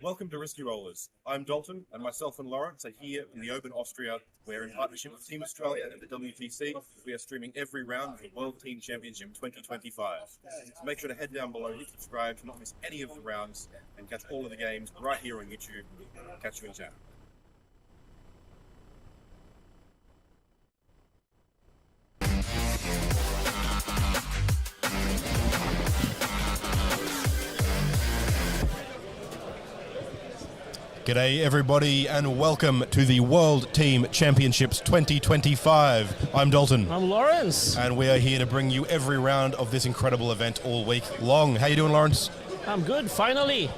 Welcome to Risky Rollers. I'm Dalton, and myself and Laurence are here in Leoben, Austria. We're in partnership with Team Australia and the WTC. We are streaming every round of the World Team Championship 2025. So make sure to head down below, hit subscribe to not miss any of the rounds, and catch all of the games right here on YouTube. Catch you in chat. G'day everybody and welcome to the World Team Championships 2025. I'm Dalton. I'm Laurence. And we are here to bring you every round of this incredible event all week long. How you doing, Laurence? I'm good, finally.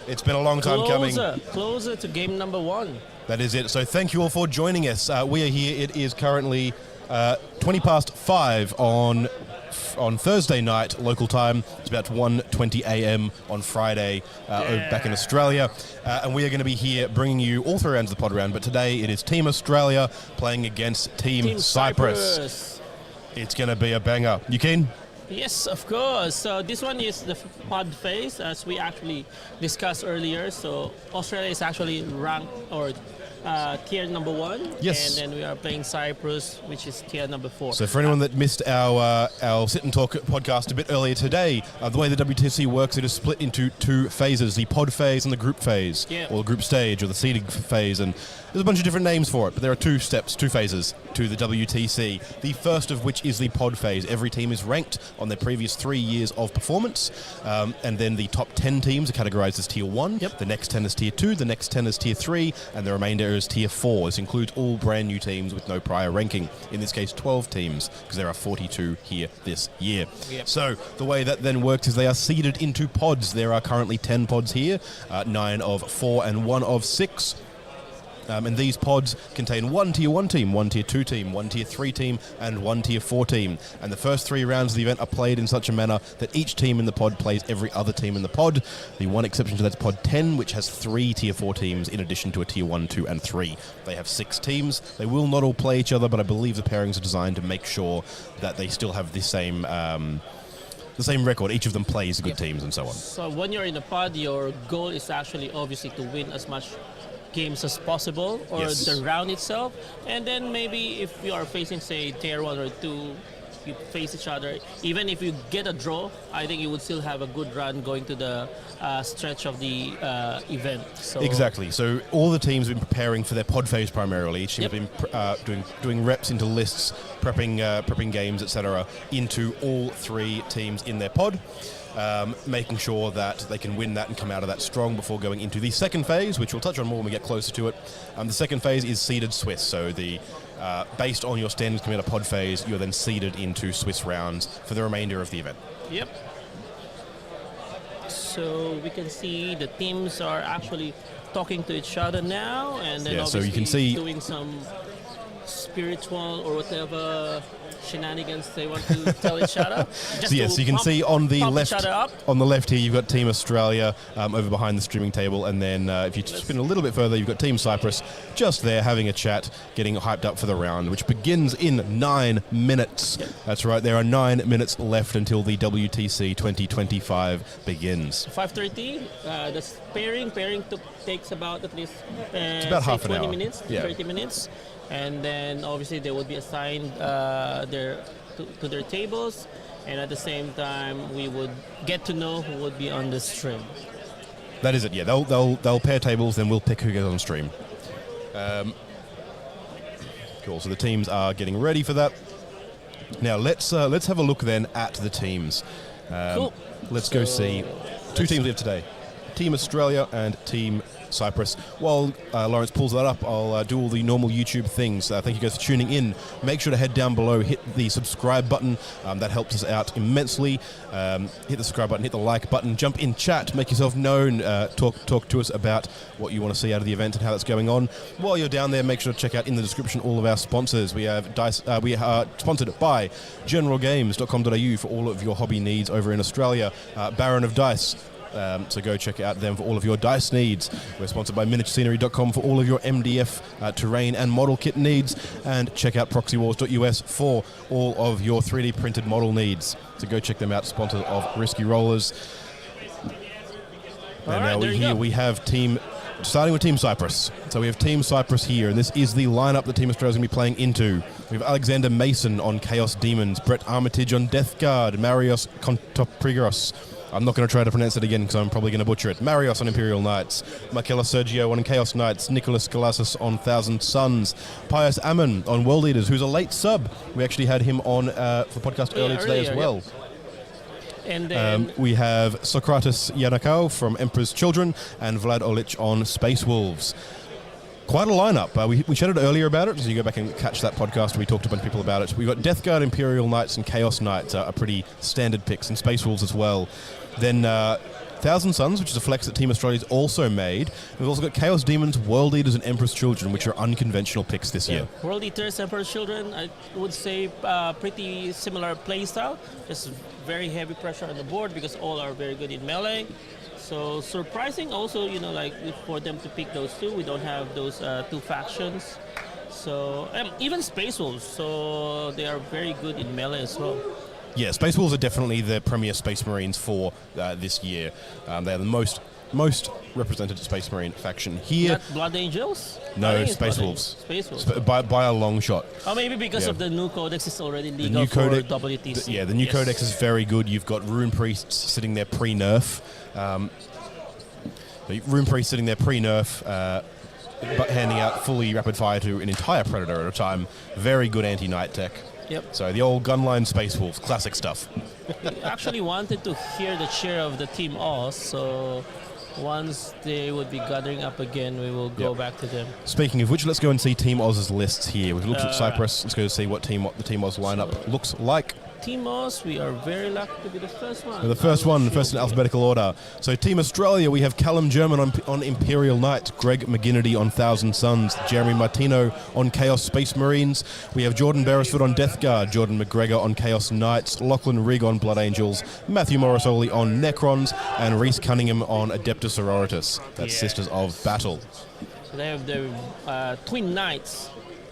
It's been a long time coming. Closer to game number 1. That is it. So thank you all for joining us. We are here. It is currently 20 past 5 on Thursday night local time. It's about 1:20 a.m. on Friday back in Australia, and we are going to be here bringing you all three rounds of the pod round, but today it is Team Australia playing against Team Cyprus. It's going to be a banger. You keen? Yes, of course. So this one is the pod phase, as we actually discussed earlier. So Australia is actually ranked or tier number 1, yes, and then we are playing Cyprus, which is tier number 4. So for anyone that missed our Sit and Talk podcast a bit earlier today, the way the WTC works, it is split into two phases, the pod phase and the group phase, or the group stage, or the seeding phase, and there's a bunch of different names for it, but there are two phases to the WTC. The first of which is the pod phase. Every team is ranked on their previous 3 years of performance, and then the top 10 teams are categorized as tier 1, the next 10 is tier 2, the next 10 is tier 3, and the remainder is tier 4. This includes all brand new teams with no prior ranking. In this case, 12 teams, because there are 42 here this year. So the way that then works is they are seeded into pods. There are currently 10 pods here, 9 of 4 and 1 of 6. And these pods contain one tier 1 team, one tier 2 team, one tier 3 team, and one tier 4 team. And the first 3 rounds of the event are played in such a manner that each team in the pod plays every other team in the pod. The one exception to that is pod 10, which has 3 tier 4 teams in addition to a tier 1, 2, and 3. They have 6 teams. They will not all play each other, but I believe the pairings are designed to make sure that they still have the same record. Each of them plays good teams and so on. So when you're in a pod, your goal is actually obviously to win as much games as possible, or the round itself, and then maybe if you are facing, say, tier 1 or 2, you face each other. Even if you get a draw, I think you would still have a good run going to the stretch of the event. So exactly. So all the teams have been preparing for their pod phase primarily. Each team have been doing reps into lists, prepping games, etc., into all 3 teams in their pod. Making sure that they can win that and come out of that strong before going into the second phase, which we'll touch on more when we get closer to it. The second phase is seeded Swiss, so based on your standings coming out of pod phase, you're then seeded into Swiss rounds for the remainder of the event. So we can see the teams are actually talking to each other now, and then so you can see doing some spiritual or whatever shenanigans they want to tell each other. So yes, you can see on the left here you've got Team Australia over behind the streaming table, and then if you spin a little bit further, you've got Team Cyprus just there having a chat, getting hyped up for the round, which begins in 9 minutes. That's right, there are 9 minutes left until the WTC 2025 begins. 5:30, the pairing takes about at least it's about half an 20 hour. minutes, 30 minutes. And then obviously they would be assigned to their tables, and at the same time we would get to know who would be on the stream. That is it. Yeah, they'll pair tables, then we'll pick who goes on stream. Cool. So the teams are getting ready for that. Now let's have a look then at the teams. Cool. Let's go see 2 teams we have today: Team Australia and Team Cyprus. While Laurence pulls that up, I'll do all the normal YouTube things. Thank you guys for tuning in. Make sure to head down below, hit the subscribe button. That helps us out immensely. Hit the subscribe button, hit the like button, jump in chat, make yourself known, talk to us about what you want to see out of the event and how that's going on. While you're down there, make sure to check out in the description all of our sponsors. We have Dice. We are sponsored by generalgames.com.au for all of your hobby needs over in Australia. Baron of Dice. So go check out them for all of your dice needs. We're sponsored by miniaturescenery.com for all of your MDF, terrain and model kit needs, and check out proxywars.us for all of your 3D printed model needs. So go check them out, sponsors of Risky Rollers. And Alright, there you here go. we have starting with Team Cyprus. So we have Team Cyprus here, and this is the lineup that Team Australia is going to be playing into. We have Alexander Mason on Chaos Demons, Brett Armitage on Death Guard, Marios Kontoprigos. I'm not going to try to pronounce it again because I'm probably going to butcher it. Marios on Imperial Knights, Markellos Sergiou on Chaos Knights, Nicholas Galassis on Thousand Suns, Pius Ammon on World Eaters, who's a late sub. We actually had him on for the podcast earlier today as well. Yep. And then We have Socrates Yanakao from Emperor's Children and Vlad Olic on Space Wolves. Quite a lineup. We chatted earlier about it, so you go back and catch that podcast. We talked to a bunch of people about it. We've got Death Guard, Imperial Knights, and Chaos Knights are pretty standard picks, and Space Wolves as well. Then Thousand Suns, which is a flex that Team Australia's also made. We've also got Chaos Demons, World Eaters, and Emperor's Children, which are unconventional picks this year. World Eaters, Emperor's Children, I would say pretty similar playstyle. Just very heavy pressure on the board because all are very good in melee. So surprising also, like for them to pick those two. We don't have those two factions. So even Space Wolves, so they are very good in melee as well. Yeah, Space Wolves are definitely the premier Space Marines for this year. They are the most represented Space Marine faction here. Not Blood Angels? I No, think it's Space Blood Wolves. Space Wolves. By a long shot. Or maybe because Yeah. of the new codex is already The legal new for codex, WTC. the new Yes. codex is very good. You've got Rune Priests sitting there pre-nerf. Rune Priests sitting there pre-nerf, but handing out fully rapid fire to an entire Predator at a time. Very good anti-Knight tech. Yep. So the old gunline Space Wolves, classic stuff. We actually wanted to hear the cheer of the Team Oz, so once they would be gathering up again, we will go Yep. back to them. Speaking of which, let's go and see Team Oz's lists here. We've looked at Cyprus. Let's go see what the Team Oz lineup looks like. Team Oz, we are very lucky to be the first one. We're the first in alphabetical order. So Team Australia, we have Callum German on Imperial Knights, Greg McGinnity on Thousand Suns, Jeremy Martino on Chaos Space Marines. We have Jordan Berresford on Death Guard, Jordan McGregor on Chaos Knights, Lachlan Rigg on Blood Angels, Matthew Morrisoli on Necrons, and Reese Cunningham on Adeptus Sororitas. That's Sisters of Battle. So they have the Twin Knights.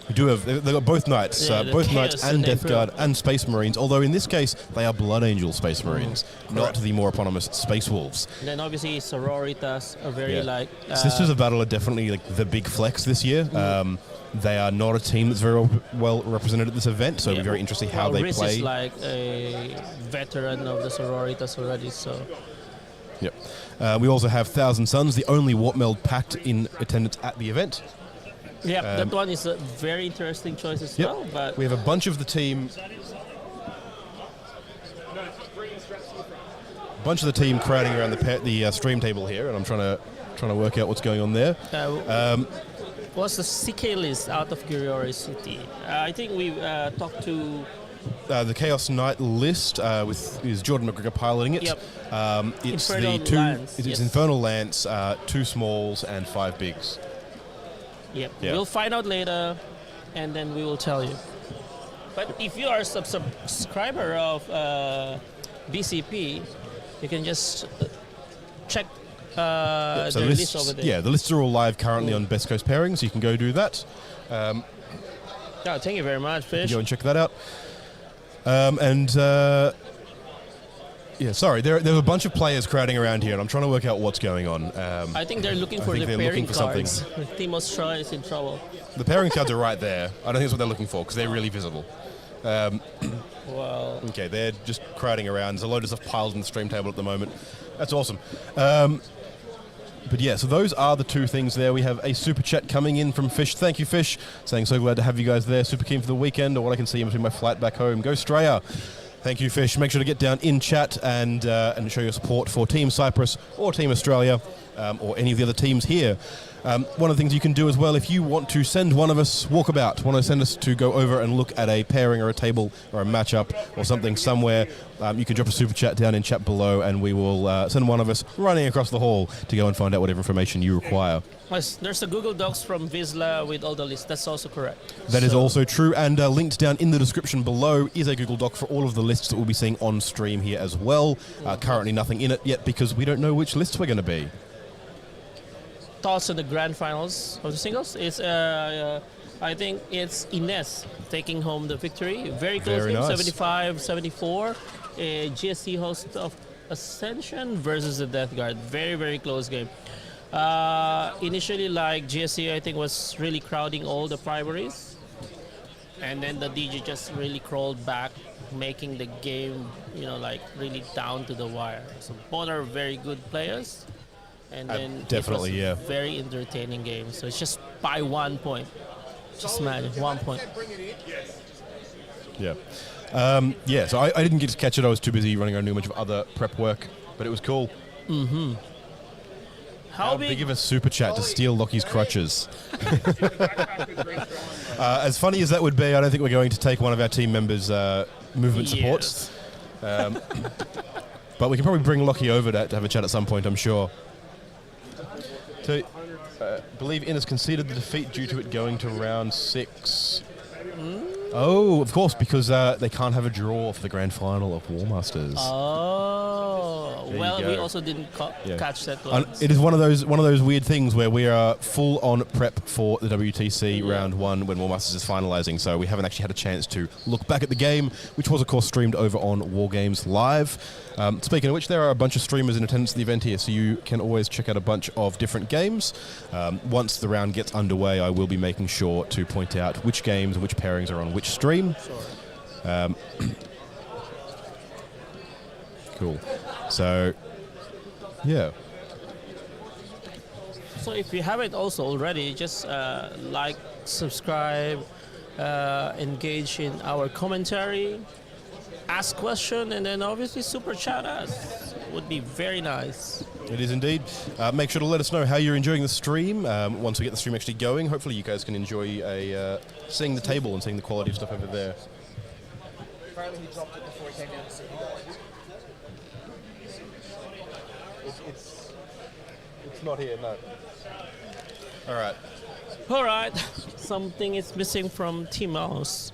We do have, they've got both Knights, Yeah, the both Chaos Knights and and Death Imperial. Guard and Space Marines, although in this case they are Blood Angel Space Marines, not the more eponymous Space Wolves. And then obviously Sororitas are very Sisters of Battle are definitely like the big flex this year. They are not a team that's very well represented at this event, so it'll be very interesting how they Riz play. is like a veteran of the Sororitas already, so... Yep. We also have Thousand Suns, the only Warp Meld pact in attendance at the event. Yeah, that one is a very interesting choice as well. But We have a bunch of the team. Crowding around the stream table here, and I'm trying to work out what's going on there. what's the CK list out of curiosity? I think we talked to... the Chaos Knight list is Jordan McGregor piloting it. Yep. It's Infernal the two. Lance, It's yes. Infernal Lance, 2 smalls and 5 bigs. Yep. Yeah. We'll find out later, and then we will tell you. But if you are a subscriber of BCP, you can just check So the list over there. Yeah, the lists are all live currently on Best Coast Pairings, so you can go do that. Oh, thank you very much, Fish. Go and check that out. Sorry, there are a bunch of players crowding around here, and I'm trying to work out what's going on. I think they're looking for think the they're looking pairing for something. cards. Team Australia is in trouble. The pairing cards are right there. I don't think that's what they're looking for because they're really visible. Well, Okay, they're just crowding around. There's a load of stuff piled on the stream table at the moment. That's awesome. But yeah, so those are the two things there. We have a super chat coming in from Fish. Thank you, Fish. Saying so glad to have you guys there. Super keen for the weekend, or what I can see in between my flight back home. Go Straya. Thank you, Fish. Make sure to get down in chat and show your support for Team Cyprus or Team Australia or any of the other teams here. One of the things you can do as well, if you want to send one of us walkabout, want to send us to go over and look at a pairing or a table or a matchup or something somewhere, you can drop a super chat down in chat below, and we will send one of us running across the hall to go and find out whatever information you require. yes, there's a Google Docs from Vizsla with all the lists. That's also correct. That is also true, and linked down in the description below is a Google Doc for all of the lists that we'll be seeing on stream here as well. Currently nothing in it yet because we don't know which lists we're going to be. Thoughts on the grand finals of the singles? It's I think it's Ines taking home the victory. Very close Very game, nice. 75-74. GSC host of Ascension versus the Death Guard. Very, very close game. Initially, like GSC, I think was really crowding all the primaries, and then the DG just really crawled back, making the game, like really down to the wire. So both are very good players, and then definitely, it was a very entertaining game. So it's just by 1 point. Just imagine 1 point. Yeah. So I didn't get to catch it. I was too busy running around doing a bunch of other prep work, but it was cool. Mm-hmm. How big of a super chat to steal Lockie's crutches? As funny as that would be, I don't think we're going to take one of our team members' movement supports. But we can probably bring Lockie over to have a chat at some point, I'm sure. So, I believe Innes conceded the defeat due to it going to round 6. Oh, of course, because they can't have a draw for the grand final of War Masters. Oh, well, we also didn't catch that one. It is one of those weird things where we are full on prep for the WTC round 1 when War Masters is finalising. So we haven't actually had a chance to look back at the game, which was of course streamed over on Wargames Live. Speaking of which, there are a bunch of streamers in attendance at the event here, so you can always check out a bunch of different games. Once the round gets underway, I will be making sure to point out which games and which pairings are on which stream. Sure. Cool. So, yeah. So if you haven't also already, just like, subscribe, engage in our commentary, ask question, and then obviously super chat us. Would be very nice. It is indeed. Make sure to let us know how you're enjoying the stream. Once we get the stream actually going, hopefully you guys can enjoy seeing the table and seeing the quality of stuff over there. Apparently he dropped it before he came down to see you guys. It's not here, no. All right. Something is missing from T-Mouse.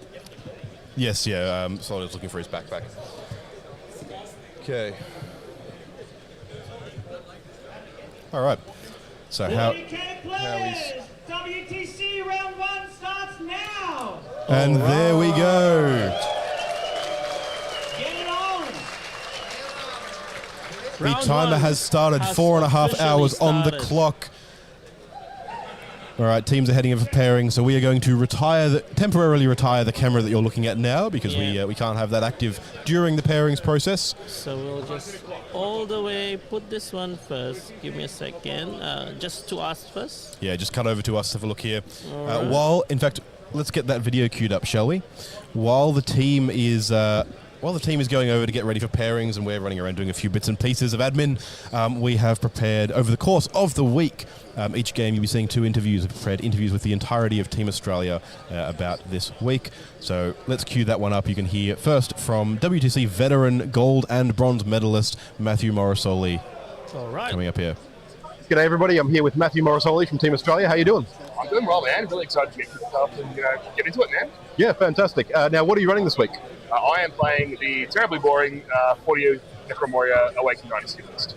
Yes, Solid is looking for his backpack. Okay. All right. So how is... WTC round 1 starts now. And there we go. Get it on. The timer has started. 4.5 hours on the clock. All right, teams are heading in for pairing, so we are going to temporarily retire the camera that you're looking at now because we can't have that active during the pairings process. So we'll just all the way put this one first. Give me a second. Just to us first. Yeah, just cut over to us. Have a look here. Right. In fact, let's get that video queued up, shall we? While the team is going over to get ready for pairings and we're running around doing a few bits and pieces of admin, we have prepared over the course of the week. Each game you'll be seeing 2 interviews. We've prepared interviews with the entirety of Team Australia about this week. So let's cue that one up. You can hear first from WTC veteran gold and bronze medalist Matthew Morrisoli. All right. Coming up here. G'day everybody, I'm here with Matthew Morrisoli from Team Australia. How you doing? I'm doing well, man. Really excited to get kicked off and get into it, man. Yeah, fantastic. Now, what are you running this week? I am playing the terribly boring 40 Necromoria Awakened Dynasty list.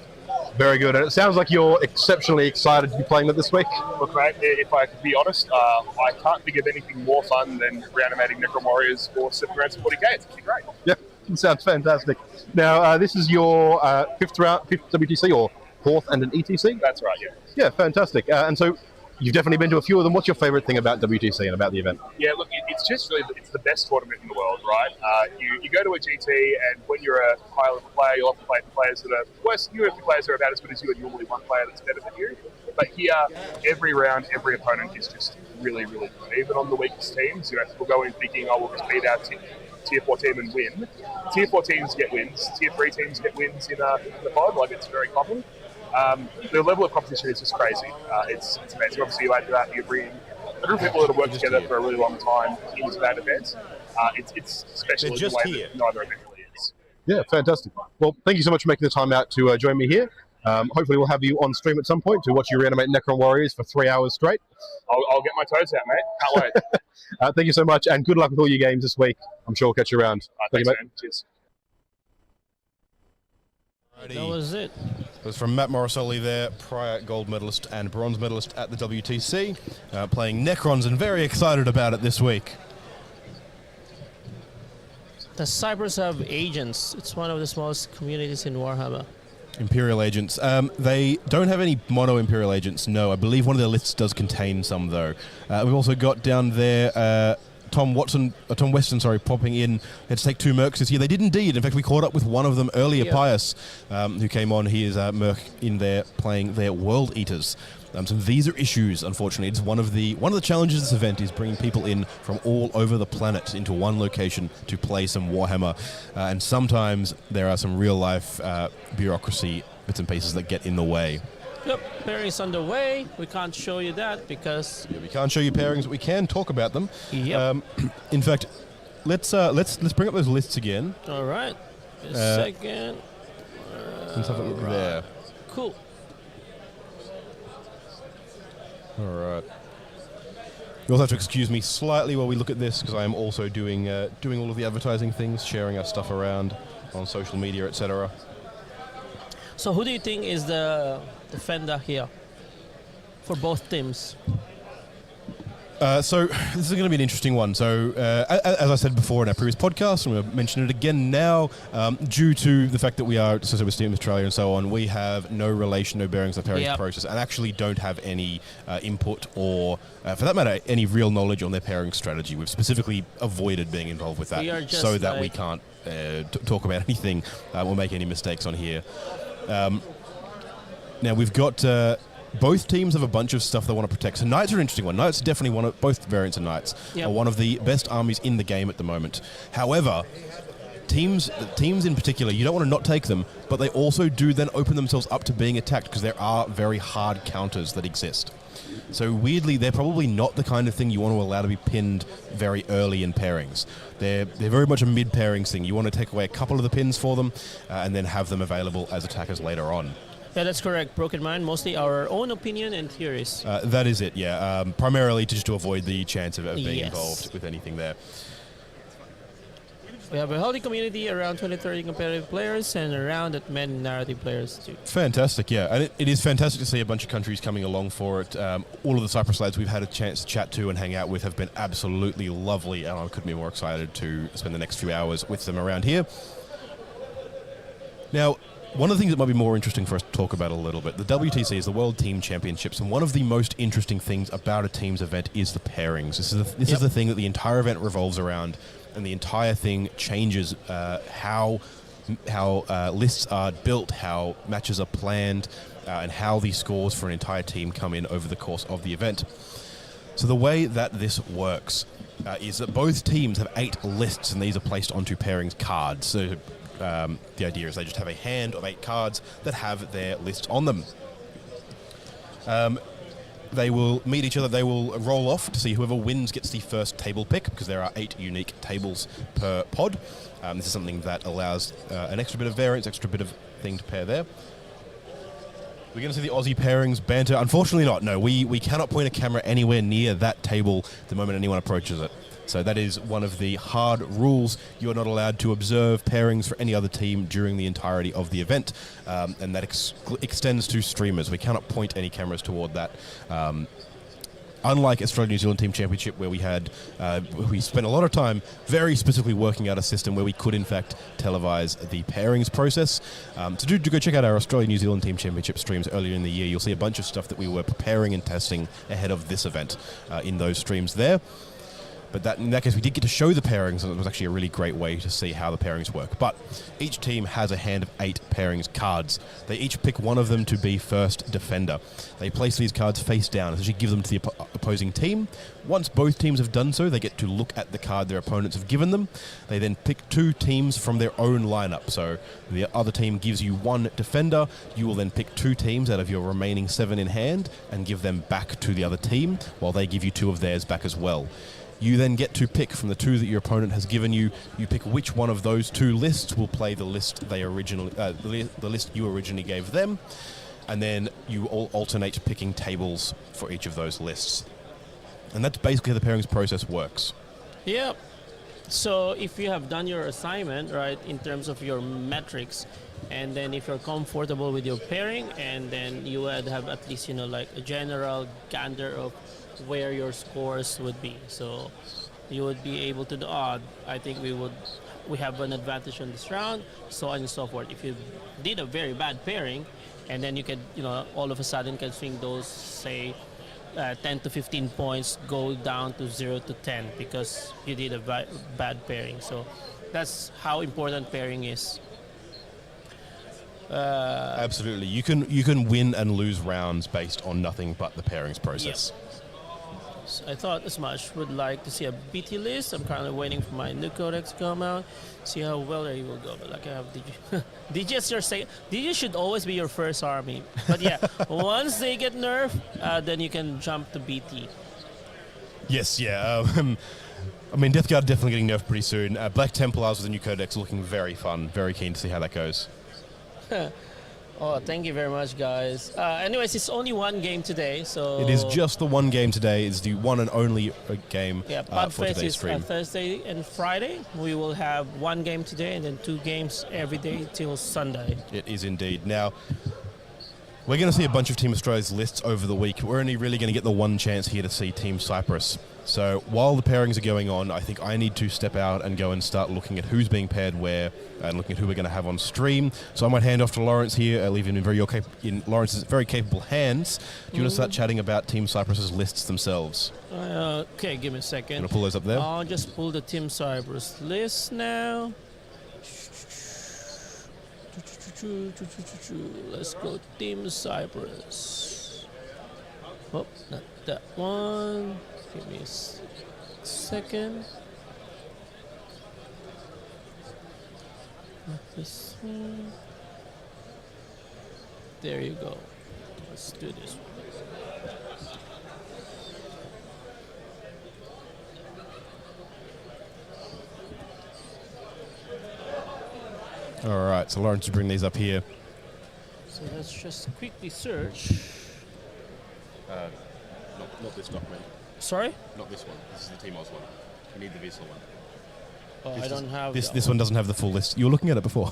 Very good. And it sounds like you're exceptionally excited to be playing that this week. Look, mate, if I could be honest, I can't think of anything more fun than reanimating Necromorias for 7 rounds of 40k. It's actually great. Yeah, it sounds fantastic. Now, this is your 5th WTC or 4th and an ETC? That's right, yeah. Yeah, fantastic. And so you've definitely been to a few of them. What's your favourite thing about WTC and about the event? Yeah, look, it's just really, it's the best tournament in the world, right? You go to a GT, and when you're a high-level player, you'll often play players that are worse than you, if the players are about as good as you, and normally one player that's better than you. But here, every round, every opponent is just really, really good. Even on the weakest teams, we'll go in thinking, we'll just beat our Tier 4 team and win. Tier 4 teams get wins. Tier 3 teams get wins in the pod, like it's very common. The level of competition is just crazy. It's amazing. Obviously, you add to that, you bring a group of people that have worked together for a really long time into that event. It's special in the way that neither event really is. Yeah, fantastic. Well, thank you so much for making the time out to join me here. Hopefully, we'll have you on stream at some point to watch you reanimate Necron Warriors for 3 hours straight. I'll get my toes out, mate. Can't wait. Thank you so much, and good luck with all your games this week. I'm sure we'll catch you around. Thanks, man. Cheers. That was it. It was from Matt Morrisoli there, prior gold medalist and bronze medalist at the WTC, playing Necrons and very excited about it this week. Does Cyprus have agents? It's one of the smallest communities in Warhammer. Imperial agents. They don't have any mono Imperial agents, no. I believe one of their lists does contain some, though. We've also got down there Tom Weston, popping in. Had to take 2 mercs this year. They did indeed. In fact, we caught up with one of them earlier, Pius, who came on. He is merc in there playing their World Eaters. Some visa issues, unfortunately. It's one of the challenges of this event is bringing people in from all over the planet into one location to play some Warhammer. And sometimes there are some real-life bureaucracy bits and pieces that get in the way. Yep, pairings underway. We can't show you that because we can't show you pairings, but we can talk about them. Yep. In fact, let's bring up those lists again. All right. A second. Let's have a look there. Cool. All right. You also have to excuse me slightly while we look at this because I am also doing all of the advertising things, sharing our stuff around on social media, etc. So who do you think is the defender here for both teams? So this is going to be an interesting one. So as I said before in our previous podcast, I'm going to mention it again now, due to the fact that we are associated with Steam Australia and so on, we have no relation, no bearings on the pairings process, and actually don't have any input or, for that matter, any real knowledge on their pairing strategy. We've specifically avoided being involved with that so that we can't talk about anything or make any mistakes on here. Now we've got... both teams have a bunch of stuff they want to protect. So Knights are an interesting one. Knights are definitely both variants of Knights are one of the best armies in the game at the moment. However, teams in particular, you don't want to not take them, but they also do then open themselves up to being attacked because there are very hard counters that exist. So weirdly, they're probably not the kind of thing you want to allow to be pinned very early in pairings. They're very much a mid-pairings thing. You want to take away a couple of the pins for them and then have them available as attackers later on. Yeah, that's correct. Broken Mind, mostly our own opinion and theories. That is it, yeah. Primarily just to avoid the chance of being involved with anything there. We have a healthy community, around 20-30 competitive players, and around that many narrative players too. Fantastic, yeah. And it is fantastic to see a bunch of countries coming along for it. All of the Cyprus lads we've had a chance to chat to and hang out with have been absolutely lovely, and I couldn't be more excited to spend the next few hours with them around here. Now, one of the things that might be more interesting for us to talk about a little bit, the WTC is the World Team Championships, and one of the most interesting things about a team's event is the pairings. This is the thing that the entire event revolves around, and the entire thing changes how lists are built, how matches are planned, and how the scores for an entire team come in over the course of the event. So the way that this works is that both teams have 8 lists, and these are placed onto pairings cards. So the idea is they just have a hand of 8 cards that have their lists on them. They will meet each other, they will roll off to see whoever wins gets the first table pick, because there are 8 unique tables per pod. This is something that allows an extra bit of variance, extra bit of thing to pair there. We're going to see the Aussie pairings banter. Unfortunately not, no. We cannot point a camera anywhere near that table the moment anyone approaches it. So that is one of the hard rules. You are not allowed to observe pairings for any other team during the entirety of the event, and that extends to streamers. We cannot point any cameras toward that. Unlike Australia-New Zealand Team Championship, where we spent a lot of time very specifically working out a system where we could, in fact, televise the pairings process. To go check out our Australia-New Zealand Team Championship streams earlier in the year. You'll see a bunch of stuff that we were preparing and testing ahead of this event in those streams there. But in that case, we did get to show the pairings, and it was actually a really great way to see how the pairings work. But each team has a hand of 8 pairings cards. They each pick one of them to be first defender. They place these cards face down, essentially give them to the opposing team. Once both teams have done so, they get to look at the card their opponents have given them. They then pick 2 teams from their own lineup. So the other team gives you 1 defender. You will then pick 2 teams out of your remaining 7 in hand and give them back to the other team, while they give you 2 of theirs back as well. You then get to pick from the 2 that your opponent has given you. You pick which one of those 2 lists will play the list they originally, the list you originally gave them, and then you all alternate picking tables for each of those lists. And that's basically how the pairings process works. Yep. So if you have done your assignment, right, in terms of your metrics, and then if you're comfortable with your pairing, and then you would have at least, like a general gander of where your scores would be. So you would be able to do, I think we have an advantage on this round, so on and so forth. If you did a very bad pairing, and then you could, all of a sudden can swing those, say, 10 to 15 points, go down to 0 to 10 because you did a bad pairing. So that's how important pairing is. Absolutely. You can win and lose rounds based on nothing but the pairings process. Yep. So I thought as much. Would like to see a BT list. I'm currently waiting for my new codex to come out. See how well they will go. But like I have DG. DG is your second. DG should always be your first army. But yeah, once they get nerfed, then you can jump to BT. Yes, yeah. I mean, Death Guard definitely getting nerfed pretty soon. Black Templars with the new codex looking very fun. Very keen to see how that goes. Oh, thank you very much, guys. Anyways, it's only one game today, so... It is just the one game today. It's the one and only game for today's stream. Thursday and Friday. We will have one game today and then 2 games every day till Sunday. It is indeed. Now, we're going to see a bunch of Team Australia's lists over the week. We're only really going to get the one chance here to see Team Cyprus. So while the pairings are going on, I think I need to step out and go and start looking at who's being paired where and looking at who we're going to have on stream. So I might hand off to Laurence here, leave him in Laurence's very capable hands. Do you want to start chatting about Team Cyprus's lists themselves? Okay, give me a second. You want to pull those up there? I'll just pull the Team Cyprus list now. Let's go Team Cyprus. Oh, not that one. Give me a second. Not this one. There you go. Let's do this one. All right, so Laurence, you bring these up here. So let's just quickly search. Not this document. Sorry? Not this one. This is the Team Oz one. We need the Visa one. Oh, I don't have this one doesn't have the full list. You were looking at it before.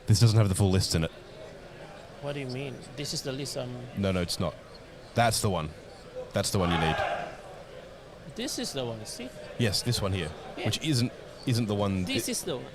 This doesn't have the full list in it. What do you mean? This is the list I'm... No, it's not. That's the one. That's the one you need. This is the one, see? Yes, this one here. Yeah. Which isn't the one... This is the one.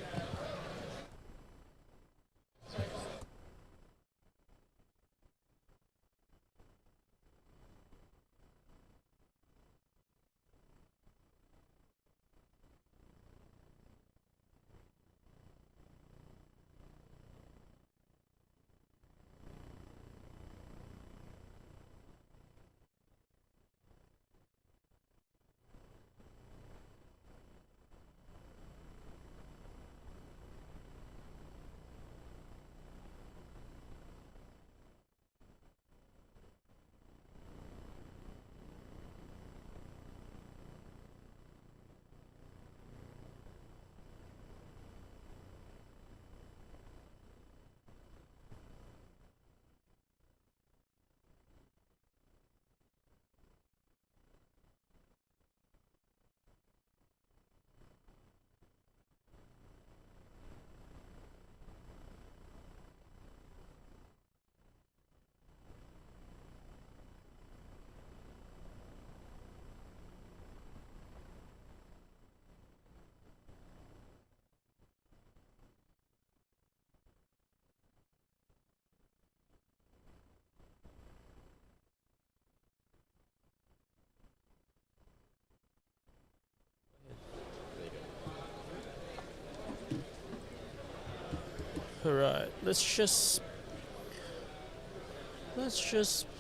Alright, let's just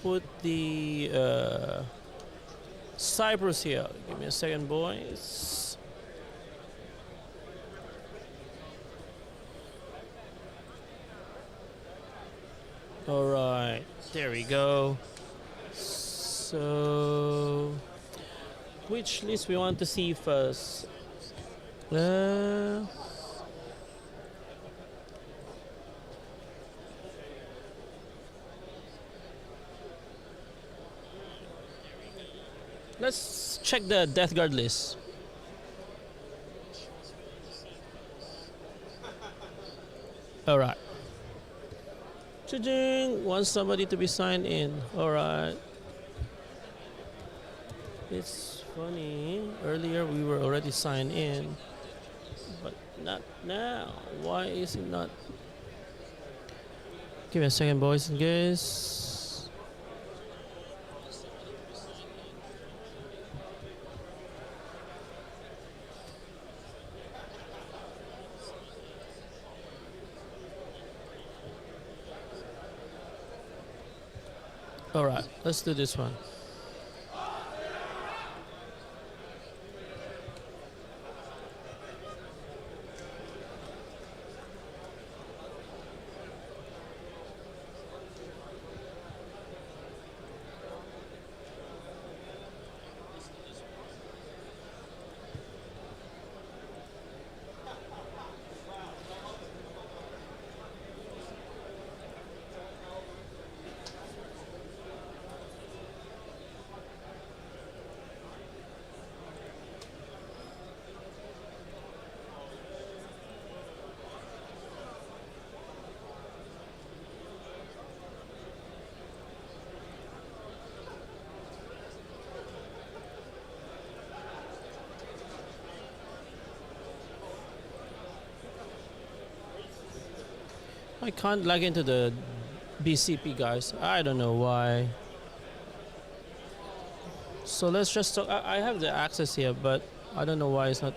put the Cyprus here. Give me a second, boys. Alright, there we go. So, which list we want to see first? Let's check the Death Guard list. Alright. Cha-ching! Want somebody to be signed in. Alright. It's funny. Earlier we were already signed in, but not now. Why is it not? Give me a second, boys and girls. All right, let's do this one. I can't log into the BCP, guys. I don't know why. So let's just talk. I have the access here, but I don't know why it's not.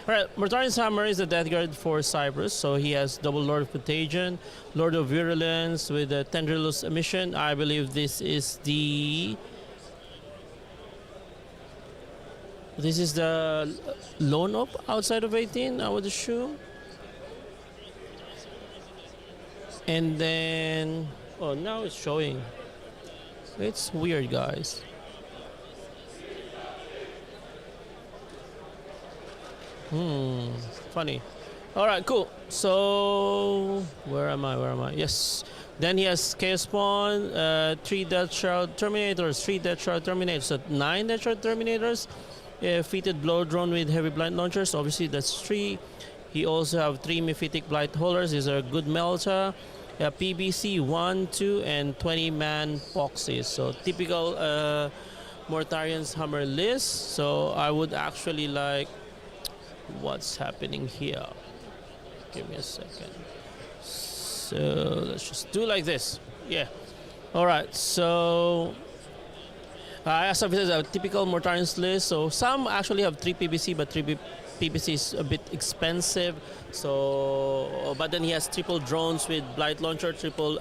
Alright, Mortarian's Hammer is the Death Guard for Cyprus. So he has double Lord of Contagion, Lord of Virulence with a Tendrilus Emission. I believe this is the... This is the Lone Up outside of 18, I would assume. And then... Oh, now it's showing. It's weird, guys. Funny. Alright, cool. So... Where am I? Yes. Then he has Chaos Spawn, 3 Death Shroud Terminators, 3 Death Shroud Terminators, so 9 Death Shroud Terminators. Fitted Blow Drone with Heavy Blight Launchers, obviously that's 3. He also have 3 Mephitic Blight Holders. These are good Melta. PBC 1, 2, and 20-man boxes. So typical Mortarian's Hammer list. So I would actually like... What's happening here? Give me a second. So let's just do like this. Yeah. All right. So as of this is a typical Mortarian's list. So some actually have 3 PBC, but 3 PBC is a bit expensive. So, but then he has triple drones with Blight Launcher, triple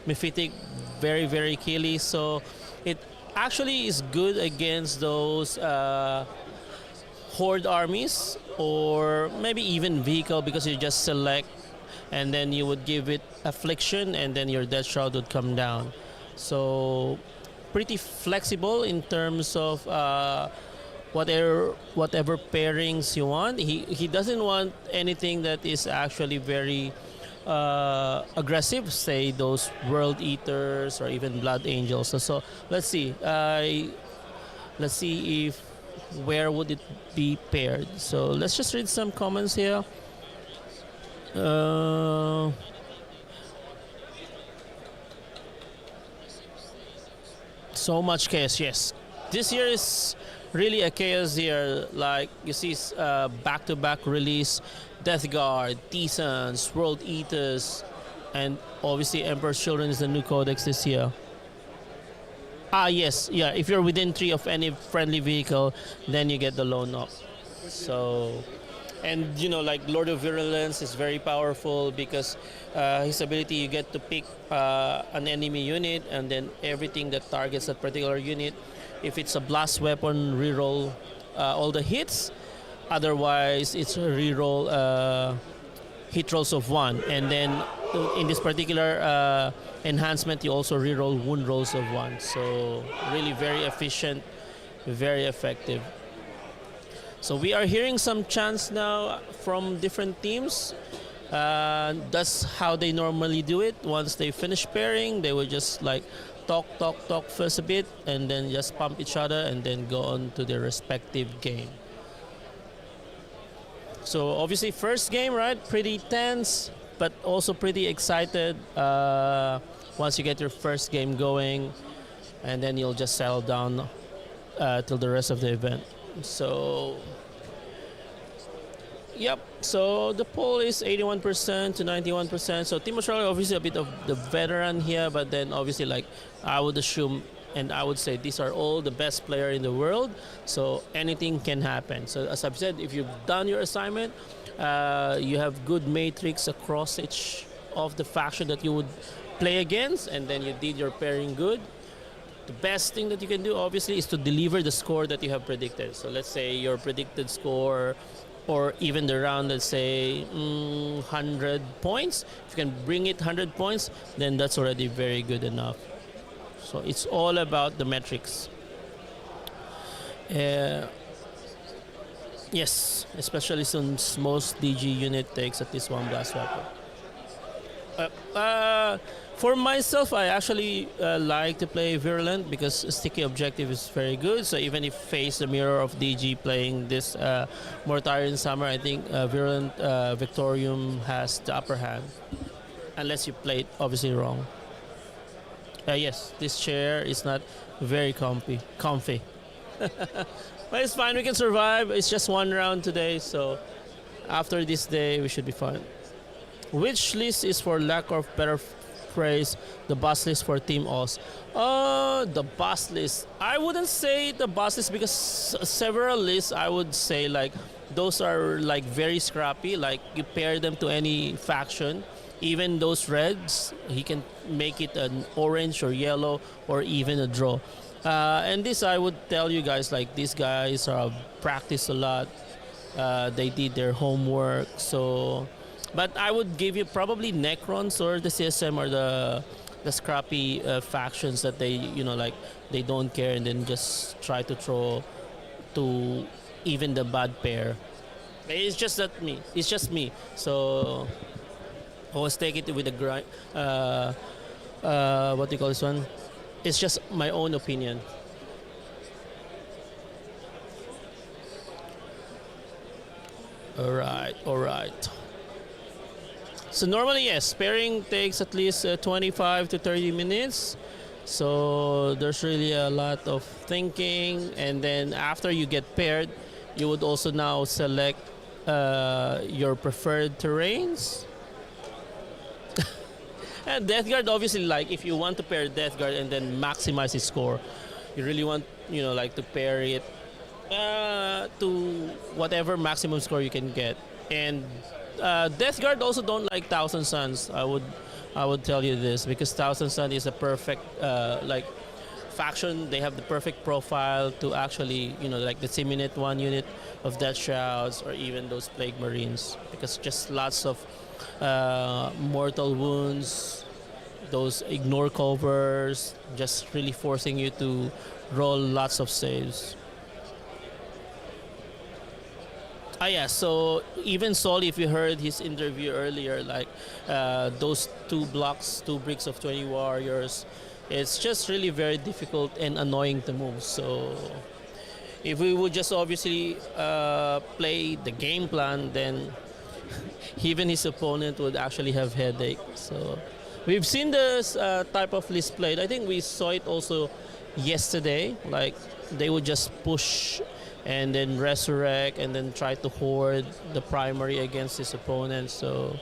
Mephitic, very, very killy. So it actually is good against those horde armies, or maybe even vehicle, because you just select and then you would give it affliction and then your Death Shroud would come down. So pretty flexible in terms of whatever pairings you want. He doesn't want anything that is actually very aggressive, say those World Eaters or even Blood Angels. So let's see. Let's see if where would it be paired. So let's just read some comments here. So much chaos, yes. This year is really a chaos year. Like you see, back-to-back release, Death Guard, Tisans, World Eaters, and obviously Emperor's Children is the new codex this year. Ah, yes, yeah. If you're within 3 of any friendly vehicle, then you get the Lone Up. So, and you know, like Lord of Virulence is very powerful because his ability, you get to pick an enemy unit, and then everything that targets that particular unit. If it's a blast weapon, reroll all the hits. Otherwise, it's a reroll hit rolls of 1, and then in this particular enhancement, you also reroll wound rolls of 1. So really very efficient, very effective. So we are hearing some chants now from different teams. That's how they normally do it. Once they finish pairing, they will just like talk first a bit, and then just pump each other, and then go on to their respective game. So obviously first game, right? Pretty tense, but also pretty excited once you get your first game going, and then you'll just settle down till the rest of the event. So, yep. So the poll is 81% to 91%. So Team Australia obviously a bit of the veteran here, but then obviously like I would assume and I would say these are all the best player in the world. So anything can happen. So as I've said, if you've done your assignment, you have good matrix across each of the faction that you would play against, and then you did your pairing good. The best thing that you can do obviously is to deliver the score that you have predicted. So let's say your predicted score or even the round, let's say 100 points. If you can bring it 100 points, then that's already very good enough. So it's all about the metrics. Yes, especially since most DG unit takes at least one blast weapon. For myself, I actually like to play Virulent because sticky objective is very good. So even if face the mirror of DG playing this Mortarian Summer, I think Virulent Victorium has the upper hand. Unless you play it obviously wrong. Yes, this chair is not very comfy. But it's fine, we can survive. It's just one round today, so after this day, we should be fine. Which list is, for lack of better phrase, the boss list for Team Oz? The boss list. I wouldn't say the boss list because several lists I would say like those are like very scrappy. Like you pair them to any faction, even those reds, he can make it an orange or yellow or even a draw. And this I would tell you guys, like these guys are practice a lot. They did their homework, so. But I would give you probably Necrons or the CSM or the scrappy factions that they like they don't care and then just try to throw to even the bad pair. It's just that me. It's just me. So always take it with a grind. What do you call this one? It's just my own opinion. All right. So normally, yes, pairing takes at least 25 to 30 minutes. So there's really a lot of thinking. And then after you get paired, you would also now select your preferred terrains. And Death Guard, obviously, like if you want to pair Death Guard and then maximize its score, you really want, like to pair it to whatever maximum score you can get. And Death Guard also don't like Thousand Suns. I would tell you this because Thousand Sun is a perfect faction. They have the perfect profile to actually like disseminate one unit of Death Shrouds or even those Plague Marines because just lots of mortal wounds, those ignore covers, just really forcing you to roll lots of saves. So even Solly, if you heard his interview earlier, like those two bricks of 20 warriors, it's just really very difficult and annoying to move. So if we would just obviously play the game plan, then even his opponent would actually have headache. So we've seen this type of list played. I think we saw it also yesterday. Like they would just push and then resurrect and then try to hoard the primary against his opponent. So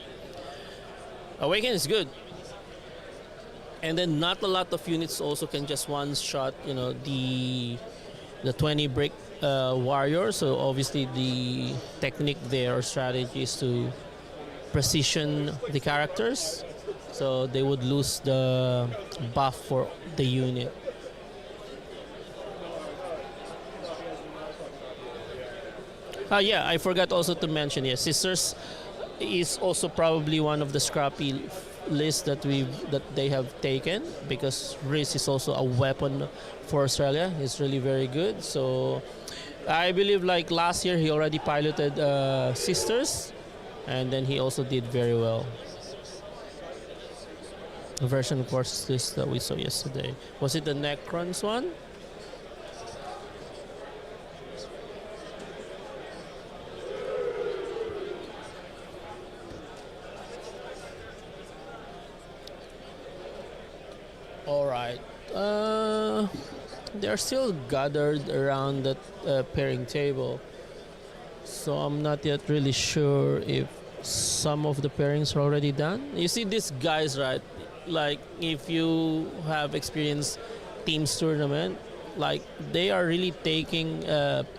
Awaken is good. And then not a lot of units also can just one shot, the 20 brick warrior. So obviously the technique there or strategy is to precision the characters. So they would lose the buff for the unit. I forgot also to mention, Sisters is also probably one of the scrappy lists that they have taken because Riz is also a weapon for Australia. It's really very good. So I believe like last year he already piloted Sisters and then he also did very well. The version of course list that we saw yesterday. Was it the Necrons one? they're still gathered around that pairing table. So I'm not yet really sure if some of the pairings are already done. You see these guys, right? Like if you have experienced teams tournament, like they are really taking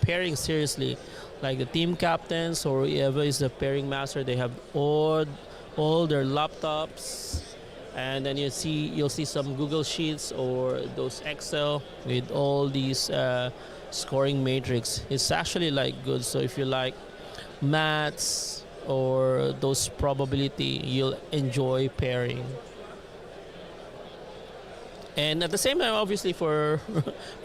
pairing seriously. Like the team captains or whoever is the pairing master, they have all their laptops, and then you'll see some Google Sheets or those Excel with all these scoring matrix. It's actually like good. So if you like maths or those probability, you'll enjoy pairing. And at the same time, obviously for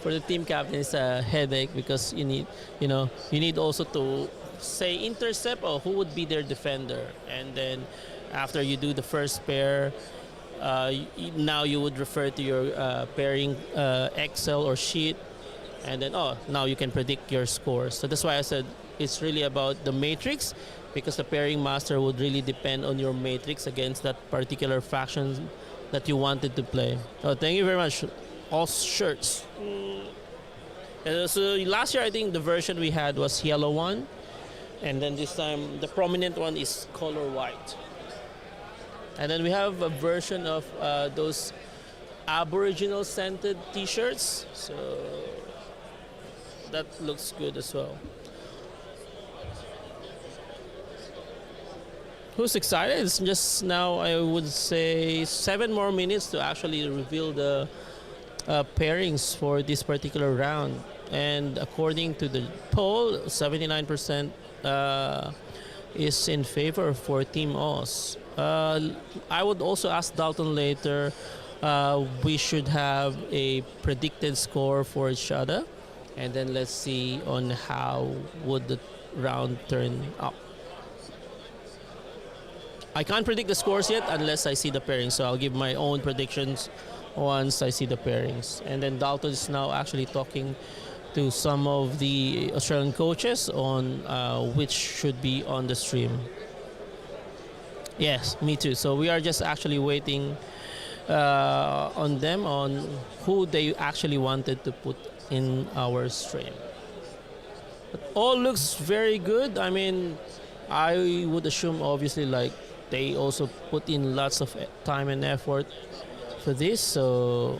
for the team captain, it's a headache because you need also to say intercept or who would be their defender, and then after you do the first pair, now you would refer to your pairing Excel or sheet, and then now you can predict your scores. So that's why I said it's really about the matrix, because the pairing master would really depend on your matrix against that particular faction that you wanted to play. Oh, thank you very much. All shirts. So last year I think the version we had was yellow one, and then this time the prominent one is color white. And then we have a version of those Aboriginal scented t-shirts, so that looks good as well. Who's excited? It's just now, I would say, 7 more minutes to actually reveal the pairings for this particular round. And according to the poll, 79% is in favor for Team Oz. I would also ask Dalton later, we should have a predicted score for each other. And then let's see on how would the round turn up. I can't predict the scores yet unless I see the pairings, so I'll give my own predictions once I see the pairings. And then Dalton is now actually talking to some of the Australian coaches on which should be on the stream. Yes, me too. So we are just actually waiting on them on who they actually wanted to put in our stream. But all looks very good. I mean, I would assume obviously like they also put in lots of time and effort for this, so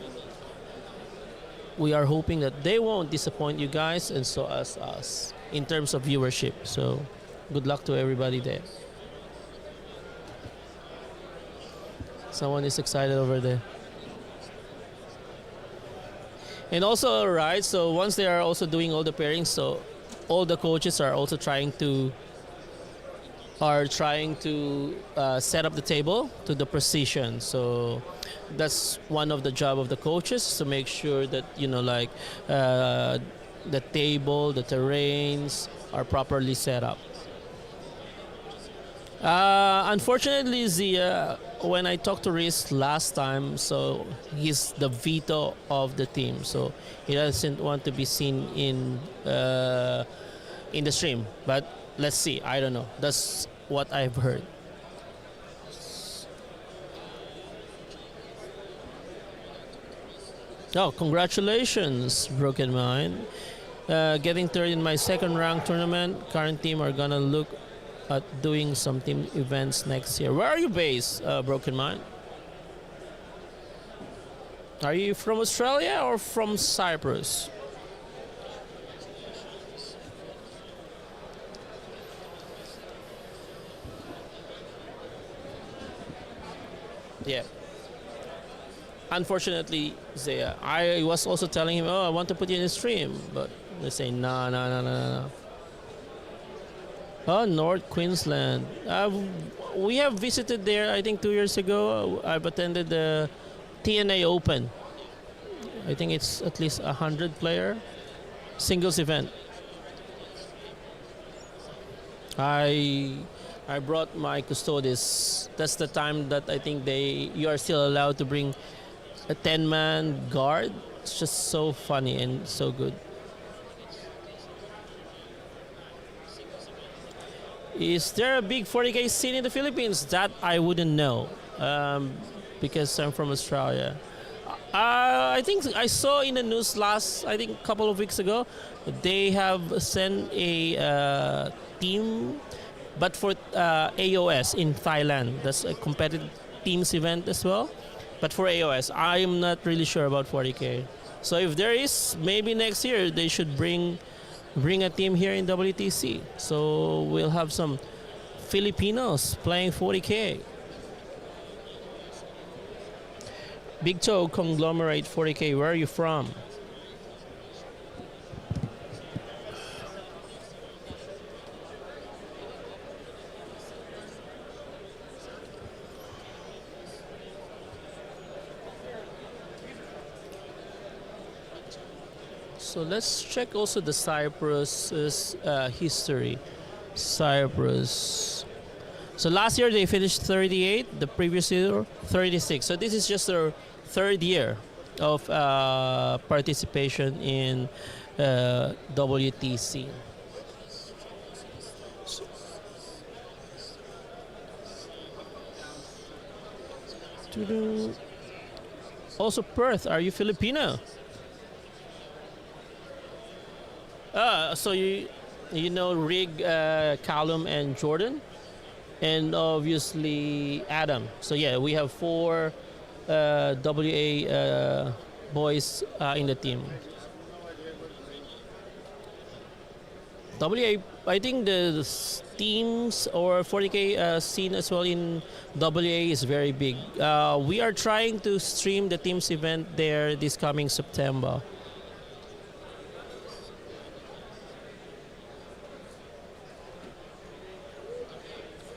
we are hoping that they won't disappoint you guys and so as us in terms of viewership. So good luck to everybody there. Someone is excited over there. And also, right, so once they are also doing all the pairings, so all the coaches are also trying to set up the table to the precision. So that's one of the job of the coaches, to make sure that the table, the terrains are properly set up. Unfortunately, Zia, when I talked to Riz last time, so he's the veto of the team, so he doesn't want to be seen in the stream. But let's see. I don't know. That's what I've heard. Oh, congratulations, Broken Mind. Getting third in my second rank tournament. Current team are gonna look at doing some team events next year. Where are you based, Broken Mind? Are you from Australia or from Cyprus? Yeah. Unfortunately, I was also telling him, I want to put you in a stream, but they say, no. Oh, North Queensland. We have visited there, I think 2 years ago. I've attended the TNA Open. I think it's at least 100 player singles event. I brought my custodes. That's the time that I think you are still allowed to bring a 10-man guard. It's just so funny and so good. Is there a big 40K scene in the Philippines? That I wouldn't know, because I'm from Australia. I think I saw in the news I think a couple of weeks ago, they have sent a team, but for AOS in Thailand. That's a competitive teams event as well. But for AOS, I'm not really sure about 40K. So if there is, maybe next year they should bring a team here in WTC. So we'll have some Filipinos playing 40K. Big Toe Conglomerate 40K, where are you from? So let's check also the Cyprus's history. Cyprus. So last year they finished 38, the previous year 36. So this is just their third year of participation in WTC. Also Perth, are you Filipino? So you know Rig, Callum, and Jordan, and obviously Adam. So yeah, we have 4 WA boys in the team. WA, I think the teams or 40K scene as well in WA is very big. We are trying to stream the teams event there this coming September.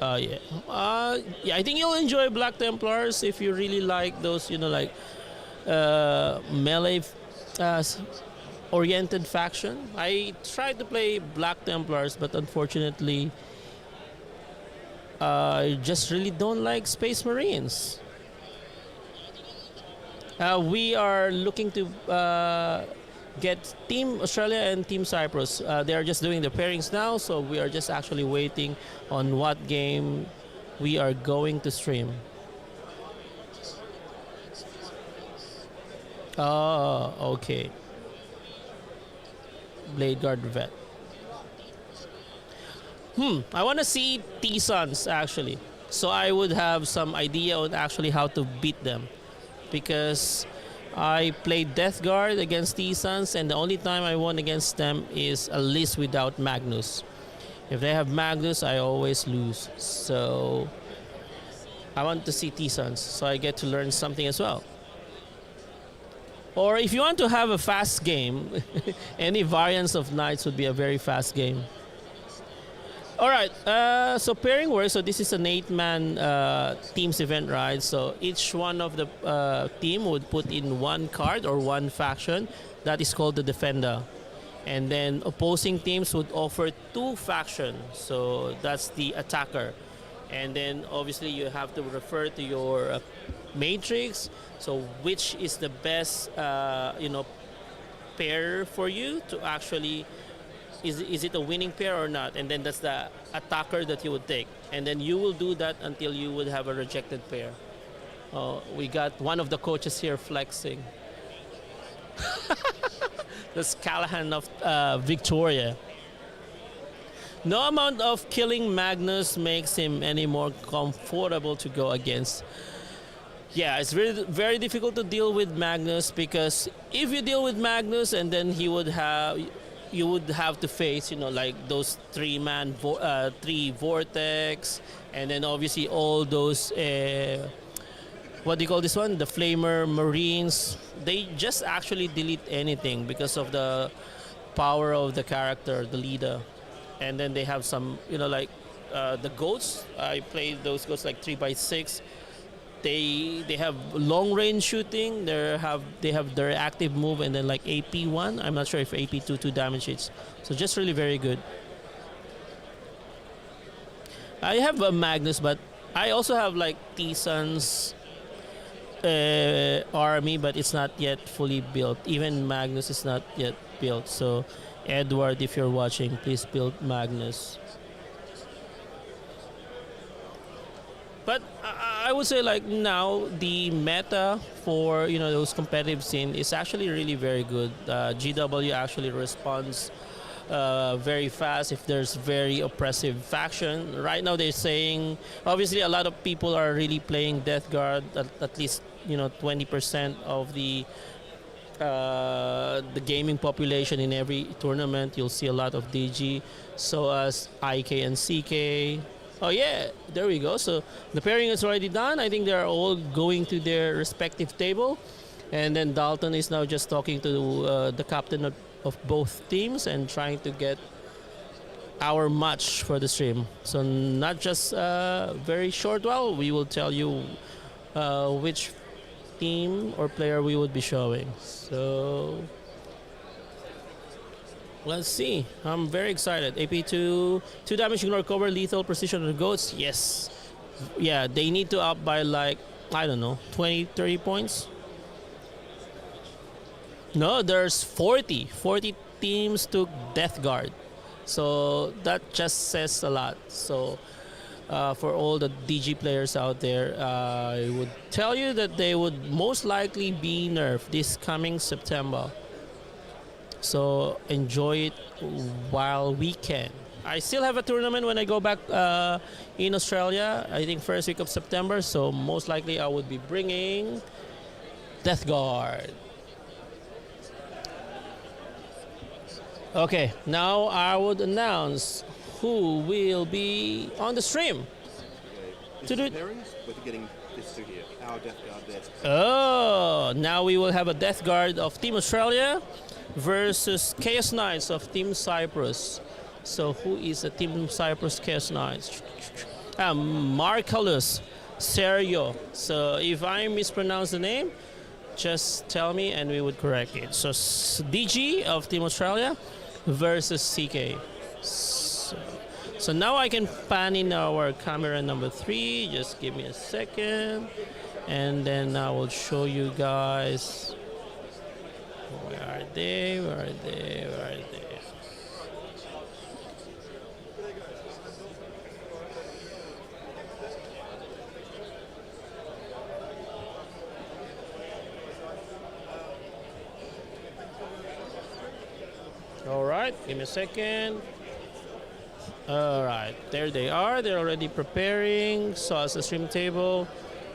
Yeah. Yeah, I think you'll enjoy Black Templars if you really like those, like melee oriented faction. I tried to play Black Templars, but unfortunately, I just really don't like Space Marines. We are looking to get Team Australia and Team Cyprus. They are just doing the pairings now, so we are just actually waiting on what game we are going to stream. Oh, okay. Blade Guard Vet. I want to see T-Sons actually. So I would have some idea on actually how to beat them. Because I played Death Guard against T-Sons, and the only time I won against them is a list without Magnus. If they have Magnus, I always lose. So I want to see T-Sons, so I get to learn something as well. Or if you want to have a fast game, any variants of Knights would be a very fast game. All right, so pairing works. So this is an 8-man teams event, right? So each one of the team would put in 1 card or 1 faction. That is called the Defender. And then opposing teams would offer 2 factions. So that's the Attacker. And then obviously you have to refer to your matrix. So which is the best, pair for you to actually. Is it a winning pair or not? And then that's the attacker that you would take. And then you will do that until you would have a rejected pair. We got one of the coaches here flexing. That's Callahan of Victoria. No amount of killing Magnus makes him any more comfortable to go against. Yeah, it's very, very difficult to deal with Magnus, because if you deal with Magnus and then you would have to face, like those 3-man, 3 Vortex, and then obviously all those, what do you call this one? The Flamer Marines. They just actually delete anything because of the power of the character, the leader. And then they have some, the goats. I played those goats like 3x6. They have long range shooting. They have their active move, and then like AP1. I'm not sure if AP2 damage hits. So just really very good. I have a Magnus, but I also have like T-Sons army, but it's not yet fully built. Even Magnus is not yet built. So Edward, if you're watching, please build Magnus. But I would say like now the meta for those competitive scene is actually really very good. GW actually responds very fast if there's very oppressive faction. Right now they're saying obviously a lot of people are really playing Death Guard. At least 20% of the gaming population in every tournament. You'll see a lot of DG. So as IK and CK. Oh yeah, there we go. So the pairing is already done. I think they're all going to their respective table. And then Dalton is now just talking to the captain of both teams and trying to get our match for the stream. So not just very short while, we will tell you which team or player we would be showing. So let's see. I'm very excited. AP2, 2 damage, ignore cover, lethal, precision on the goats. Yes. Yeah, they need to up by like, I don't know, 20, 30 points. No, there's 40 teams took Death Guard. So that just says a lot. So for all the DG players out there, I would tell you that they would most likely be nerfed this coming September. So enjoy it while we can. I still have a tournament when I go back in Australia, I think first week of September. So most likely I would be bringing Death Guard. Okay, now I would announce who will be on the stream. This is pairings, but getting this two here. Our Death Guard there. Oh, now we will have a Death Guard of Team Australia versus Chaos Knights of Team Cyprus. So who is a Team Cyprus Chaos Knights? Markellos, Sergiou. So if I mispronounce the name, just tell me and we would correct it. So DG of Team Australia versus CK. So now I can pan in our camera number 3. Just give me a second. And then I will show you guys. Where are they? Where are they? Where are they? All right, give me a second. All right, there they are. They're already preparing. So as a stream table.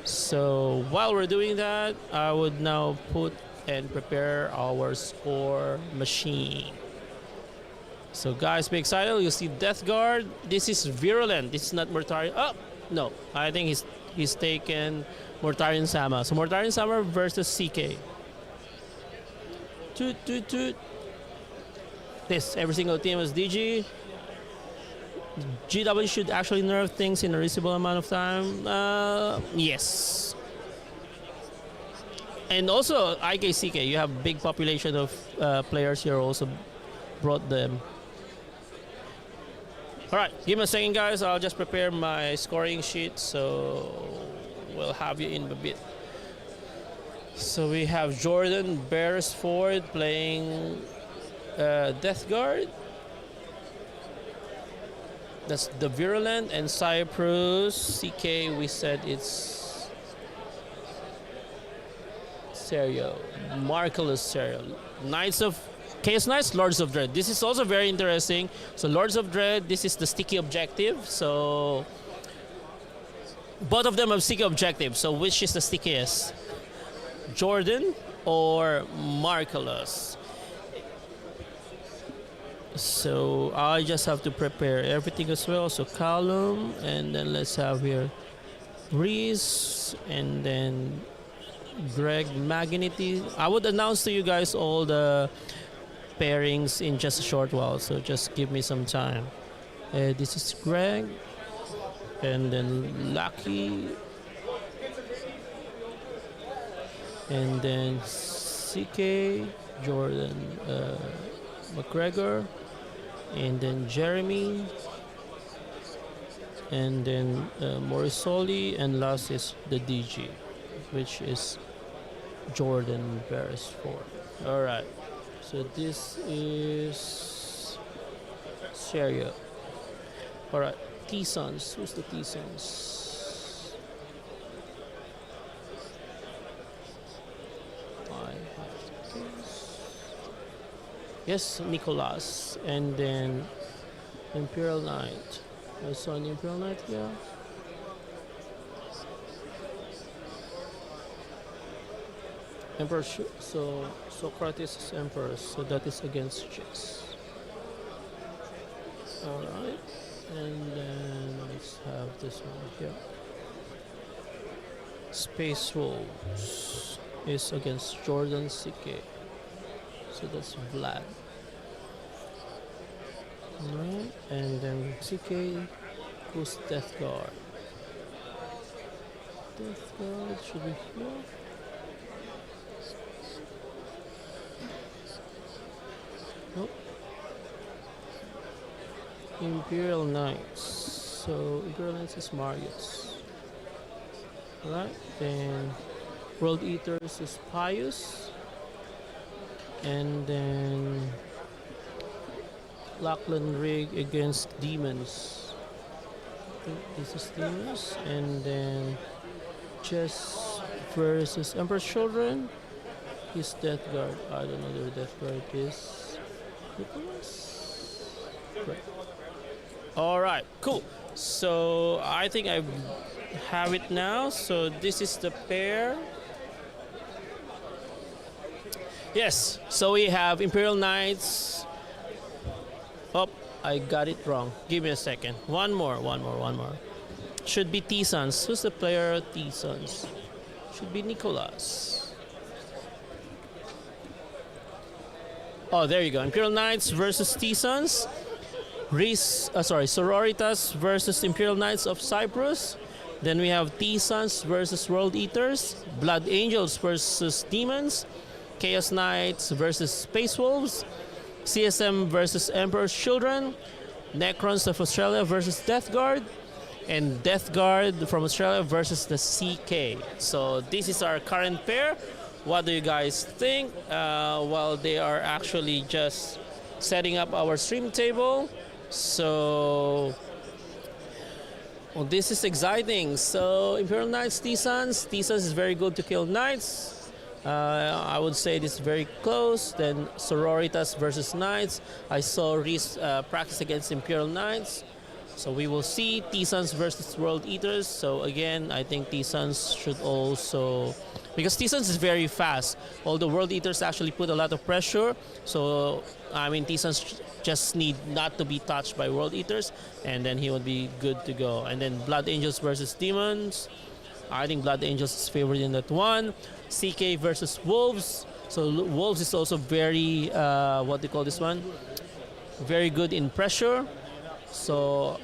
So while we're doing that, I would now put and prepare our score machine. So guys, be excited. You'll see Death Guard. This is Virulent. This is not Mortarion. Oh, no. I think he's taken Mortarion Sama. So Mortarion Sama versus CK. Toot. This, every single team is DG. GW should actually nerf things in a reasonable amount of time. Yes. And also, IKCK, you have big population of players here also brought them. All right, give me a second, guys. I'll just prepare my scoring sheet, so we'll have you in a bit. So we have Jordan Berresford playing Death Guard. That's the Virulent, and Cyprus CK. We said it's Sergiou, Markellos Sergiou. Knights of Chaos Knights, Lords of Dread. This is also very interesting. So Lords of Dread, this is the sticky objective. So both of them have sticky objective. So which is the stickiest? Jordan or Markellos? So I just have to prepare everything as well. So column, and then let's have here Reese, and then Greg Magnity. I would announce to you guys all the pairings in just a short while, so just give me some time. This is Greg, and then Lucky, and then CK, Jordan McGregor, and then Jeremy, and then Morisoli, and last is the DG, which is Jordan Berresford. All right, so this is Sergiou. All right, T-Sons. Who's the T-Sons? Yes, Nicholas. And then Imperial Knight. I saw an Imperial Knight here. Emperor, so Socrates is Emperor, so that is against chess. Alright, and then let's have this one here. Space Wolves is against Jordan CK. So that's Vlad. Alright, and then CK goes Death Guard. Death Guard should be here. Nope. Imperial Knights. So Imperial Knights is Marius. Alright, then World Eaters is Pius. And then Lachlan Rig against Demons. I think this is Demons. And then Chess versus Emperor's Children is Death Guard. I don't know where Death Guard is. Nicholas? Right. Alright, cool. So I think I have it now. So this is the pair. Yes, so we have Imperial Knights. Oh, I got it wrong. Give me a second. One more. Should be T-Sons. Who's the player of T-Sons? Should be Nicholas. Oh, there you go. Imperial Knights versus T-Sons. Sororitas versus Imperial Knights of Cyprus. Then we have T-Sons versus World Eaters. Blood Angels versus Demons. Chaos Knights versus Space Wolves. CSM versus Emperor's Children. Necrons of Australia versus Death Guard. And Death Guard from Australia versus the CK. So this is our current pair. What do you guys think? Well, they are actually just setting up our stream table. So well, this is exciting. So Imperial Knights, T-Sons. T-Sons is very good to kill Knights. I would say this is very close. Then Sororitas versus Knights. I saw Reese practice against Imperial Knights. So we will see T-Sons versus World Eaters. So again, I think T-Sons should also... Because T-Sons is very fast. Although World Eaters actually put a lot of pressure. So, I mean, T-Sons just need not to be touched by World Eaters. And then he would be good to go. And then Blood Angels versus Demons. I think Blood Angels is favored in that one. CK versus Wolves. So Wolves is also very, what do you call this one? Very good in pressure. So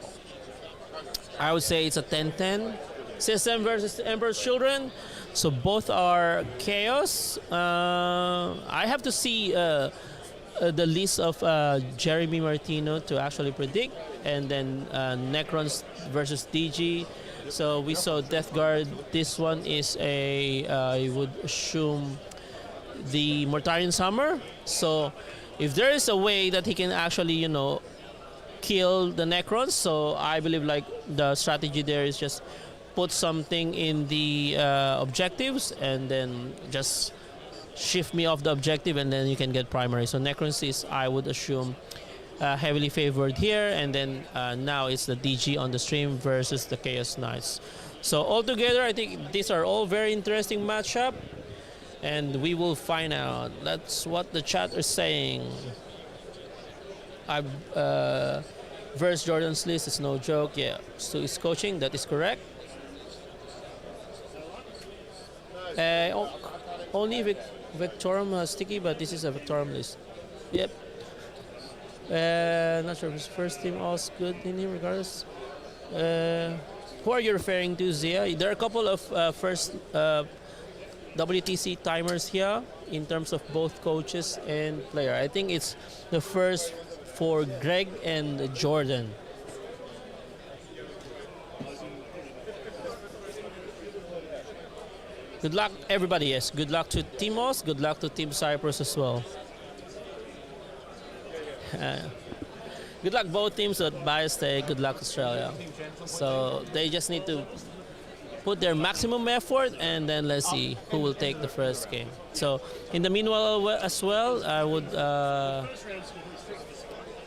I would say it's a 10-10. CSM versus Emperor's Children. So both are chaos. I have to see the list of Jeremy Martino to actually predict. And then Necrons versus DG. So we saw Death Guard. This one is I would assume, the Mortarion Summer. So if there is a way that he can actually, kill the Necrons, so I believe like the strategy there is just put something in the objectives and then just shift me off the objective and then you can get primary. So Necrons is, I would assume, heavily favored here, and then now it's the DG on the stream versus the Chaos Knights. So altogether, I think these are all very interesting matchup, and we will find out. That's what the chat is saying. Verse Jordan's list is no joke. Yeah, so he's coaching. That is correct. Only Victorum has sticky, but this is a Victorum list. Yep. Not sure if his first team all's good in him, regardless. Who are you referring to, Zia? There are a couple of first WTC timers here in terms of both coaches and player. I think it's the first for Greg and Jordan. Good luck, everybody. Yes, good luck to Timos. Good luck to Team Cyprus as well. Good luck both teams at Biostay. Good luck Australia. So they just need to put their maximum effort, and then let's see who will take the first game. So in the meanwhile as well, I would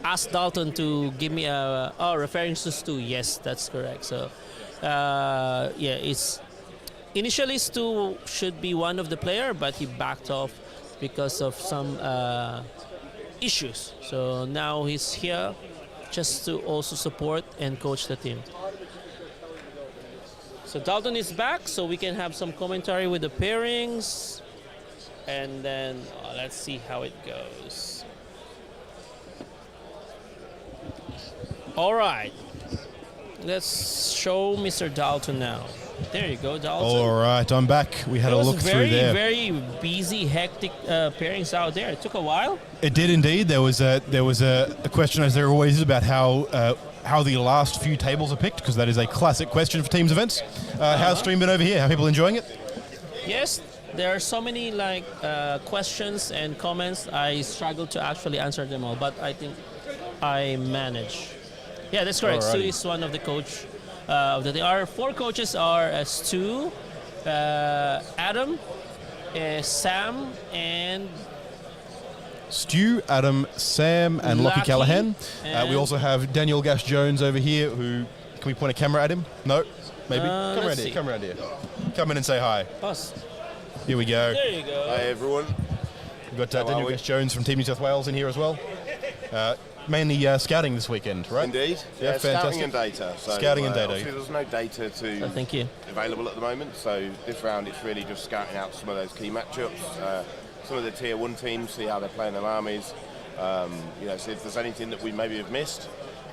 ask Dalton to give me referring to Stu. Yes, that's correct. So it's initially Stu should be one of the player, but he backed off because of some issues. So now he's here just to also support and coach the team. So Dalton is back, so we can have some commentary with the pairings, and then let's see how it goes. All right, let's show Mr. Dalton now. There you go, Dalton. All right, I'm back. We had a look through there. Very busy, hectic pairings out there. It took a while. It did indeed. There was a question, as there always is, about how the last few tables are picked, because that is a classic question for teams events. How's stream been over here? Are people enjoying it? Yes, there are so many questions and comments. I struggle to actually answer them all, but I think I manage. Yeah, that's correct. Stu is one of the coach. Our 4 coaches are Stu, Adam, Sam, and Stu, Adam, Sam, and Lockie Callahan. We also have Daniel Gash Jones over here. Who can we point a camera at him? No, maybe. Come around here. Come around here. Come in and say hi. Us. Here we go. There you go. Hi everyone. We've got Daniel Gash Jones from Team New South Wales in here as well. Mainly scouting this weekend, right? Indeed. Yeah, fantastic. Scouting and data. So, scouting and data. Obviously, there's no data thank you. available at the moment. So this round, it's really just scouting out some of those key matchups, some of the tier 1 teams, see how they're playing their armies. See if there's anything that we maybe have missed.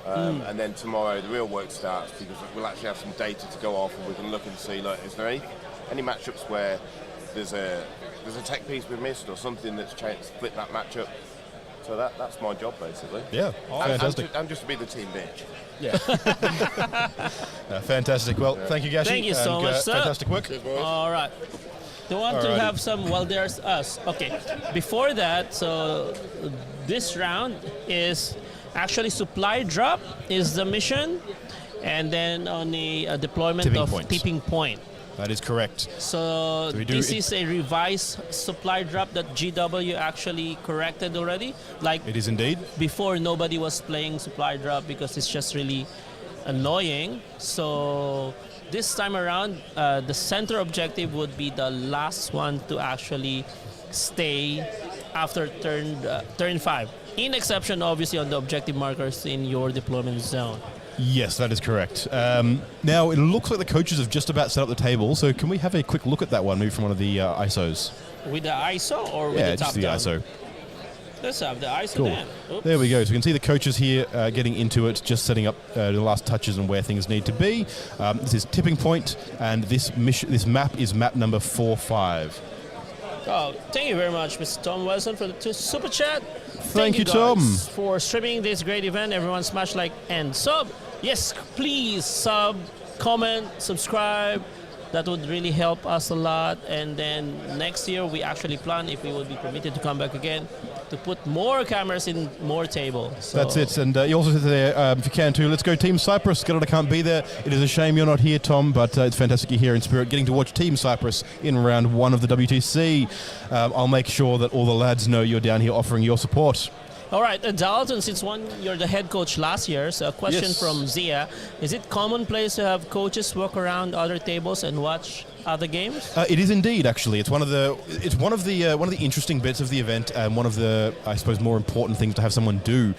And then tomorrow, the real work starts, because we'll actually have some data to go off, and we can look and see, like, is there any matchups where there's a tech piece we've missed, or something that's changed, split that matchup. So that's my job, basically. Yeah, fantastic. I'm just to be the team bitch. Yeah. Fantastic. Well, thank you, Gashi. Thank you so much, sir. Fantastic work. All right. They want to have some, well, there's us. Okay. Before that, so this round is actually supply drop is the mission, and then on the deployment tipping point. That is correct. So this is a revised supply drop that GW actually corrected already. Like it is indeed. Before, nobody was playing supply drop because it's just really annoying. So this time around, the center objective would be the last one to actually stay after turn 5. In exception, obviously, on the objective markers in your deployment zone. Yes, that is correct. Now, it looks like the coaches have just about set up the table, so can we have a quick look at that one, maybe from one of the ISOs? With the ISO or with the top down? Yeah, just the ISO. Let's have the ISO cool. then. There we go. So we can see the coaches here getting into it, just setting up the last touches and where things need to be. This is tipping point, and this map is map number 4-5. Oh, thank you very much, Mr. Tom Wilson, for the super chat. Thank you, guys, Tom, for streaming this great event. Everyone smash like and sub. Yes, please sub, comment, subscribe. That would really help us a lot. And then next year, we actually plan, if we would be permitted to come back again, to put more cameras in more tables. So that's it. And you also said there, if you can too, let's go Team Cyprus. Glad I can't be there. It is a shame you're not here, Tom, but it's fantastic you're here in spirit, getting to watch Team Cyprus in round 1 of the WTC. I'll make sure that all the lads know you're down here offering your support. All right, Dalton, since you're the head coach last year, so a question from Zia. Is it commonplace to have coaches walk around other tables and watch other games? It is indeed, actually. It's one of the interesting bits of the event, and one of the, I suppose, more important things to have someone do.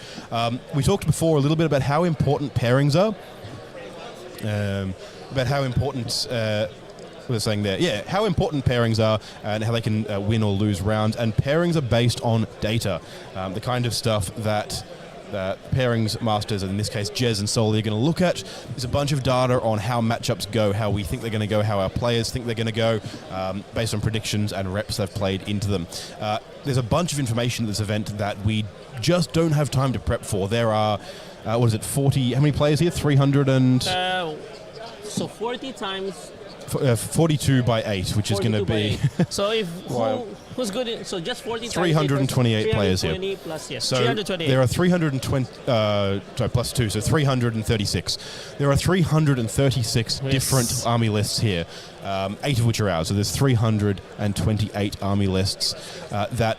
We talked before a little bit about how important pairings are, about how important. What they're saying there, how important pairings are and how they can win or lose rounds. And pairings are based on data, the kind of stuff that pairings masters, and in this case Jez and Soli, are going to look at. There's a bunch of data on how matchups go, how we think they're going to go, how our players think they're going to go, based on predictions and reps they've played into them. There's a bunch of information at this event that we just don't have time to prep for. There are, 40, how many players here? 300 and... So 40 times 42 by 8, which is going to 42 by be 8. So if Wow. who's good? So just 40 328 players here. 320 plus, yes. So 328. there are 320, sorry, plus 2, so 336. There are 336 different army lists here, 8 of which are ours. So there's 328 army lists that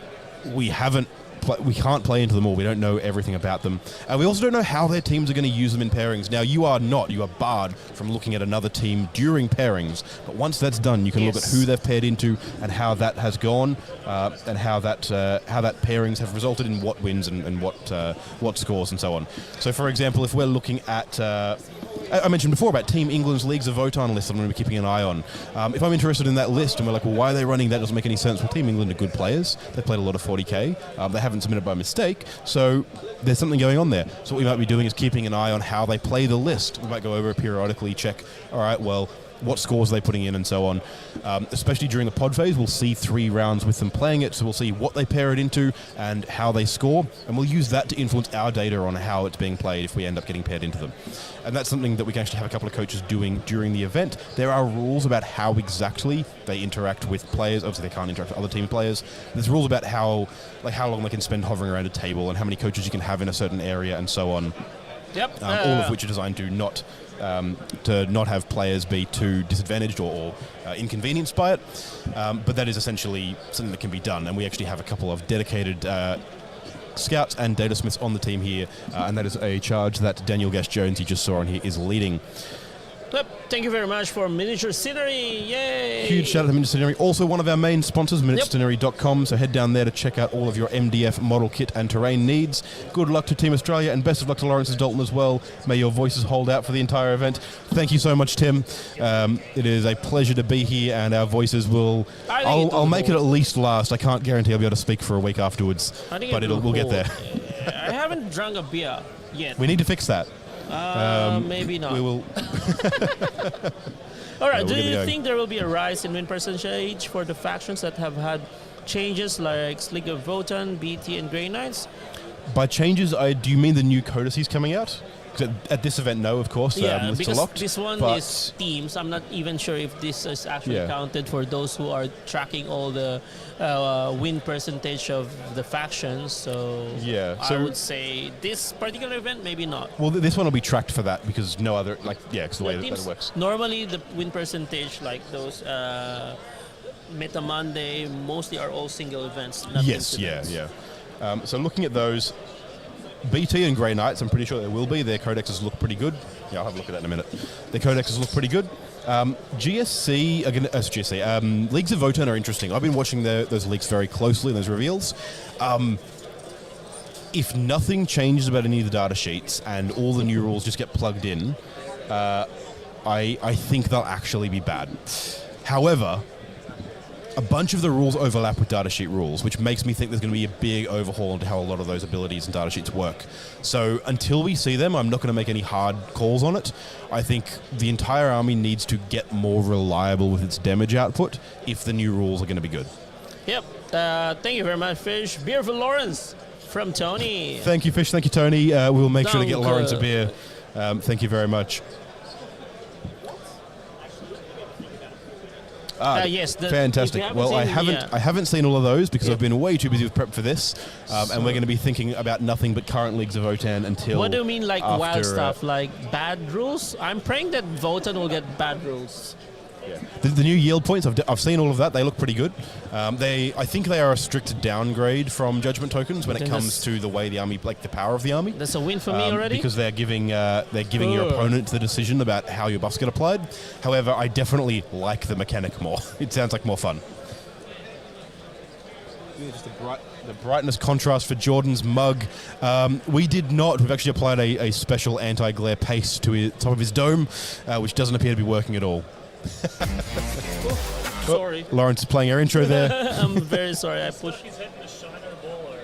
we can't play into them all. We don't know everything about them. And we also don't know how their teams are going to use them in pairings. Now, you are barred from looking at another team during pairings. But once that's done, you can look at who they've paired into and how that has gone, and how that pairings have resulted in what wins and what scores and so on. So, for example, if we're looking at... I mentioned before about Team England's Leagues of Votan list I'm going to be keeping an eye on. If I'm interested in that list and we're like, well, why are they running that? Doesn't make any sense. Well, Team England are good players. They played a lot of 40k. They haven't submitted by mistake. So there's something going on there. So what we might be doing is keeping an eye on how they play the list. We might go over it periodically, check, all right, well, what scores are they putting in and so on. Especially during the pod phase, we'll see 3 rounds with them playing it, so we'll see what they pair it into and how they score, and we'll use that to influence our data on how it's being played if we end up getting paired into them. And that's something that we can actually have a couple of coaches doing during the event. There are rules about how exactly they interact with players. Obviously, they can't interact with other team players. There's rules about how long they can spend hovering around a table and how many coaches you can have in a certain area and so on. Yep. All of which are designed to not have players be too disadvantaged or inconvenienced by it. But that is essentially something that can be done, and we actually have a couple of dedicated scouts and data smiths on the team here, and that is a charge that Daniel Gash-Jones, you just saw on here, is leading. Yep. Thank you very much for Miniature Scenery. Yay! Huge shout out to Miniature Scenery. Also one of our main sponsors, miniaturescenery.com. So head down there to check out all of your MDF model kit and terrain needs. Good luck to Team Australia, and best of luck to Laurence and Dalton as well. May your voices hold out for the entire event. Thank you so much, Tim. It is a pleasure to be here, and our voices will... I'll make it at least last. I can't guarantee I'll be able to speak for a week afterwards, but we'll get there. I haven't drunk a beer yet. We need to fix that. Maybe not. We will. All right. Do you think there will be a rise in win percentage for the factions that have had changes like League of Votan, BT, and Grey Knights? By changes, do you mean the new codices coming out? 'Cause at this event, no, of course. Yeah, because locked, this one is teams. I'm not even sure if this is actually counted for those who are tracking all the win percentage of the factions. So I would say this particular event, maybe not. Well, this one will be tracked for that because no other, it's the way that it works. Normally, the win percentage, like those Meta Monday, mostly are all single events. Not incidents. So looking at those, BT and Grey Knights, I'm pretty sure there will be. Their codexes look pretty good. Yeah, I'll have a look at that in a minute. Their codexes look pretty good. GSC, Leagues of Votan are interesting. I've been watching those leaks very closely, those reveals. If nothing changes about any of the data sheets and all the new rules just get plugged in, I think they'll actually be bad. However, a bunch of the rules overlap with datasheet rules, which makes me think there's going to be a big overhaul into how a lot of those abilities and datasheets work. So until we see them, I'm not going to make any hard calls on it. I think the entire army needs to get more reliable with its damage output if the new rules are going to be good. Yep. Thank you very much, Fish. Beer for Laurence from Tony. Thank you, Fish. Thank you, Tony. We'll make sure to get Laurence a beer. Thank you very much. Yes, fantastic. Well, I haven't seen all of those because I've been way too busy with prep for this, and we're going to be thinking about nothing but current Leagues of Votan until. What do you mean, like wild stuff, like bad rules? I'm praying that Votan will get bad rules. Yeah. The new yield points, I've seen all of that. They look pretty good. I think they are a strict downgrade from judgment tokens when it comes to the way the army, like the power of the army. That's a win for me already. Because they're giving your opponent the decision about how your buffs get applied. However, I definitely like the mechanic more. It sounds like more fun. Just the brightness contrast for Jordan's mug. We did not. We've actually applied a special anti-glare paste to the top of his dome, which doesn't appear to be working at all. Sorry. Laurence is playing our intro there. I'm very sorry. I pushed. He's hitting the shiner bowler.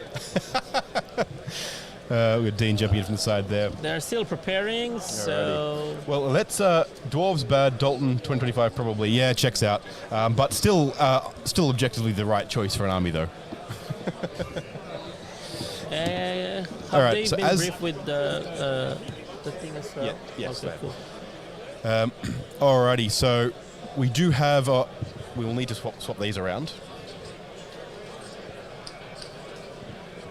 We've got Dean jumping in from the side there. They're still preparing, so... Well, let's... Dwarves bad, Dalton 2025 probably. Yeah, checks out. But still objectively the right choice for an army, though. Have they been briefed with the thing as well? Yes. Okay, cool. Alrighty, so we do have. We will need to swap these around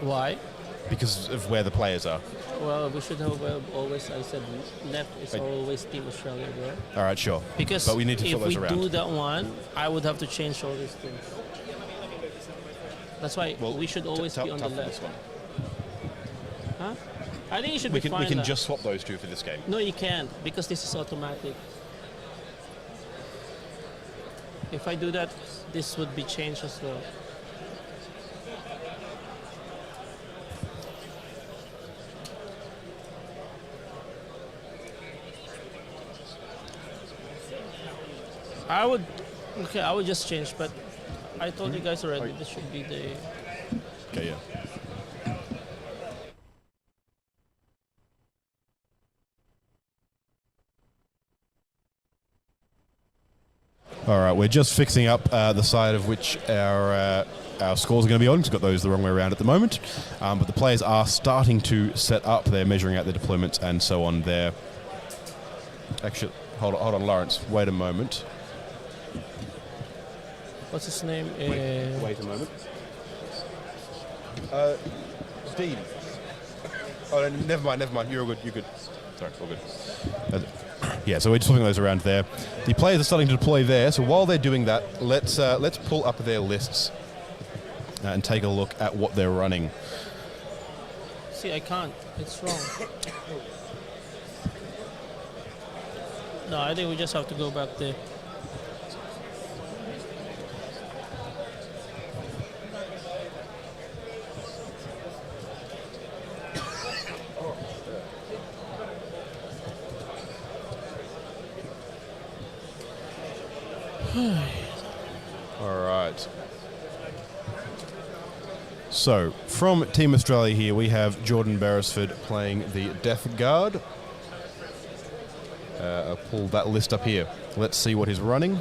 Why? because of where the players are. Well, we should have always. I said left is always Team Australia, bro. All right, sure. Because but we need to if swap those we around. do that one, I would have to change all these things. That's why we should always be on the left. Huh? I think you should We be can fine. just swap those two for this game. No, you can't because this is automatic. If I do that, this would be changed as well. I would just change, but I told you guys already this should be the... Okay, yeah. All right, we're just fixing up the side of which our scores are going to be on. We've got those the wrong way around at the moment. But the players are starting to set up. They're measuring out their deployments and so on there. Actually, hold on, Laurence. Wait a moment. What's his name? Wait a moment. Dean. Oh, no, never mind. You're good. Sorry, all good. Yeah, so we're just flipping those around there. The players are starting to deploy there, so while they're doing that, let's pull up their lists and take a look at what they're running. See, I can't. It's wrong. No, I think we just have to go back there. All right. So, from Team Australia here, we have Jordan Berresford playing the Death Guard. I'll pull that list up here. Let's see what he's running.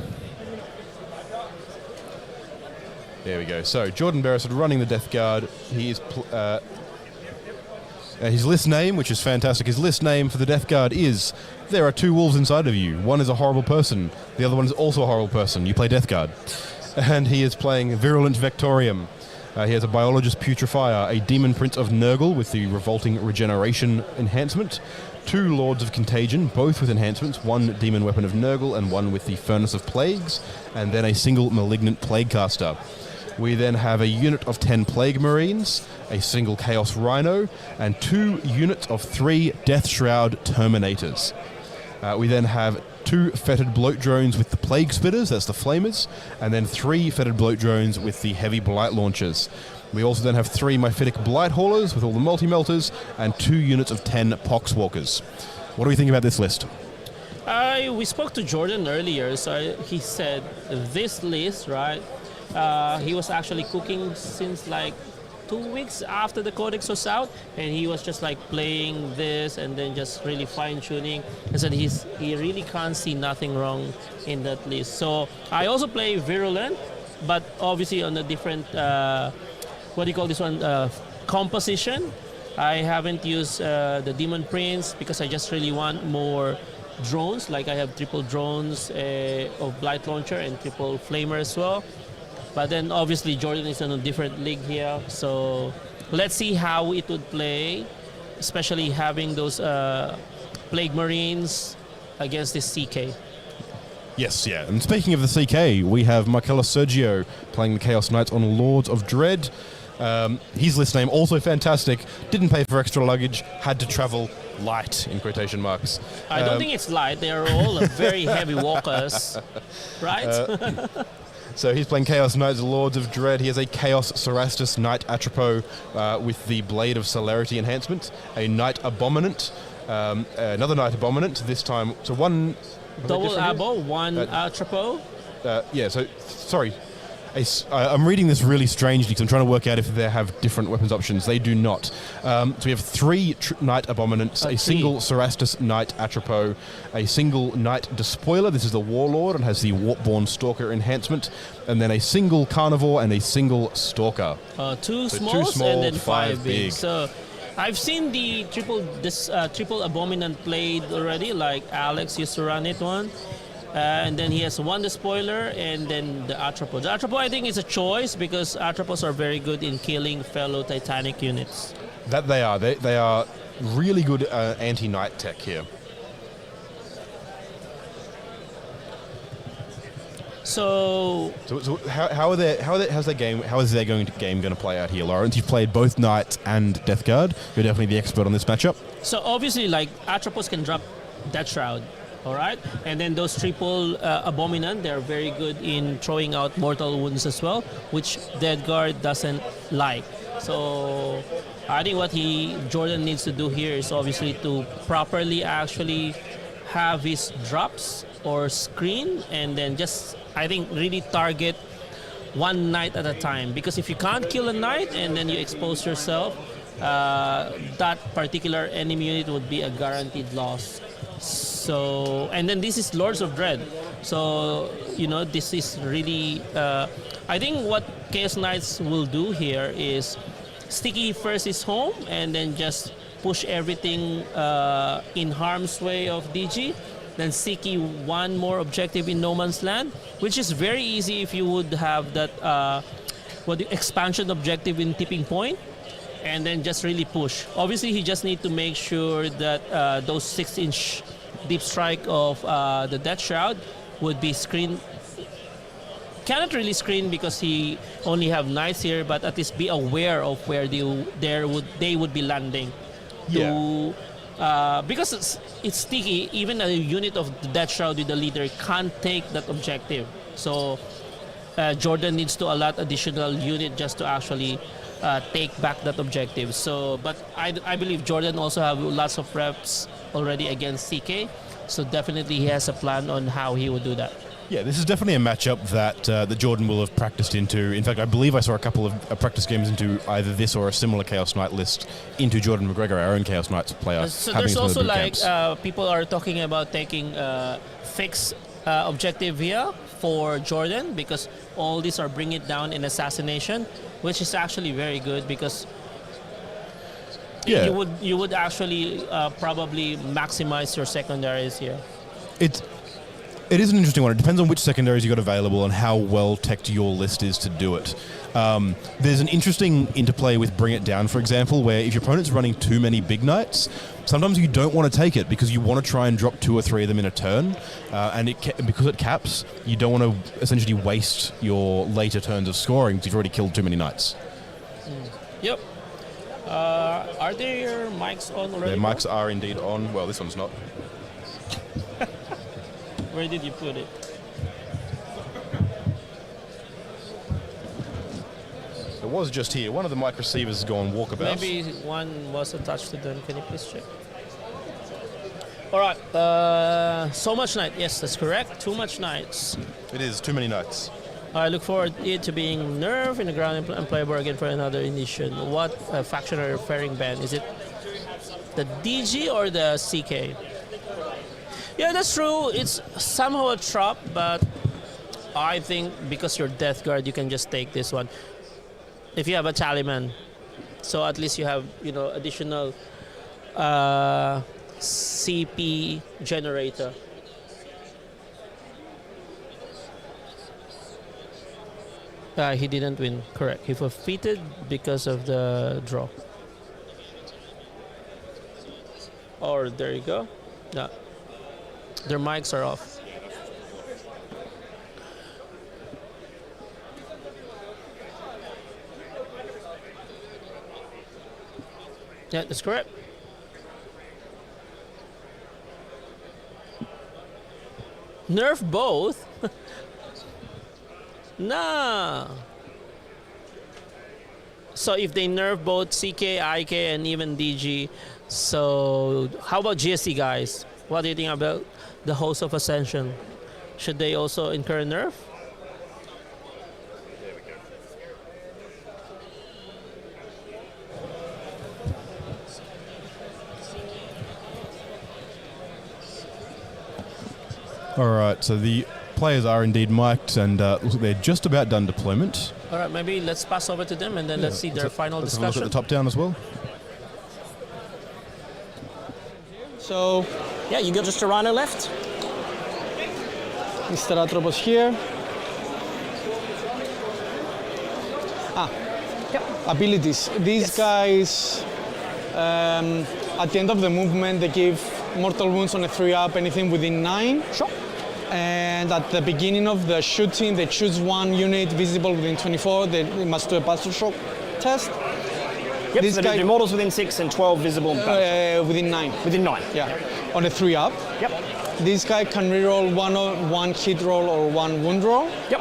There we go. So, Jordan Berresford running the Death Guard. He is his list name, which is fantastic, his list name for the Death Guard is there are two wolves inside of you. One is a horrible person. The other one is also a horrible person. You play Death Guard. And he is playing Virulent Vectorium. He has a Biologist Putrefier, a Demon Prince of Nurgle with the Revolting Regeneration enhancement, two Lords of Contagion, both with enhancements, one Demon Weapon of Nurgle and one with the Furnace of Plagues, and then a single Malignant Plaguecaster. We then have a unit of 10 Plague Marines, a single Chaos Rhino, and 2 units of 3 Death Shroud Terminators. We then have 2 Fetid Bloat Drones with the Plague Spitters, that's the Flamers, and then 3 Fetid Bloat Drones with the Heavy Blight Launchers. We also then have 3 Myphitic Blight Haulers with all the Multi-Melters, and 2 units of 10 Poxwalkers. What do we think about this list? We spoke to Jordan earlier, so he said this list, right? He was actually cooking since like 2 weeks after the Codex was out, and he was just like playing this and then just really fine-tuning. And said he really can't see nothing wrong in that list. So I also play Virulent, but obviously on a different, what do you call this one, composition. I haven't used the Demon Prince because I just really want more drones. Like I have triple drones of Blight Launcher and triple Flamer as well. But then obviously Jordan is in a different league here, so let's see how it would play, especially having those Plague Marines against this CK. Yes, yeah. And speaking of the CK, we have Markellos Sergiou playing the Chaos Knights on Lords of Dread. His list name also fantastic. Didn't pay for extra luggage. Had to travel light in quotation marks. I don't think it's light. They are all very heavy walkers, right? So he's playing Chaos Knights, Lords of Dread. He has a Chaos Cerastus Knight Atropos with the Blade of Celerity enhancement, a Knight Abominant, another Knight Abominant, this time, so one... Double Abo, one Atropos? Yeah, so, sorry. I'm reading this really strangely because I'm trying to work out if they have different weapons options. They do not. So we have 3 Knight Abominants, a single Cerastus Knight Atropos, a single Knight Despoiler. This is the Warlord and has the Warpborn Stalker enhancement, and then a single Carnivore and a single Stalker. 2 so smalls 2 small, and then 5 big. So I've seen the triple Abominant played already, like Alex used to run it one. And then he has one despoiler, and then the Atropos. The Atropos, I think, is a choice because Atropos are very good in killing fellow Titanic units. That they are. They are really good anti-knight tech here. So how's their game going to play out here, Laurence? You've played both Knights and Death Guard. You're definitely the expert on this matchup. So obviously, like Atropos can drop Death Shroud, all right, and then those triple Abominant, they're very good in throwing out mortal wounds as well, which Death Guard doesn't like. So I think what Jordan needs to do here is obviously to properly actually have his drops or screen, and then just, I think, really target one knight at a time. Because if you can't kill a knight and then you expose yourself, that particular enemy unit would be a guaranteed loss. So, and then this is Lords of Dread. So, this is really, I think what Chaos Knights will do here is Sticky first is home and then just push everything in harm's way of DG. Then Sticky one more objective in No Man's Land, which is very easy if you would have that expansion objective in Tipping Point, and then just really push. Obviously, he just need to make sure that those 6-inch deep strike of the Death Shroud would be screened. Cannot really screen because he only have knights here, but at least be aware of where they would be landing. Yeah. Because it's sticky, even a unit of the Death Shroud with the leader can't take that objective. So Jordan needs to allot additional unit just to actually take back that objective. So, but I believe Jordan also have lots of reps already against CK. So definitely he has a plan on how he would do that. Yeah, this is definitely a matchup that Jordan will have practiced into. In fact, I believe I saw a couple of practice games into either this or a similar Chaos Knight list into Jordan McGregor, our own Chaos Knights player. So there's also people are talking about taking fixed objective here for Jordan, because all these are bring it down in assassination, which is actually very good because you would actually probably maximize your secondaries here. It is an interesting one. It depends on which secondaries you got available and how well teched your list is to do it. There's an interesting interplay with Bring It Down, for example, where if your opponent's running too many big knights, sometimes you don't want to take it because you want to try and drop 2 or 3 of them in a turn, and because it caps, you don't want to essentially waste your later turns of scoring because you've already killed too many knights. Yep. Are their mics on already? Their mics are indeed on. Well, this one's not. Where did you put it? It was just here. One of the mic receivers has gone walkabout. Maybe one was attached to them. Can you please check? All right. So much knight. Yes, that's correct. Too much knights. It is. Too many knights. I look forward it to being nerfed in the ground and playable again for another edition. What faction are you referring, Ben? Is it the DG or the CK? Yeah, that's true. It's somehow a trap, but I think because you're Death Guard, you can just take this one. If you have a Taliman, so at least you have additional CP generator. He didn't win. Correct. He forfeited because of the draw. Or there you go. Yeah. Their mics are off. Yeah, that's correct. Nerf both? Nah. So if they nerf both CK, IK, and even DG, so how about GSC guys? What do you think about the host of Ascension? Should they also incur a nerf? All right, so the players are indeed mic'd, and they're just about done deployment. All right, maybe let's pass over to them, and then let's see their final let's discussion. Look at the top down as well. So, yeah, you go just to Rhino left. Mr. Atropos here. Abilities. These guys, at the end of the movement, they give mortal wounds on a 3-up, anything within 9. Sure. And at the beginning of the shooting, they choose one unit visible within 24. They must do a battle shock test. Yep, this so guy, do mortals within 6 and 12 visible. Within 9. Within 9. Yeah. On a 3-up. Yep. This guy can reroll one hit roll or one wound roll. Yep.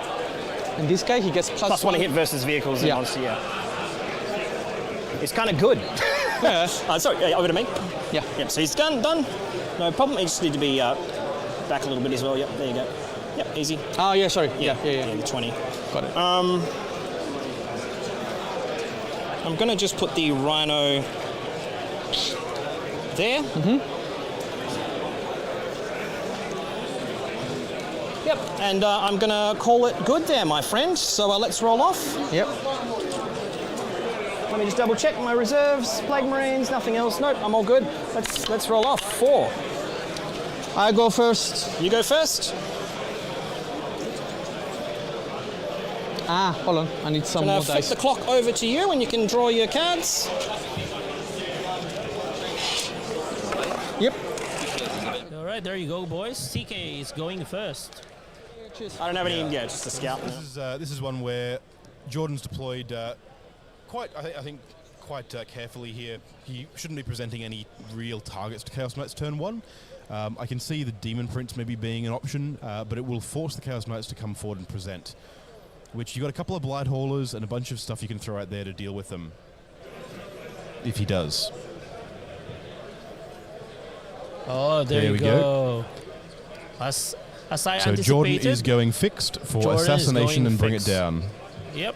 And this guy, he gets plus 1 hit versus vehicles and monster, It's kind of good. Yeah. Sorry, over to me. Yeah. Yep, so he's done. No problem. He just need to be back a little bit as well. Yep, there you go. Yep, easy. Oh, yeah, sorry. Yeah, the 20. Got it. I'm going to just put the rhino there. Yep, and I'm going to call it good there, my friend. So let's roll off. Yep. Let me just double check my reserves, Plague Marines, nothing else. Nope, I'm all good. Let's roll off. 4. I go first. You go first. Hold on. I need some more flip dice. The clock over to you and you can draw your cards. Yep. All right, there you go, boys. CK is going first. I don't have any, just a scout. This is one where Jordan's deployed quite carefully here. He shouldn't be presenting any real targets to Chaos Knights turn 1. I can see the Demon Prince maybe being an option, but it will force the Chaos Knights to come forward and present. Which you've got a couple of Blight Haulers and a bunch of stuff you can throw out there to deal with them. If he does. Oh, there you go. As I anticipated. So Jordan is going fixed for Jordan assassination and bring fixed. it down. Yep.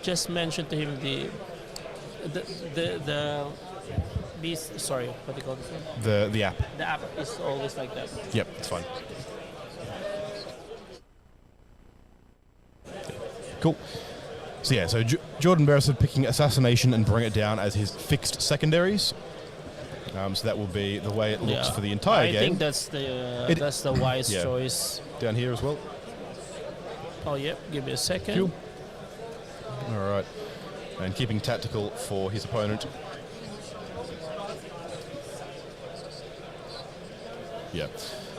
Just mentioned to him sorry, what do you call this one? The app. The app is always like that. Yep, it's fine. Cool. So Jordan Berresford picking assassination and bring it down as his fixed secondaries. So that will be the way it looks for the entire game. I think that's the wise choice. Down here as well. Oh, yep. Give me a second. Cool. All right. And keeping tactical for his opponent. Yeah.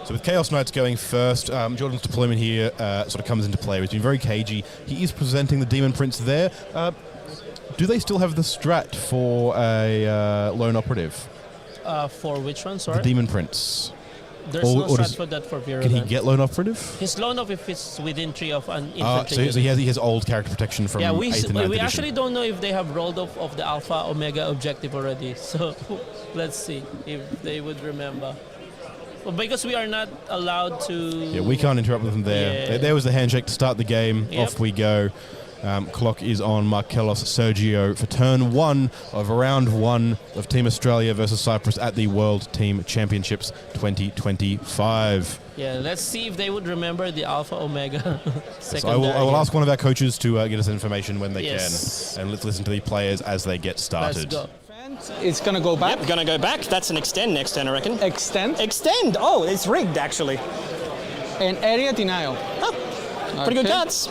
So with Chaos Knights going first, Jordan's deployment here sort of comes into play. He's been very cagey. He is presenting the Demon Prince there. Do they still have the strat for a lone operative? For which one, sorry? The Demon Prince. There's no strat for that for Virulent. Can he get lone operative? His lone operative is within 3 of an infantry. So he has old character protection from 8th and 9th edition. We actually don't know if they have rolled off of the Alpha Omega objective already. So let's see if they would remember. Well, because we are not allowed to... Yeah, we can't interrupt with them there. Yeah. There was the handshake to start the game. Yep. Off we go. Clock is on Markellos Sergiou for turn 1 of round 1 of Team Australia versus Cyprus at the World Team Championships 2025. Yeah, let's see if they would remember the Alpha Omega So I will ask one of our coaches to get us information when they can. And let's listen to the players as they get started. Let's go. It's going to go back. Yep, going to go back. That's an extend next turn, I reckon. Extend? Extend! Oh, it's rigged, actually. And area denial. Oh, pretty good cards.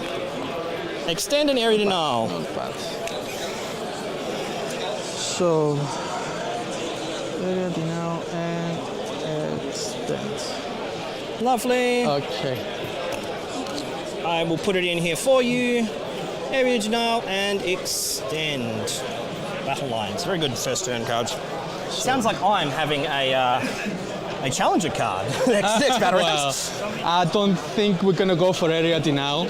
Extend and area denial. Not bad. So, area denial and extend. Lovely. Okay. I will put it in here for you. Area denial and extend. Battle lines. Very good first turn cards. Sounds like I'm having a challenger card next battle. Well, I don't think we're going to go for area denial.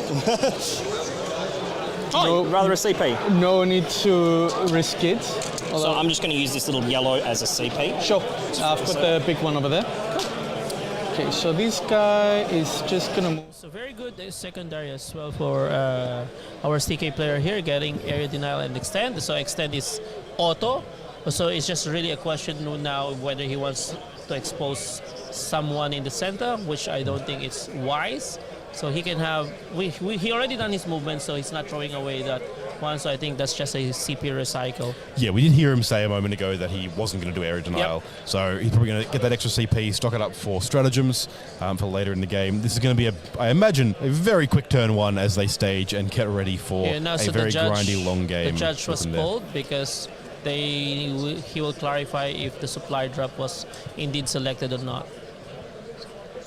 You'd rather a CP? No need to risk it. So I'm just going to use this little yellow as a CP. Sure. I've got the big one over there. Okay, so this guy is just going to move. So very good secondary as well for our CK player here, getting area denial and extend. So extend is auto. So it's just really a question now whether he wants to expose someone in the center, which I don't think it's wise. So he can have, he already done his movement, so he's not throwing away that one, so I think that's just a CP recycle. Yeah, we did hear him say a moment ago that he wasn't going to do area denial, so he's probably going to get that extra CP, stock it up for stratagems for later in the game. This is going to be, I imagine, a very quick turn one as they stage and get ready for a very grindy long game. The judge was pulled because he will clarify if the supply drop was indeed selected or not.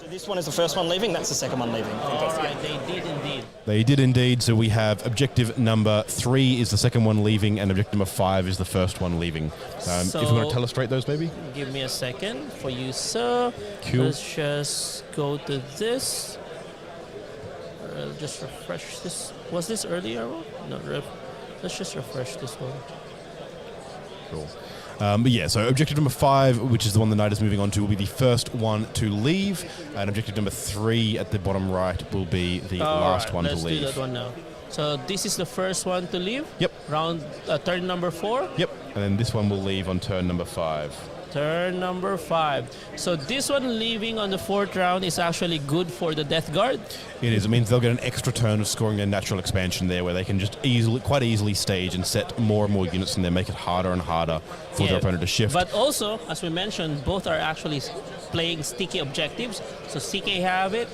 This one is the first one leaving, that's the second one leaving. All right, they did indeed. They did indeed, so we have objective number 3 is the second one leaving, and objective number 5 is the first one leaving. If you want to illustrate those, maybe? Give me a second for you, sir. Cool. Let's just go to this. Just refresh this. Was this earlier? No, let's just refresh this one. Cool. But yeah, so objective number 5, which is the one the knight is moving on to, will be the first one to leave, and objective number 3 at the bottom right will be the last one to leave. Let's do that one now. So this is the first one to leave? Yep. Turn number 4? Yep, and then this one will leave on turn number 5. Turn number 5. So this one leaving on the 4th round is actually good for the Death Guard? It is. It means they'll get an extra turn of scoring their natural expansion there, where they can just quite easily stage and set more and more units in there, make it harder and harder for their opponent to shift. But also, as we mentioned, both are actually playing sticky objectives. So CK have it,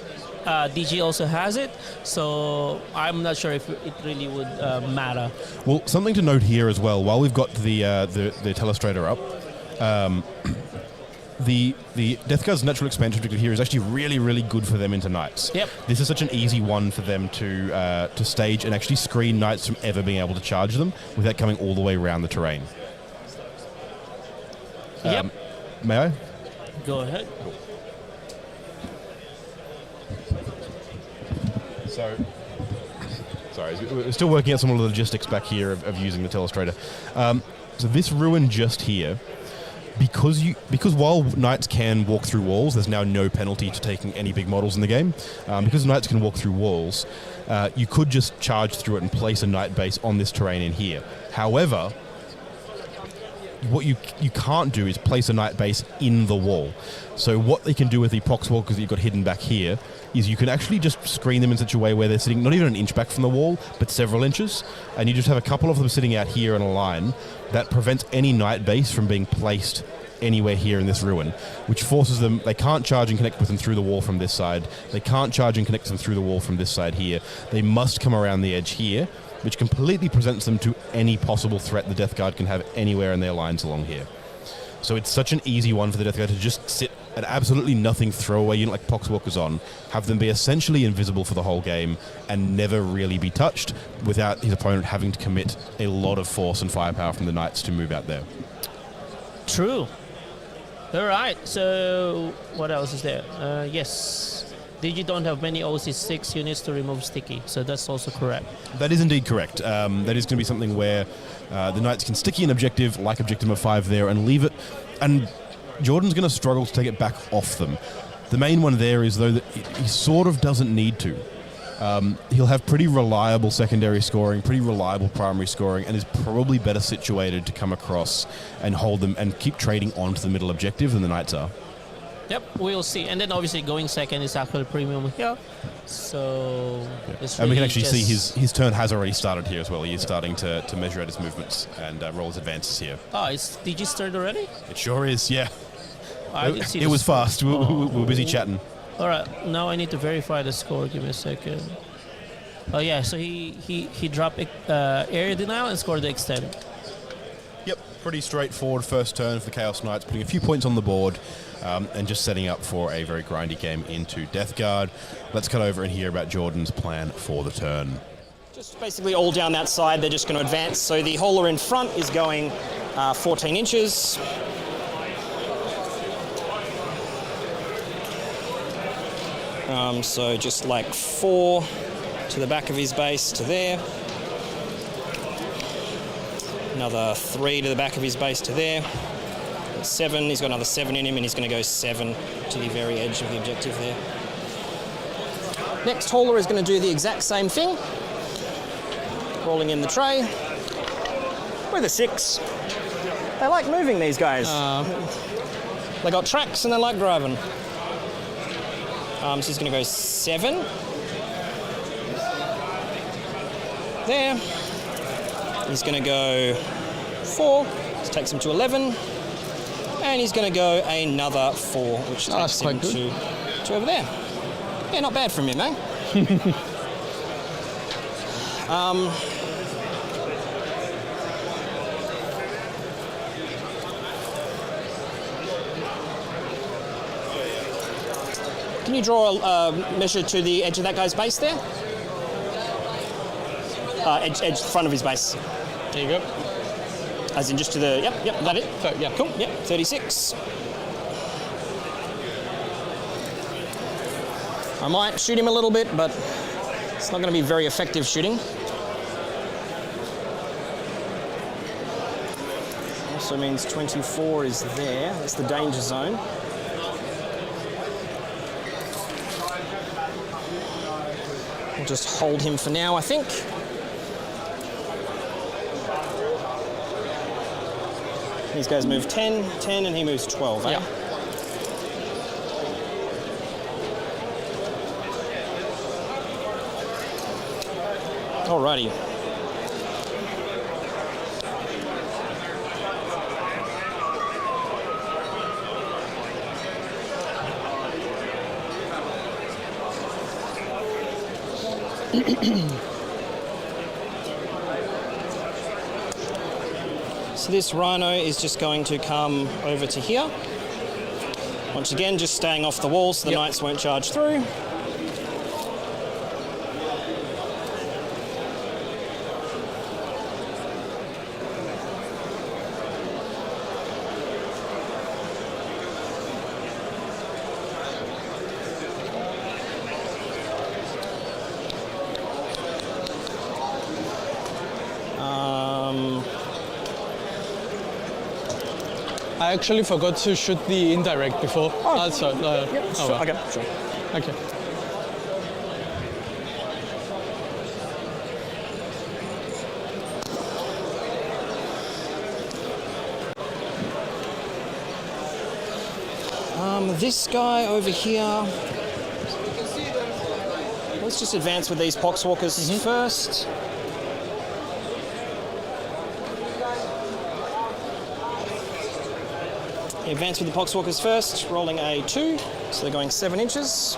DG also has it, so I'm not sure if it really would matter. Well, something to note here as well, while we've got the telestrator up, the Death Guard's natural expansion objective here is actually really, really good for them into knights. Yep. This is such an easy one for them to stage and actually screen knights from ever being able to charge them without coming all the way around the terrain. Yep. May I? Go ahead. Cool. Sorry, we're still working out some of the logistics back here of using the telestrator. So this ruin just here, because while knights can walk through walls, there's now no penalty to taking any big models in the game. Because knights can walk through walls, you could just charge through it and place a knight base on this terrain in here. However, what you can't do is place a knight base in the wall. So what they can do with the prox walkers that you've got hidden back here is you can actually just screen them in such a way where they're sitting not even an inch back from the wall, but several inches, and you just have a couple of them sitting out here in a line that prevents any knight base from being placed anywhere here in this ruin, which forces them, they can't charge and connect with them through the wall from this side, they can't charge and connect them through the wall from this side here, they must come around the edge here, which completely presents them to any possible threat the Death Guard can have anywhere in their lines along here. So it's such an easy one for the Death Guard to just sit an absolutely nothing throwaway unit like Poxwalker's on, have them be essentially invisible for the whole game, and never really be touched without his opponent having to commit a lot of force and firepower from the Knights to move out there. True. All right, so what else is there? Yes. Digi don't have many OC6 units to remove sticky, so that's also correct. That is indeed correct. That is going to be something where the Knights can sticky an objective, like objective number 5 there, and leave it, and Jordan's going to struggle to take it back off them. The main one there is, though, that he sort of doesn't need to. He'll have pretty reliable secondary scoring, pretty reliable primary scoring, and is probably better situated to come across and hold them and keep trading onto the middle objective than the Knights are. Yep, we'll see. And then obviously going second is actually premium here. So it's and we can actually see his turn has already started here as well. He is starting to measure out his movements and roll his advances here. Oh, it's DG's turn already? It sure is, yeah. I didn't see it was fast. We were busy chatting. All right, now I need to verify the score. Give me a second. Oh yeah, so he dropped area denial and scored the extend. Yep, pretty straightforward first turn for the Chaos Knights, putting a few points on the board. And just setting up for a very grindy game into Death Guard. Let's cut over and hear about Jordan's plan for the turn. Just basically all down that side, they're just going to advance. So the hauler in front is going 14 inches. So just like 4 to the back of his base to there. Another 3 to the back of his base to there. 7, he's got another 7 in him, and he's going to go 7 to the very edge of the objective there. Next hauler is going to do the exact same thing. Rolling in the tray. With a 6. They like moving, these guys. They got tracks and they like driving. So he's going to go 7. There. He's going to go 4, which takes him to 11. And he's going to go another 4, which takes him to over there. Yeah, not bad from him, eh? Can you draw a measure to the edge of that guy's base there? Edge front of his base. There you go. As in just to the, yep, that it? So, yeah. Cool, yep, 36. I might shoot him a little bit, but it's not going to be very effective shooting. Also means 24 is there. That's the danger zone. We'll just hold him for now, I think. These guys move 10, 10, and he moves 12, eh? Yeah. Alrighty. So this rhino is just going to come over to here. Once again, just staying off the wall so the knights won't charge through. I actually forgot to shoot the indirect before. Oh, so, yep, sure. well. Okay, sure. Okay. This guy over here. Let's just advance with these poxwalkers first. Advance with the poxwalkers first, rolling a 2, so they're going 7 inches.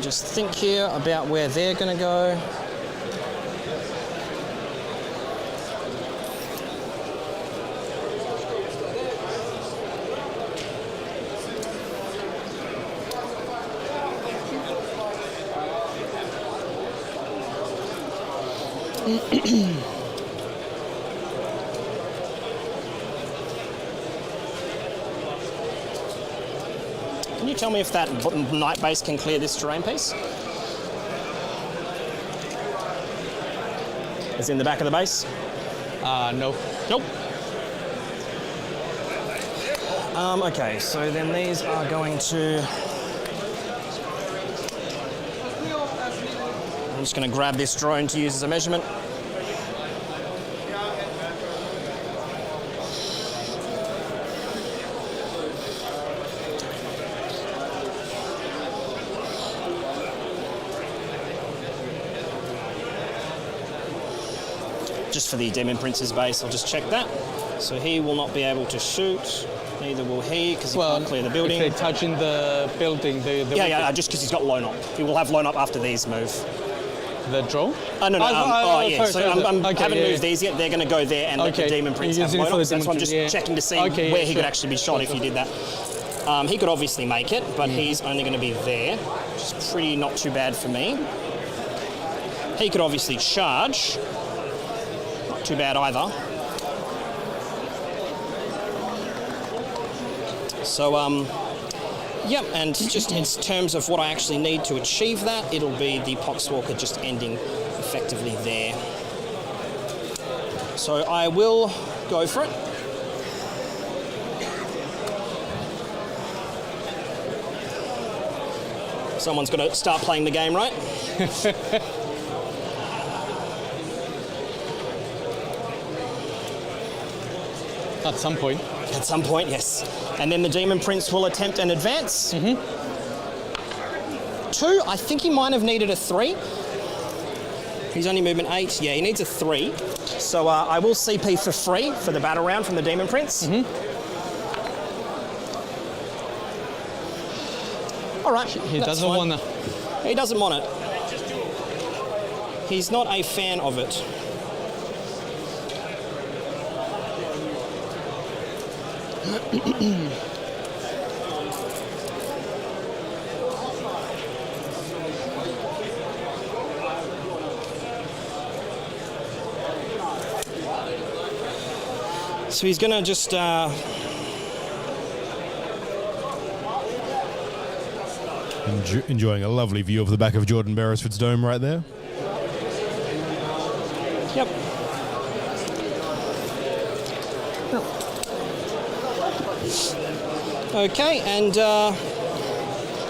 Just think here about where they're going to go. Can you tell me if that knight base can clear this terrain piece? Is it in the back of the base? No. Nope. Okay, so then these are going to... I'm just going to grab this drone to use as a measurement. Just for the Demon Prince's base, I'll just check that. So he will not be able to shoot, neither will he, because he can't clear the building. If they're touching the building, just because he's got loan up. He will have loan up after these move. The drone? No. Yeah. So I haven't moved these yet. They're going to go there and let the Demon Prince have loan up. So that's why I'm just checking to see where he could actually be shot if he did that. He could obviously make it, but he's only going to be there, which is pretty not too bad for me. He could obviously charge. Not too bad either. So, yep, and just in terms of what I actually need to achieve that, it'll be the Poxwalker just ending effectively there. So I will go for it. Someone's got to start playing the game, right? At some point. At some point, yes. And then the Demon Prince will attempt an advance. 2, I think he might have needed a 3. He's only movement 8. Yeah, he needs a 3. So I will CP for free for the battle round from the Demon Prince. All right. He doesn't want to. He doesn't want it. He's not a fan of it. So he's going to just enjoying a lovely view of the back of Jordan Berresford's dome right there. Yep. Okay, and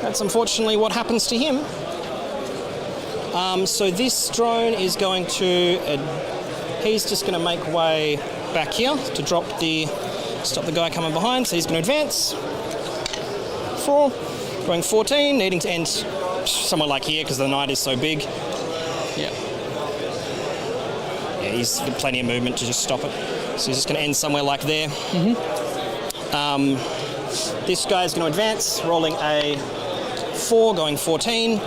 that's unfortunately what happens to him. So this drone is going to... he's just going to make way back here to stop the guy coming behind. So he's going to advance. 4, going 14, needing to end somewhere like here because the knight is so big. Yeah, he's got plenty of movement to just stop it. So he's just going to end somewhere like there. This guy's going to advance, rolling a 4, going 14.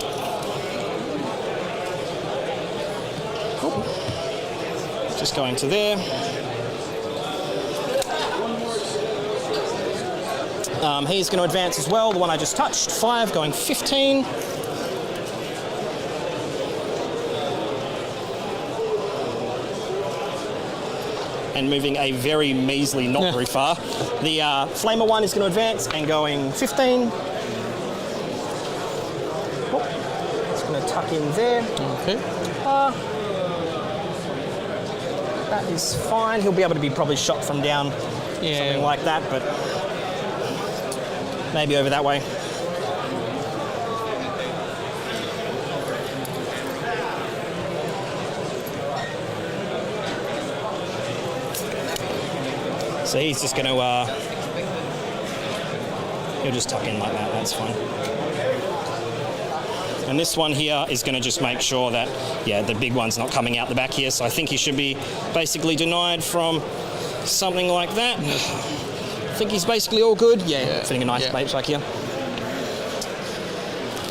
Just going to there. He's going to advance as well, the one I just touched. 5, going 15. And moving a very measly, not very far. The Flamer one is going to advance and going 15. It's going to tuck in there. Okay. That is fine. He'll be able to be probably shot from down, something like that, but maybe over that way. So he's just going to, he'll just tuck in like that, that's fine. And this one here is going to just make sure that, the big one's not coming out the back here, so I think he should be basically denied from something like that. I think he's basically all good. Fitting a nice bait like here.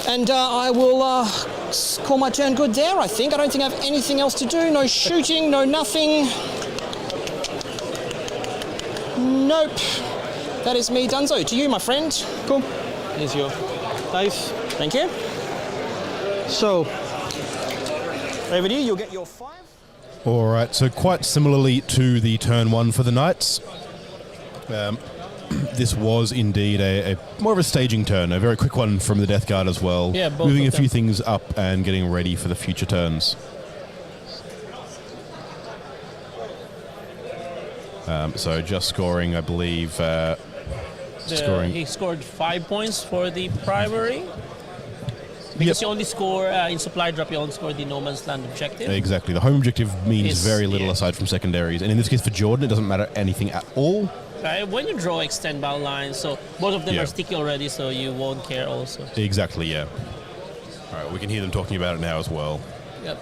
And I will call my turn good there, I think. I don't think I have anything else to do. No shooting, no nothing. Nope. That is me donezo. To you, my friend. Cool. Here's your dice. Thank you. So, over to you. You'll get your 5. All right, so quite similarly to the turn 1 for the Knights, this was indeed a more of a staging turn, a very quick one from the Death Guard as well. Yeah, both moving a of few them. things up and getting ready for the future turns. So just scoring, I believe. He scored 5 points for the primary. Because you only score in supply drop, you only score the No Man's Land objective. Exactly. The home objective means very little aside from secondaries. And in this case for Jordan, it doesn't matter anything at all. When you draw extend battle lines, so both of them are sticky already, so you won't care also. Exactly, yeah. All right, we can hear them talking about it now as well. Yep.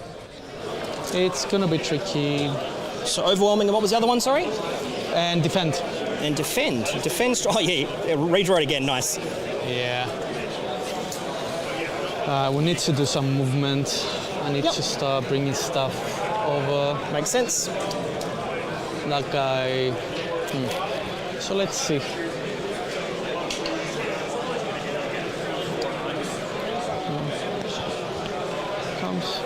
it's going to be tricky. So overwhelming, and what was the other one, sorry? And defend. And defend. Defend. Oh, yeah. Redraw it again. Nice. Yeah. We need to do some movement. I need to start bringing stuff over. Makes sense. That guy. So let's see. Comes.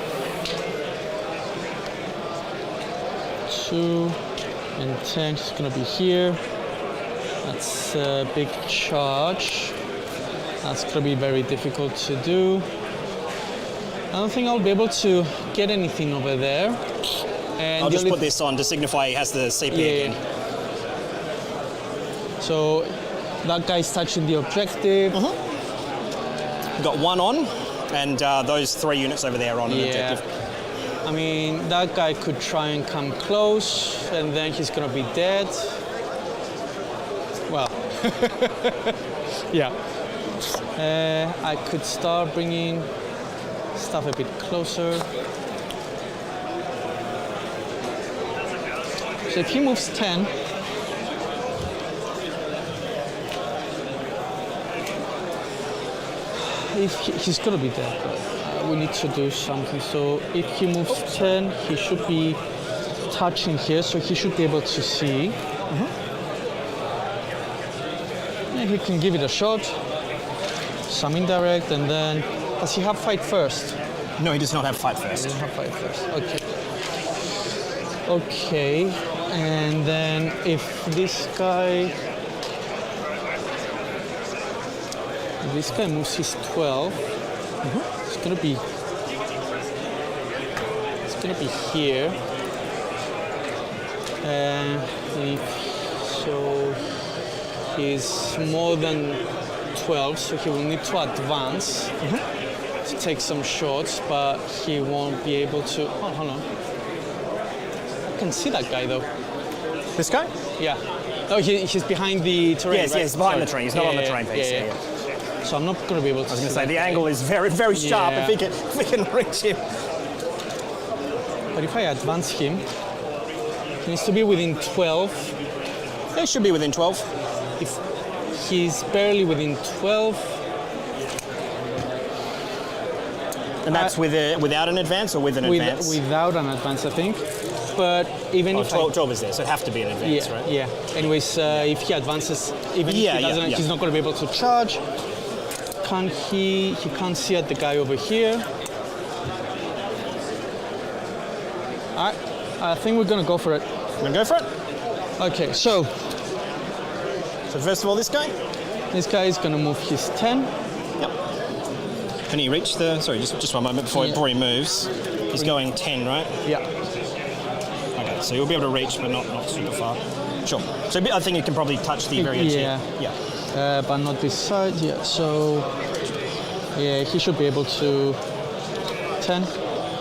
2 and 10. It's gonna be here. That's a big charge. That's gonna be very difficult to do. I don't think I'll be able to get anything over there. And I'll just put this on to signify he has the CP again. So that guy's touching the objective. You've got 1 on, and those 3 units over there are on an objective. I mean, that guy could try and come close, and then he's gonna be dead. Well, yeah. I could start bringing stuff a bit closer. So if he moves 10, he's gonna be dead, but we need to do something. So if he moves 10, he should be touching here, so he should be able to see. And he can give it a shot, some indirect, and then does he have fight first? No, he does not have fight first. He doesn't have fight first. Okay. Okay, and then if this guy moves his 12, it's gonna be here, and so he's more than 12, so he will need to advance to take some shots, but he won't be able to. Oh, hold on. I can see that guy though. This guy? Yeah. Oh, he's behind the terrain. Yes, right? yes, behind the terrain. He's not on the terrain piece. Yeah. So I'm not going to be able to. I was going to say the angle is very, very sharp. Yeah. If we can reach him. But if I advance him, he needs to be within 12. He should be within 12. If he's barely within 12. And that's without an advance or with an advance? Without an advance, I think. But even if 12 is there, so it'd have to be an advance, right? Yeah. Anyways, if he advances, even if he doesn't, he's not going to be able to charge. He can't see at the guy over here. All right, I think we're going to go for it. We're going to go for it? Okay, so first of all, this guy? This guy is going to move his 10. Yep. Can he reach the... Sorry, just one moment before he moves. He's going 10, right? Yeah. Okay, so you'll be able to reach, but not super far. Sure. So I think you can probably touch the very edge here. Yeah. But not this side. Yeah. So yeah, he should be able to 10.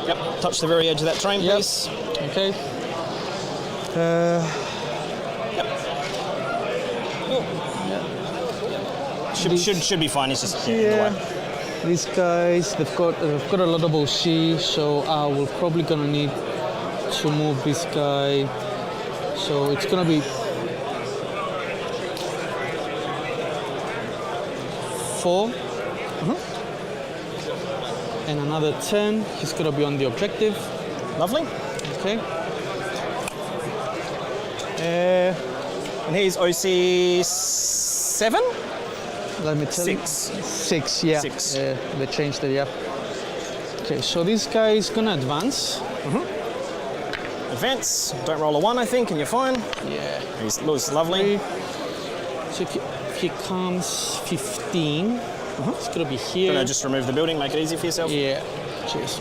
Yep. Touch the very edge of that terrain, please. Okay. Should be fine. It's just in the way. These guys, they've got a lot of OC, so we're probably gonna need to move this guy. So it's gonna be 4. And another 10. He's gonna be on the objective. Lovely. Okay. And he's OC 7? Let me tell you. 6, yeah. 6. They changed it, yeah. Okay, so this guy is gonna advance. Advance. Don't roll a 1, I think, and you're fine. Yeah. He's lovely. So if he comes 15, it's gonna be here. Gonna just remove the building, make it easy for yourself. Yeah. Cheers.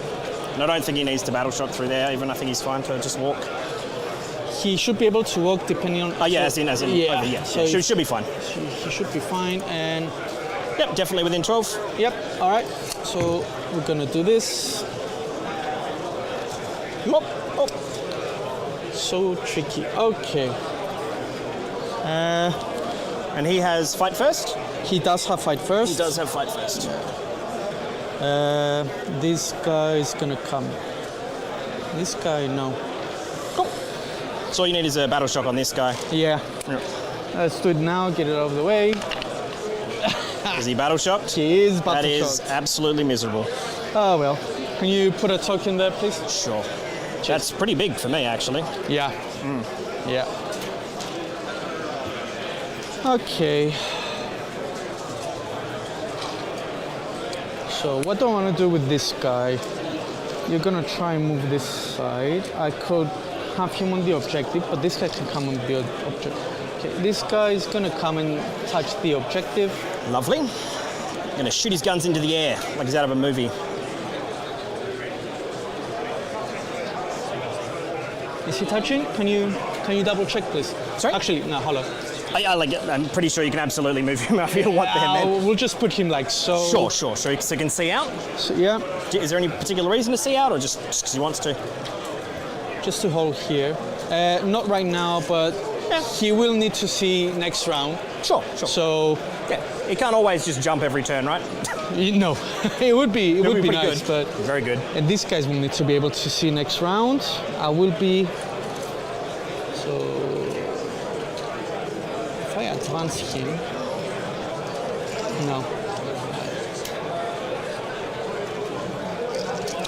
And I don't think he needs to battle shock through there. Even I think he's fine to just walk. He should be able to walk depending on. As in. Yeah. Over, So should be fine. He should be fine, and. Yep, definitely within 12. Yep. All right. So we're gonna do this. So tricky. Okay. And he has fight first? He does have fight first. He does have fight first. This guy is gonna come. This guy, no. Cool. So all you need is a battle shock on this guy. Yeah. Let's do it now, get it out of the way. Is he battle shocked? He is battle shocked. That is absolutely miserable. Oh well. Can you put a token there, please? Sure. That's pretty big for me, actually. Yeah. Yeah. Okay. So what do I want to do with this guy? You're gonna try and move this side. I could have him on the objective, but this guy can come on the objective. Okay, this guy is gonna come and touch the objective. Lovely. Gonna shoot his guns into the air like he's out of a movie. Is he touching? Can you double check, please? Sorry? Actually, no, hold on. I'm pretty sure you can absolutely move him up if you want there, man. We'll just put him like so. Sure. So he can see out? So, yeah. Is there any particular reason to see out, or just because he wants to? Just to hold here. Not right now, but he will need to see next round. Sure. So yeah, he can't always just jump every turn, right? No, it would be pretty nice, good. but very good. And these guys will need to be able to see next round. I will be. So if I advance him, no.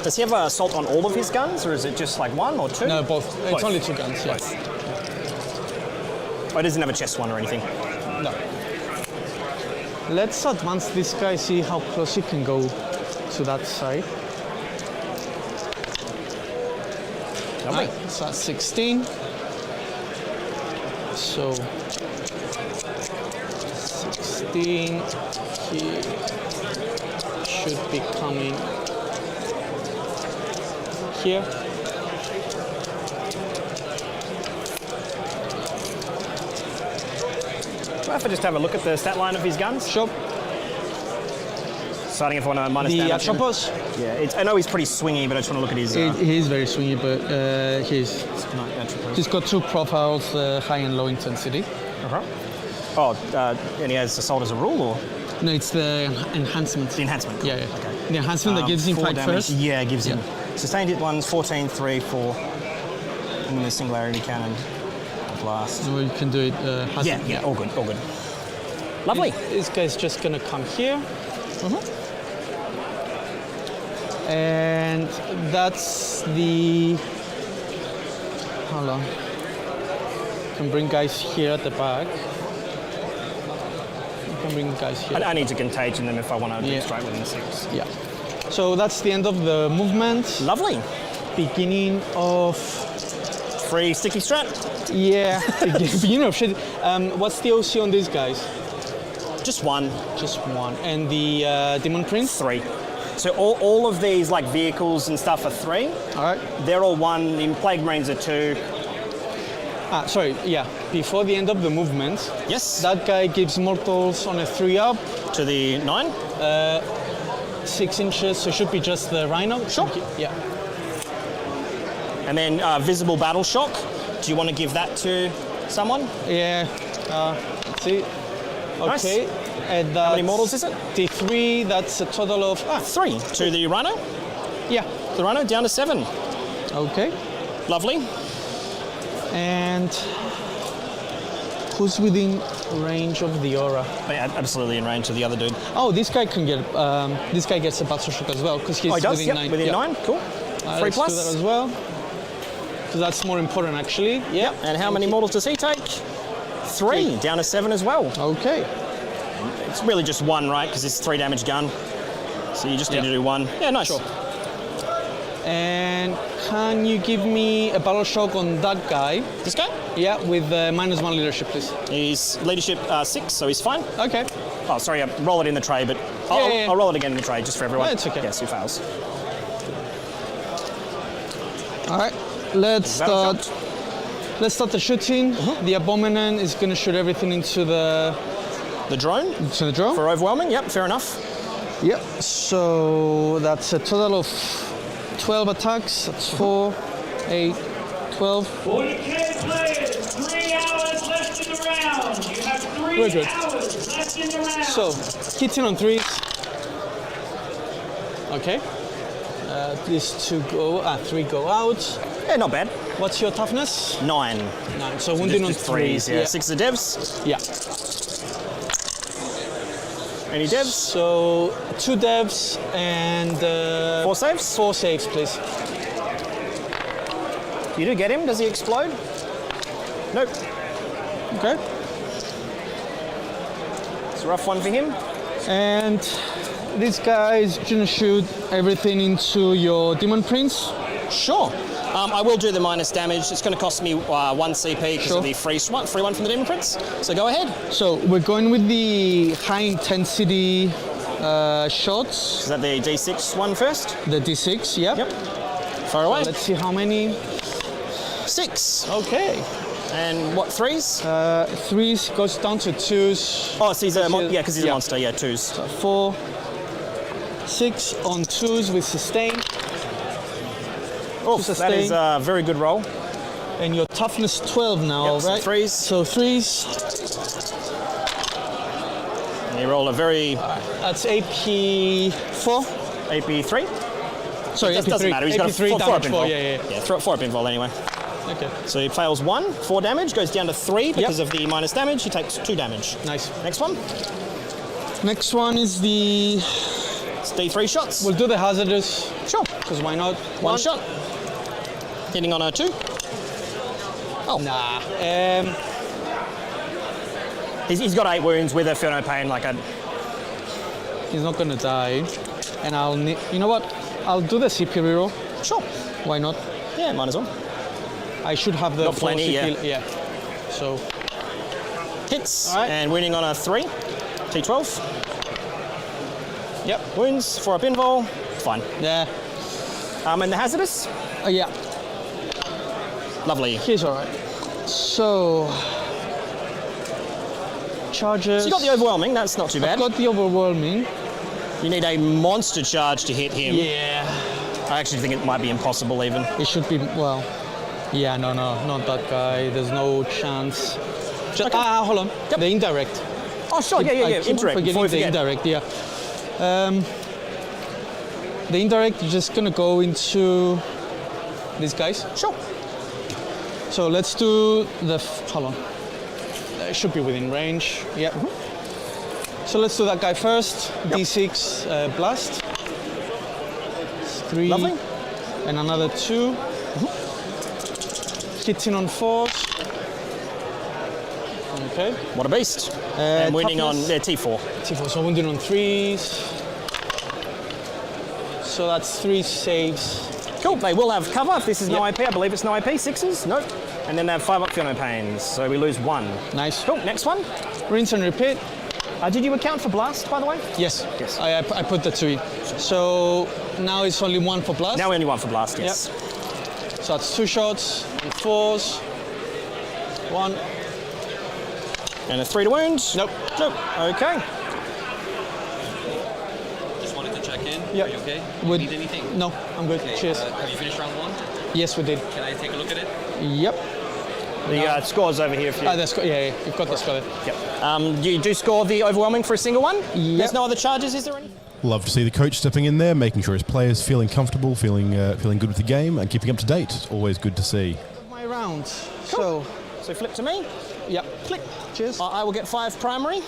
Does he have an assault on all of his guns, or is it just like one or two? No, both. It's only 2 guns. Yeah. Oh, it doesn't have a chest one or anything. No. Let's advance this guy, see how close he can go to that side. Lovely. Right, so that's 16. So 16, he should be coming here. If I just have a look at the stat line of his guns. Sure. Starting with one minus The damage. Atropos? Yeah, I know he's pretty swingy, but I just want to look at his. He is very swingy, but he's got 2 profiles, high and low intensity. Oh, and he has assault as a rule, or? No, it's the enhancement. The enhancement. Yeah. Okay. The enhancement that gives him 4 fight damage. first. Yeah, it gives him. Sustained hit ones, 14, 3, 4. And then the singularity cannon. Blast. So you can do it. Yeah, all good. Lovely. This guy's just gonna come here. And that's the. Hold on. Can bring guys here at the back. You can bring guys here. I need to contagion them if I want to do straight within 6. Yeah. So that's the end of the movement. Lovely. Beginning of. Free sticky strat? Yeah. Beginning of shit. What's the OC on these guys? Just 1. Just 1. And the Demon Prince? 3. So all of these like vehicles and stuff are 3. All right. They're all 1. The Plague Marines are 2. Sorry, yeah. Before the end of the movement. Yes. That guy gives mortals on a 3-up. To the 9? 6 inches, so it should be just the Rhino. Sure. Yeah. And then visible battle shock. Do you want to give that to someone? Yeah. Let's see. Nice. Okay. And how many mortals is it? The 3. That's a total of 3 to the Rhino. Yeah. The Rhino down to 7. Okay. Lovely. And who's within range of the aura? Absolutely in range of the other dude. Oh, this guy can get. This guy gets a battle shock as well because he's he does? within 9. Within 9. Cool. 3 let's plus. do that as well. So that's more important, actually. Yeah. And how many mortals does he take? 3. Down to 7 as well. Okay. It's really just 1, right? Because it's 3 damage gun. So you just need to do 1. Yeah, nice. Sure. And can you give me a battle shock on that guy? This guy? Yeah, with -1 leadership, please. He's leadership 6, so he's fine. Okay. Oh, sorry, I roll it in the tray, but I'll roll it again in the tray just for everyone. No, it's okay. Yes, he fails. All right, let's start. Let's start the shooting. The Abominant is going to shoot everything into the drone. To the drone. For overwhelming. Yep, fair enough. Yep. So that's a total of 12 attacks. That's 4, 8, 12. 40K players, 3 hours left in the round. You have 3 hours left in the round. So, hitting on 3s. Okay. These 3 go out. Yeah, not bad. What's your toughness? 9. 9. So wounding on 3s. Yeah. 6 of devs. Yeah. Any devs? So 2 devs and 4 saves? 4 saves, please. You do get him? Does he explode? Nope. Okay. It's a rough one for him. And this guy is gonna shoot everything into your Demon Prince. Sure. I will do the minus damage. It's going to cost me 1 CP because of the free one from the Demon Prince. So go ahead. So we're going with the high intensity shots. Is that the D6 one first? The D6, yep. Far away. So let's see how many. 6. Okay. And what, 3s? 3s goes down to 2s. Oh, so he's a because he's a monster. Yeah, 2s. So 4, 6 on 2s with sustain. Oh, that is a very good roll. And your toughness 12 now, Yep, right? so 3s. So 3s. And you roll a very... That's AP 4. AP 3? Sorry, it AP doesn't 3. matter. He's AP got a 3 4 damage up 4, involved. yeah. 4 up involved anyway. Okay. So he fails 1, 4 damage, goes down to 3 because of the minus damage. He takes 2 damage. Nice. Next one. Next one is the... It's D3 shots. We'll do the hazardous. Sure. Because why not? One shot. Hitting on a 2. Oh. Nah. He's got 8 wounds with a feel no pain, like a... He's not going to die. And I'll need... You know what? I'll do the CP reroll. Sure. Why not? Yeah, might as well. I should have the Got plenty, CP. Yeah. So... Hits. All right. And winning on a 3. T12. Yep. Wounds, 4 up invul. Fine. Yeah. And the hazardous? Yeah. Lovely. He's all right. So... Charges... So you got the overwhelming, that's not too bad. I've got the overwhelming. You need a monster charge to hit him. Yeah. I actually think it might be impossible even. It should be, well... Yeah, no, not that guy. There's no chance. Just, hold on. Yep. The indirect. Oh, sure, yeah. I keep Indirect. forgetting the indirect, yeah. The indirect is just gonna go into these guys. Sure. So let's do the. Hold on. It should be within range. Yeah. So let's do that guy first. Yep. D6 blast. 3. Lovely. And another 2. Hitting on 4s. Okay. What a beast. And winning on T4. T4, so wounding on 3s. So that's 3 saves. Cool, they will have cover if this is no IP. I believe it's no IP. 6s? Nope. And then they have 5 up for no pains, so we lose 1. Nice. Cool, next one. Rinse and repeat. Did you account for blast, by the way? Yes. Yes. I put the 2 in. So now it's only 1 for blast. Now only 1 for blast, yes. Yep. So that's 2 shots and 4s. 1. And a 3 to wound? Nope. Okay. Just wanted to check in. Yep. Are you okay? Would- Need anything? No, I'm good. Okay, Cheers. have you finished round 1? Yes, we did. Can I take a look at it? Yep. The score's over here for you. Yeah, you've got the score. Yep. You do score the overwhelming for a single one? Yep. There's no other charges, is there any? Love to see the coach stepping in there, making sure his players feeling comfortable, feeling good with the game, and keeping up to date. It's always good to see. My round. Cool. So flip to me. Yep. Click. Cheers. I will get 5 primary.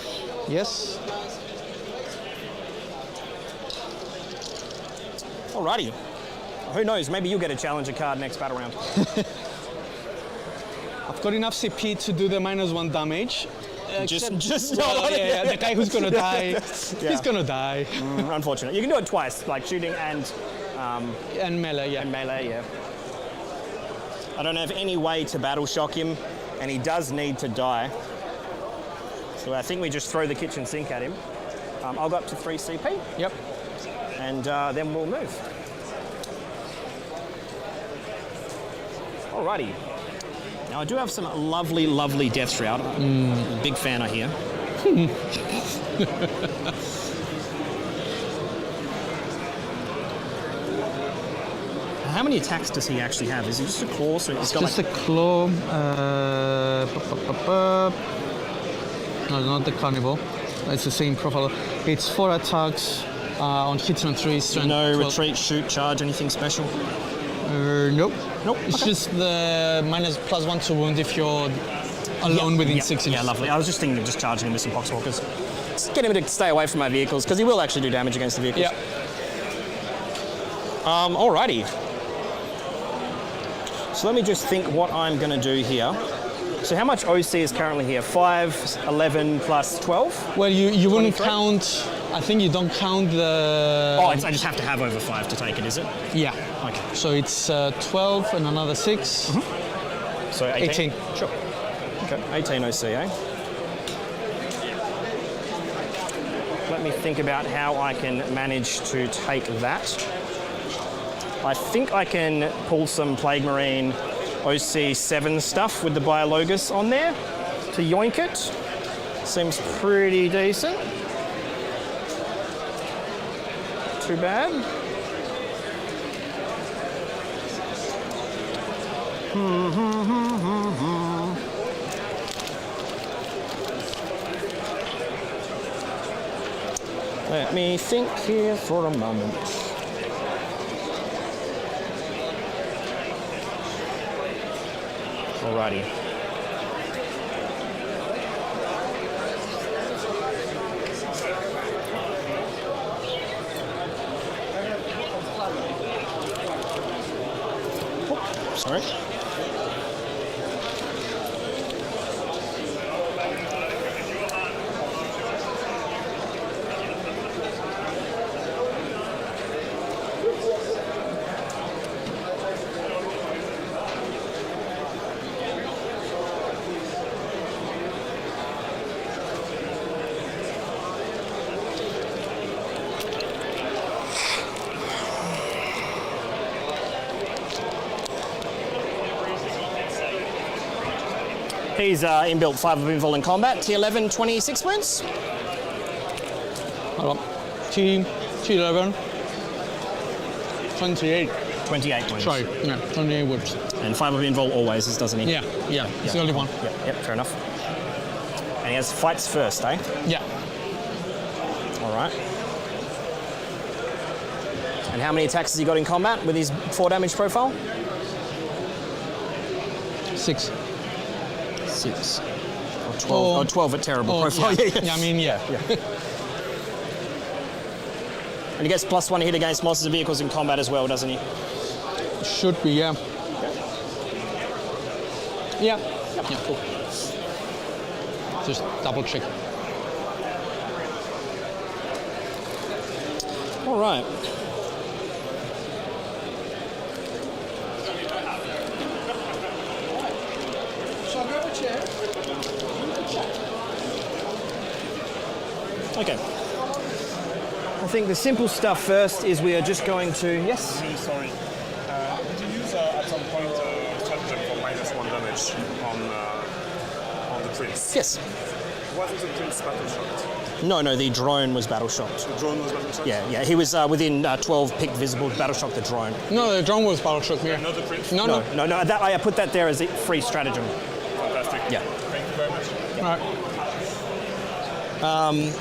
Yes. Alrighty. Who knows? Maybe you'll get a challenger card next battle round. I've got enough CP to do the -1 damage. Just yeah, the guy who's gonna die, he's gonna die. Unfortunate. You can do it twice, like shooting and melee, yeah. And melee, yeah. I don't have any way to battle shock him, and he does need to die. So I think we just throw the kitchen sink at him. I'll go up to 3 CP. Yep. And then we'll move. Alrighty. Now I do have some lovely, lovely Death Shroud. Big fan, I hear. How many attacks does he actually have? Is it just a claw? So it's got Just a claw. No, not the carnival. It's the same profile. It's 4 attacks on hitting on 3. Strength no 12. retreat, shoot, charge, anything special? Nope. Nope. It's just the -+1 to wound if you're alone within 6 inches. Yeah, lovely. I was just thinking of just charging him with some Poxwalkers. Just get him to stay away from my vehicles, because he will actually do damage against the vehicles. Yeah. Alrighty. So let me just think what I'm going to do here. So how much OC is currently here? 5, 11 plus 12? Well, you wouldn't 23? count. I think you don't count the. Oh, I just have to have over 5 to take it, is it? Yeah. Okay. So it's 12 and another 6. So 18? 18. Sure. Okay. 18 OC, eh? Let me think about how I can manage to take that. I think I can pull some Plague Marine OC7 stuff with the Biologus on there to yoink it. Seems pretty decent. Too bad. Let me think here for a moment. Alrighty. Oh, sorry. He's inbuilt 5 of invul in combat, T11, 26 wounds. Hold on. T11. 28. 28 wounds. Sorry, yeah, 28 wounds. And 5 of invul always, doesn't he? Yeah, it's the only one. Yep, fair enough. And he has fights first, eh? Yeah. All right. And how many attacks has he got in combat with his 4 damage profile? 6. 6. Or 12. Or 12 at terrible profile. Yeah. I mean, yeah. And he gets +1 hit against monsters and vehicles in combat as well, doesn't he? Should be, yeah. Yeah, cool. Just double check. All right. Okay. I think the simple stuff first is we are just going to... Yes? Sorry. Did you use at some point stratagem for -1 damage on the prince? Yes. Wasn't the prince battle shocked? No, the drone was battle shocked. The drone was battle shocked? Yeah, he was within 12 picked visible battle shock the drone. No, the drone was battle shock, yeah. Not the prince? No, that, I put that there as a free stratagem. Fantastic. Yeah. Thank you very much. All right.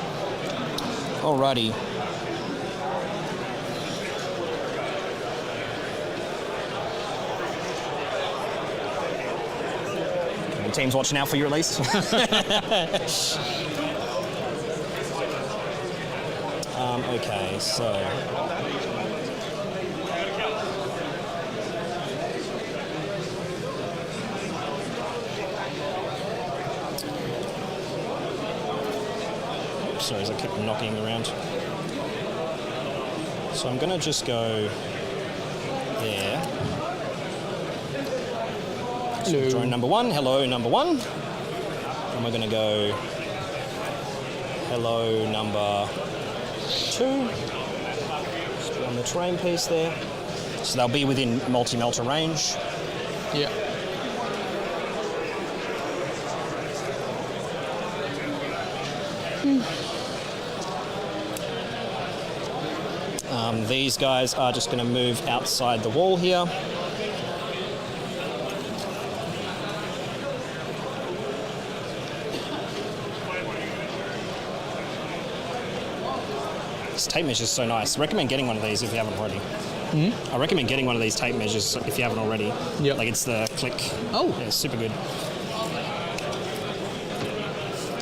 Alrighty. Any teams watching out for you at least? Okay, so... Sorry, as I kept knocking around. So I'm going to just go there. So drone number 1, hello number 1. And we're going to go hello number 2. Just put on the terrain piece there. So they'll be within multi-melter range. Yeah. These guys are just going to move outside the wall here. This tape measure is so nice. I recommend getting one of these if you haven't already. Mm-hmm. I recommend getting one of these tape measures if you haven't already. Yeah. Like it's the click. Oh. Yeah, it's super good.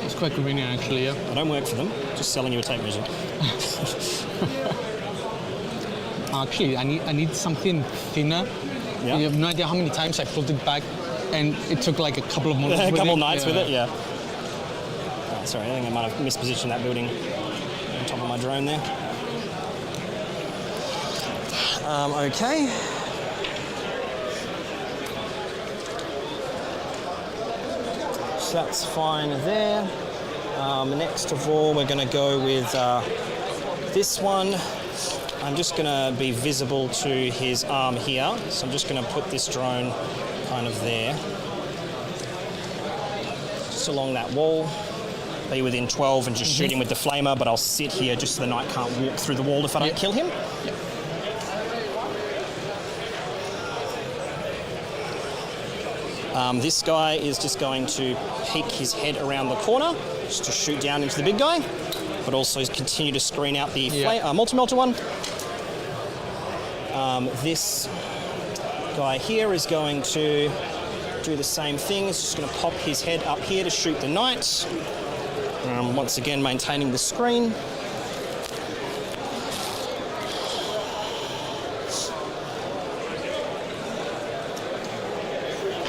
It's quite convenient actually, yeah. I don't work for them, just selling you a tape measure. Actually, I need something thinner. Yeah. You have no idea how many times I pulled it back, and it took like a couple of months. A couple of nights with it, yeah. Oh, sorry, I think I might have mispositioned that building on top of my drone there. Okay. So that's fine there. Next of all, we're going to go with this one. I'm just going to be visible to his arm here. So I'm just going to put this drone kind of there. Just along that wall. Be within 12 and just shoot him with the flamer, but I'll sit here just so the knight can't walk through the wall if I don't kill him. This guy is just going to peek his head around the corner just to shoot down into the big guy, but also continue to screen out the multi-melter one. This guy here is going to do the same thing. He's just going to pop his head up here to shoot the knight. Once again, maintaining the screen.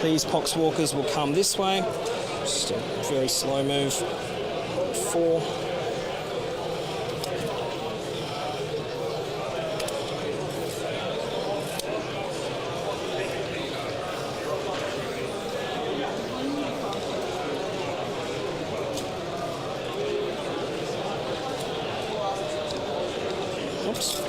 These poxwalkers will come this way. Just a very slow move. 4. Oops.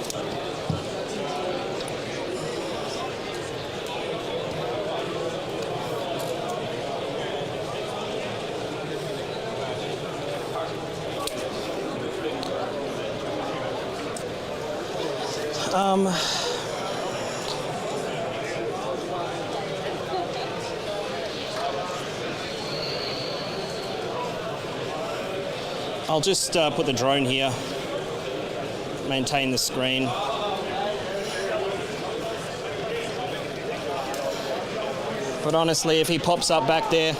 I'll just put the drone here, maintain the screen. But honestly, if he pops up back there,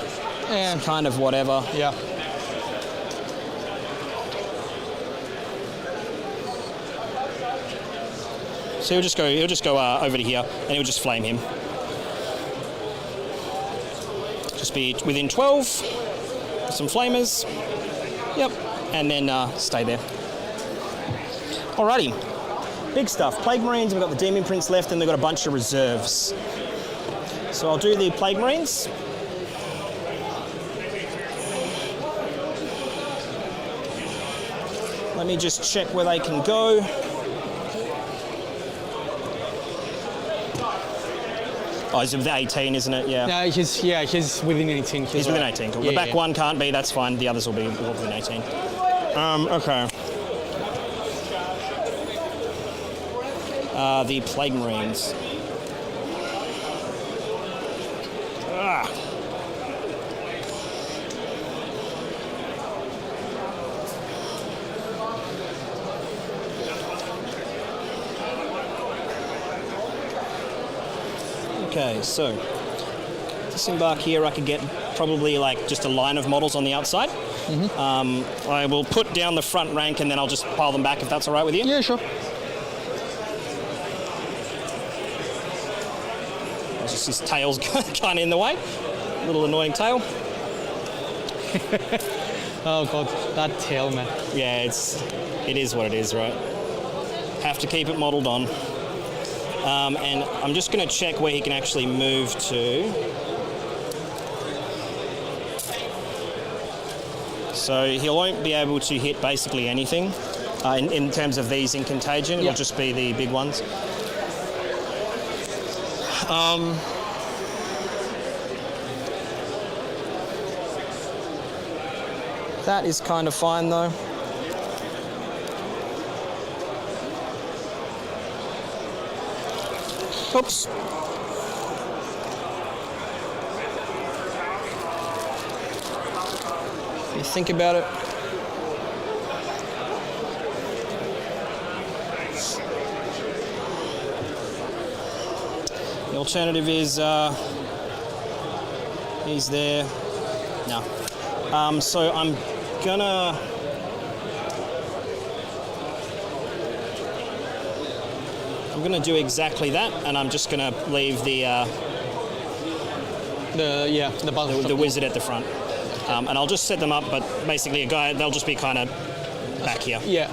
it's kind of whatever. Yeah. So he'll just go over to here, and he'll just flame him. Just be within 12, with some flamers. Yep, and then stay there. Alrighty, big stuff. Plague Marines, we've got the Demon Prince left, and they've got a bunch of reserves. So I'll do the Plague Marines. Let me just check where they can go. Oh, he's with 18, isn't it? Yeah. He's within 18. He's within 18. Cool. The back one can't be. That's fine. The others will be within 18. Okay. The Plague Marines. Okay, so disembark here. I could get probably like just a line of models on the outside. I will put down the front rank and then I'll just pile them back if that's all right with you. Yeah, sure. Just his tail's kind of in the way. Little annoying tail. Oh god, that tail, man. Yeah, it is what it is, right? Have to keep it modelled on. And I'm just going to check where he can actually move to. So he won't be able to hit basically anything in terms of these in contagion. It'll just be the big ones. That is kind of fine though. Oops. You think about it. The alternative is he's there. No. So I'm gonna. I'm going to do exactly that, and I'm just going to leave the wizard at the front, and I'll just set them up. But basically, they'll just be kind of back here. Yeah.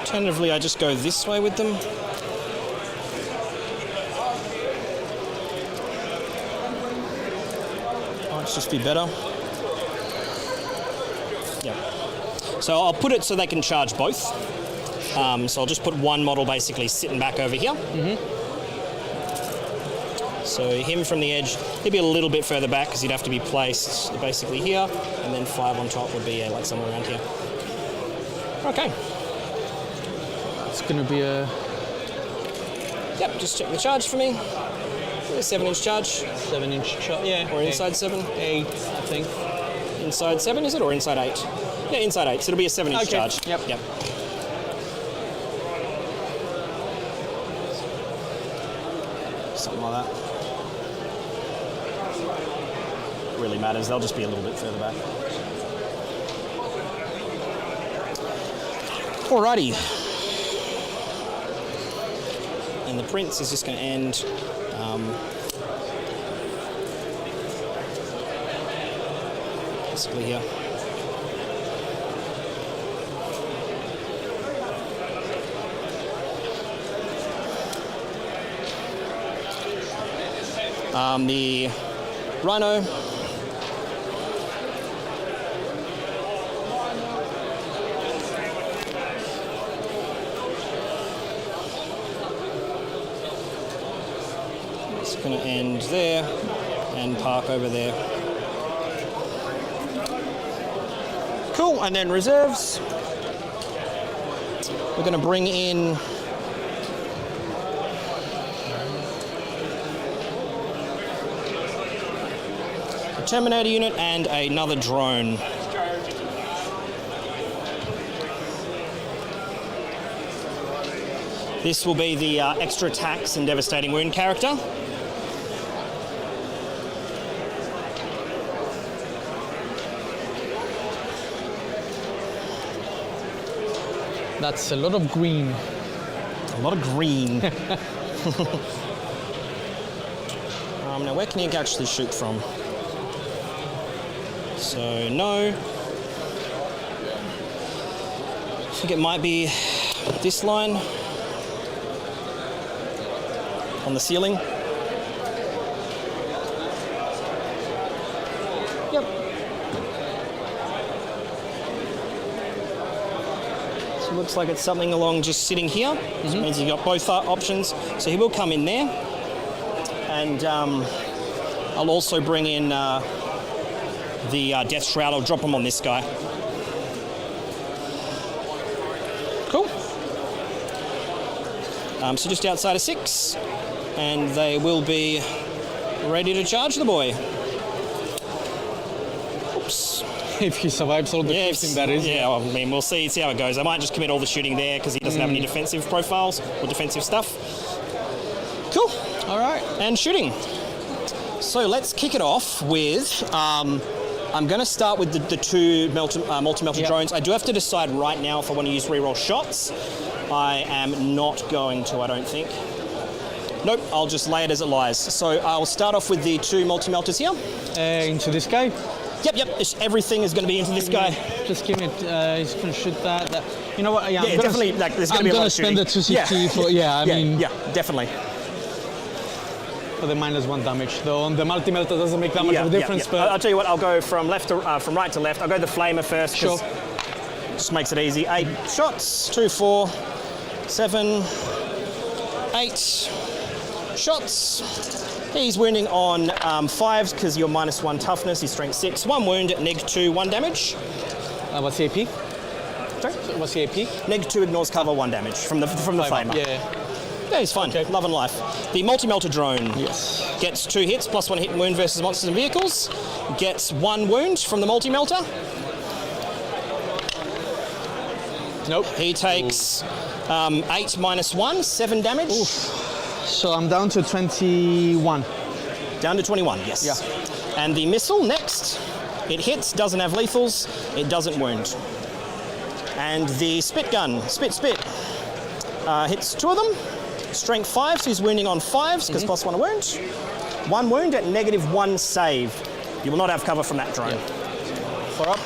Alternatively, I just go this way with them. Might just be better. Yeah. So I'll put it so they can charge both. So I'll just put one model basically sitting back over here. So him from the edge, he'd be a little bit further back because he'd have to be placed basically here, and then 5 on top would be like somewhere around here. Okay. It's going to be a... Yep, just check the charge for me. 7-inch charge. 7-inch charge, yeah. Or inside 7? 8, I think. Inside 7, is it, or inside 8? Yeah, inside 8, so it'll be a 7-inch charge. Yep. Something like that. Really matters, they'll just be a little bit further back. Alrighty. And the Prince is just going to end basically here. The Rhino. It's going to end there and park over there. Cool, and then reserves. We're going to bring in a Terminator unit and another drone. This will be the extra attacks and devastating wound character. That's a lot of green. A lot of green. Now, where can you actually shoot from? So, no. I think it might be this line on the ceiling. Yep. So it looks like it's something along just sitting here. This means you've got both options. So he will come in there. And I'll also bring in the Death Shroud. I'll drop them on this guy. Cool. So just outside of 6. And they will be ready to charge the boy. Oops. If he survives all the shooting, that is. Yeah, well, I mean, we'll see how it goes. I might just commit all the shooting there because he doesn't have any defensive profiles or defensive stuff. Cool. All right. And shooting. So let's kick it off with, I'm going to start with the two multi-melter drones. I do have to decide right now if I want to use reroll shots. I am not going to, I don't think. Nope, I'll just lay it as it lies. So I'll start off with the two multi-melters here. Into this guy? Yep. Everything is going to be into this guy. Just give it, he's going to shoot that. You know what? Yeah, definitely. There's going to be a lot of shooting. I'm going to spend the 260 for, Yeah, definitely. For the -1 damage, though on the multi-melter doesn't make that much of a difference. But I'll tell you what, I'll go from from right to left. I'll go the flamer first. Sure. Just makes it easy. 8 shots. 2, 4, 7, 8 shots. He's wounding on 5s because you're -1 toughness. He's strength 6. 1 wound at -2, 1 damage. What's the AP? Sorry? What's the AP? -2 ignores cover, 1 damage from the flamer. Yeah, he's fine. Okay. Love and life. The multi-melter drone gets 2 hits, +1 hit and wound versus monsters and vehicles. Gets 1 wound from the multi-melter. Nope. He takes 8 -1, 7 damage. Oof. So I'm down to 21. Down to 21, yes. Yeah. And the missile next. It hits, doesn't have lethals, it doesn't wound. And the spit gun, spit, hits 2 of them. Strength 5, so he's wounding on 5s because +1 wound. 1 wound at -1 save. You will not have cover from that drone. 4 up.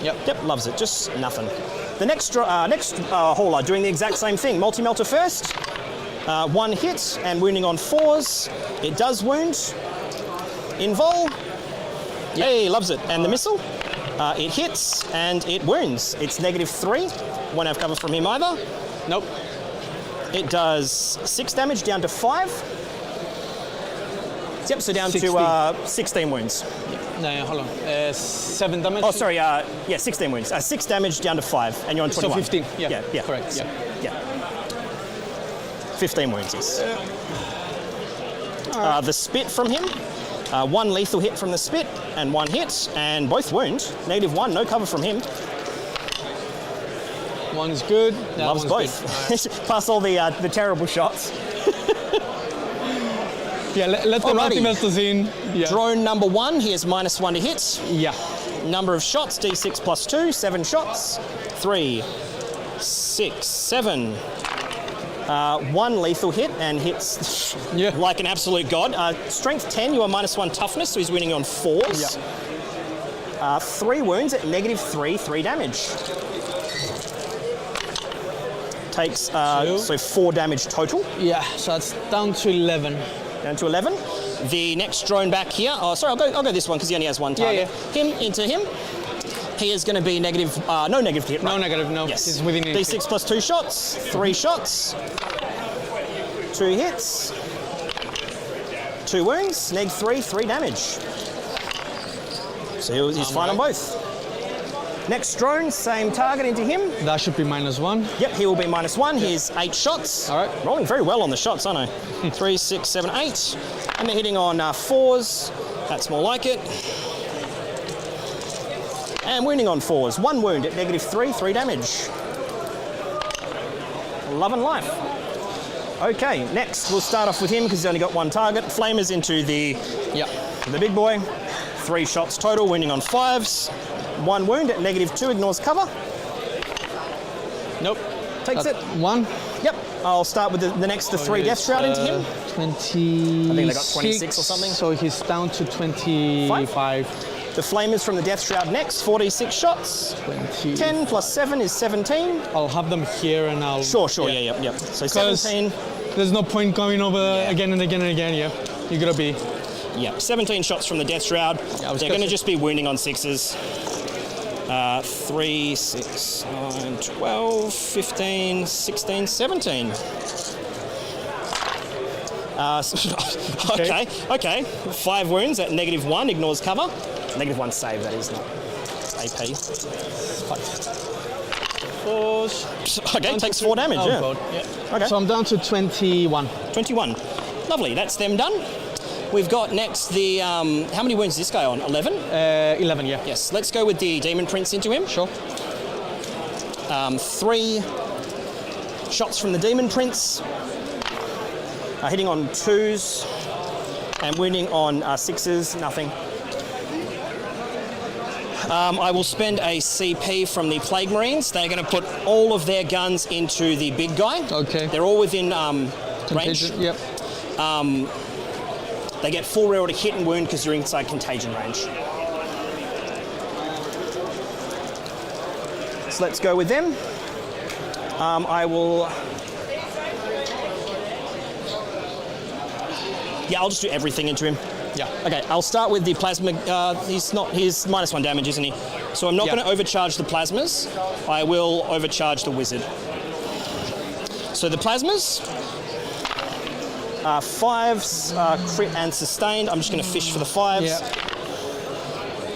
Yep, loves it. Just nothing. The next hauler doing the exact same thing. Multi-melter first. One hit and wounding on 4s. It does wound. Invol. Hey, loves it. And the missile. It hits and it wounds. It's -3. Won't have cover from him either. Nope. It does 6 damage down to 5. Yep, so down 16. to 16 wounds. No, hold on. 7 damage. Oh, sorry. Yeah, 16 wounds. 6 damage down to 5, and you're on 21. So 15. Yeah. Yeah. Correct. So, Yeah. 15 wounds. Yes. The spit from him. 1 lethal hit from the spit, and 1 hit, and both wound. -1. No cover from him. One's good. Loves both. Plus all the terrible shots. Yeah, let the multi-melters in. Yeah. Drone number 1, he has -1 to hit. Yeah. Number of shots, D6 plus 2, 7 shots. 3, 6, 7. 1 lethal hit and hits like an absolute god. Strength 10, you are -1 toughness, so he's winning on 4s. Yeah. 3 wounds at -3, 3 damage. Takes so 4 damage total. Yeah, so that's down to 11. Down to 11. The next drone back here. Oh, sorry, I'll go this one because he only has 1 target. Yeah. Him into him. He is going to be no negative hit, right? No negative, no. Yes. He's within D6 plus 2 shots, 3 shots, 2 hits, 2 wounds, -3, 3 damage. So he's fine on both. Next drone, same target into him. That should be -1. Yep, he will be -1. Here's 8 shots. All right. Rolling very well on the shots, aren't I? 3, 6, 7, 8. And they're hitting on 4s. That's more like it. And wounding on 4s. 1 wound at -3, 3 damage. Love and life. Okay, next we'll start off with him because he's only got 1 target. Flamers into the big boy. 3 shots total, wounding on 5s. 1 wound at -2, ignores cover. Nope. Takes it. 1. Yep. I'll start with the next 3 Death Shroud into him. 26. I think they got 26 or something. So he's down to 25. The Flamers from the Death Shroud next, 46 shots. 20. 10 plus 7 is 17. I'll have them here and I'll... Sure, yeah. So 17. There's no point going over again and again and again, yeah. You gotta be... Yeah, 17 shots from the Death Shroud. They're going to just be wounding on 6s. 3, 6, 9, 12, 15, 16, 17. Okay. 5 wounds at -1, ignores cover. -1 save, that is, not AP. 4. Okay, takes 4 damage, Oh, yeah. God. Okay. So I'm down to 21. 21. Lovely, that's them done. We've got next the, how many wounds is this guy on? 11? 11, yeah. Yes, let's go with the Demon Prince into him. Sure. 3 shots from the Demon Prince. Hitting on 2s and wounding on 6s, nothing. I will spend a CP from the Plague Marines. They're going to put all of their guns into the big guy. Okay. They're all within range. Yep. They get full reroll to hit and wound because you're inside contagion range. So let's go with them. I will... Yeah, I'll just do everything into him. Yeah. Okay, I'll start with the plasma. He's -1 damage, isn't he? So I'm not going to overcharge the plasmas. I will overcharge the wizard. So the plasmas, 5s, crit and sustained. I'm just going to fish for the 5s.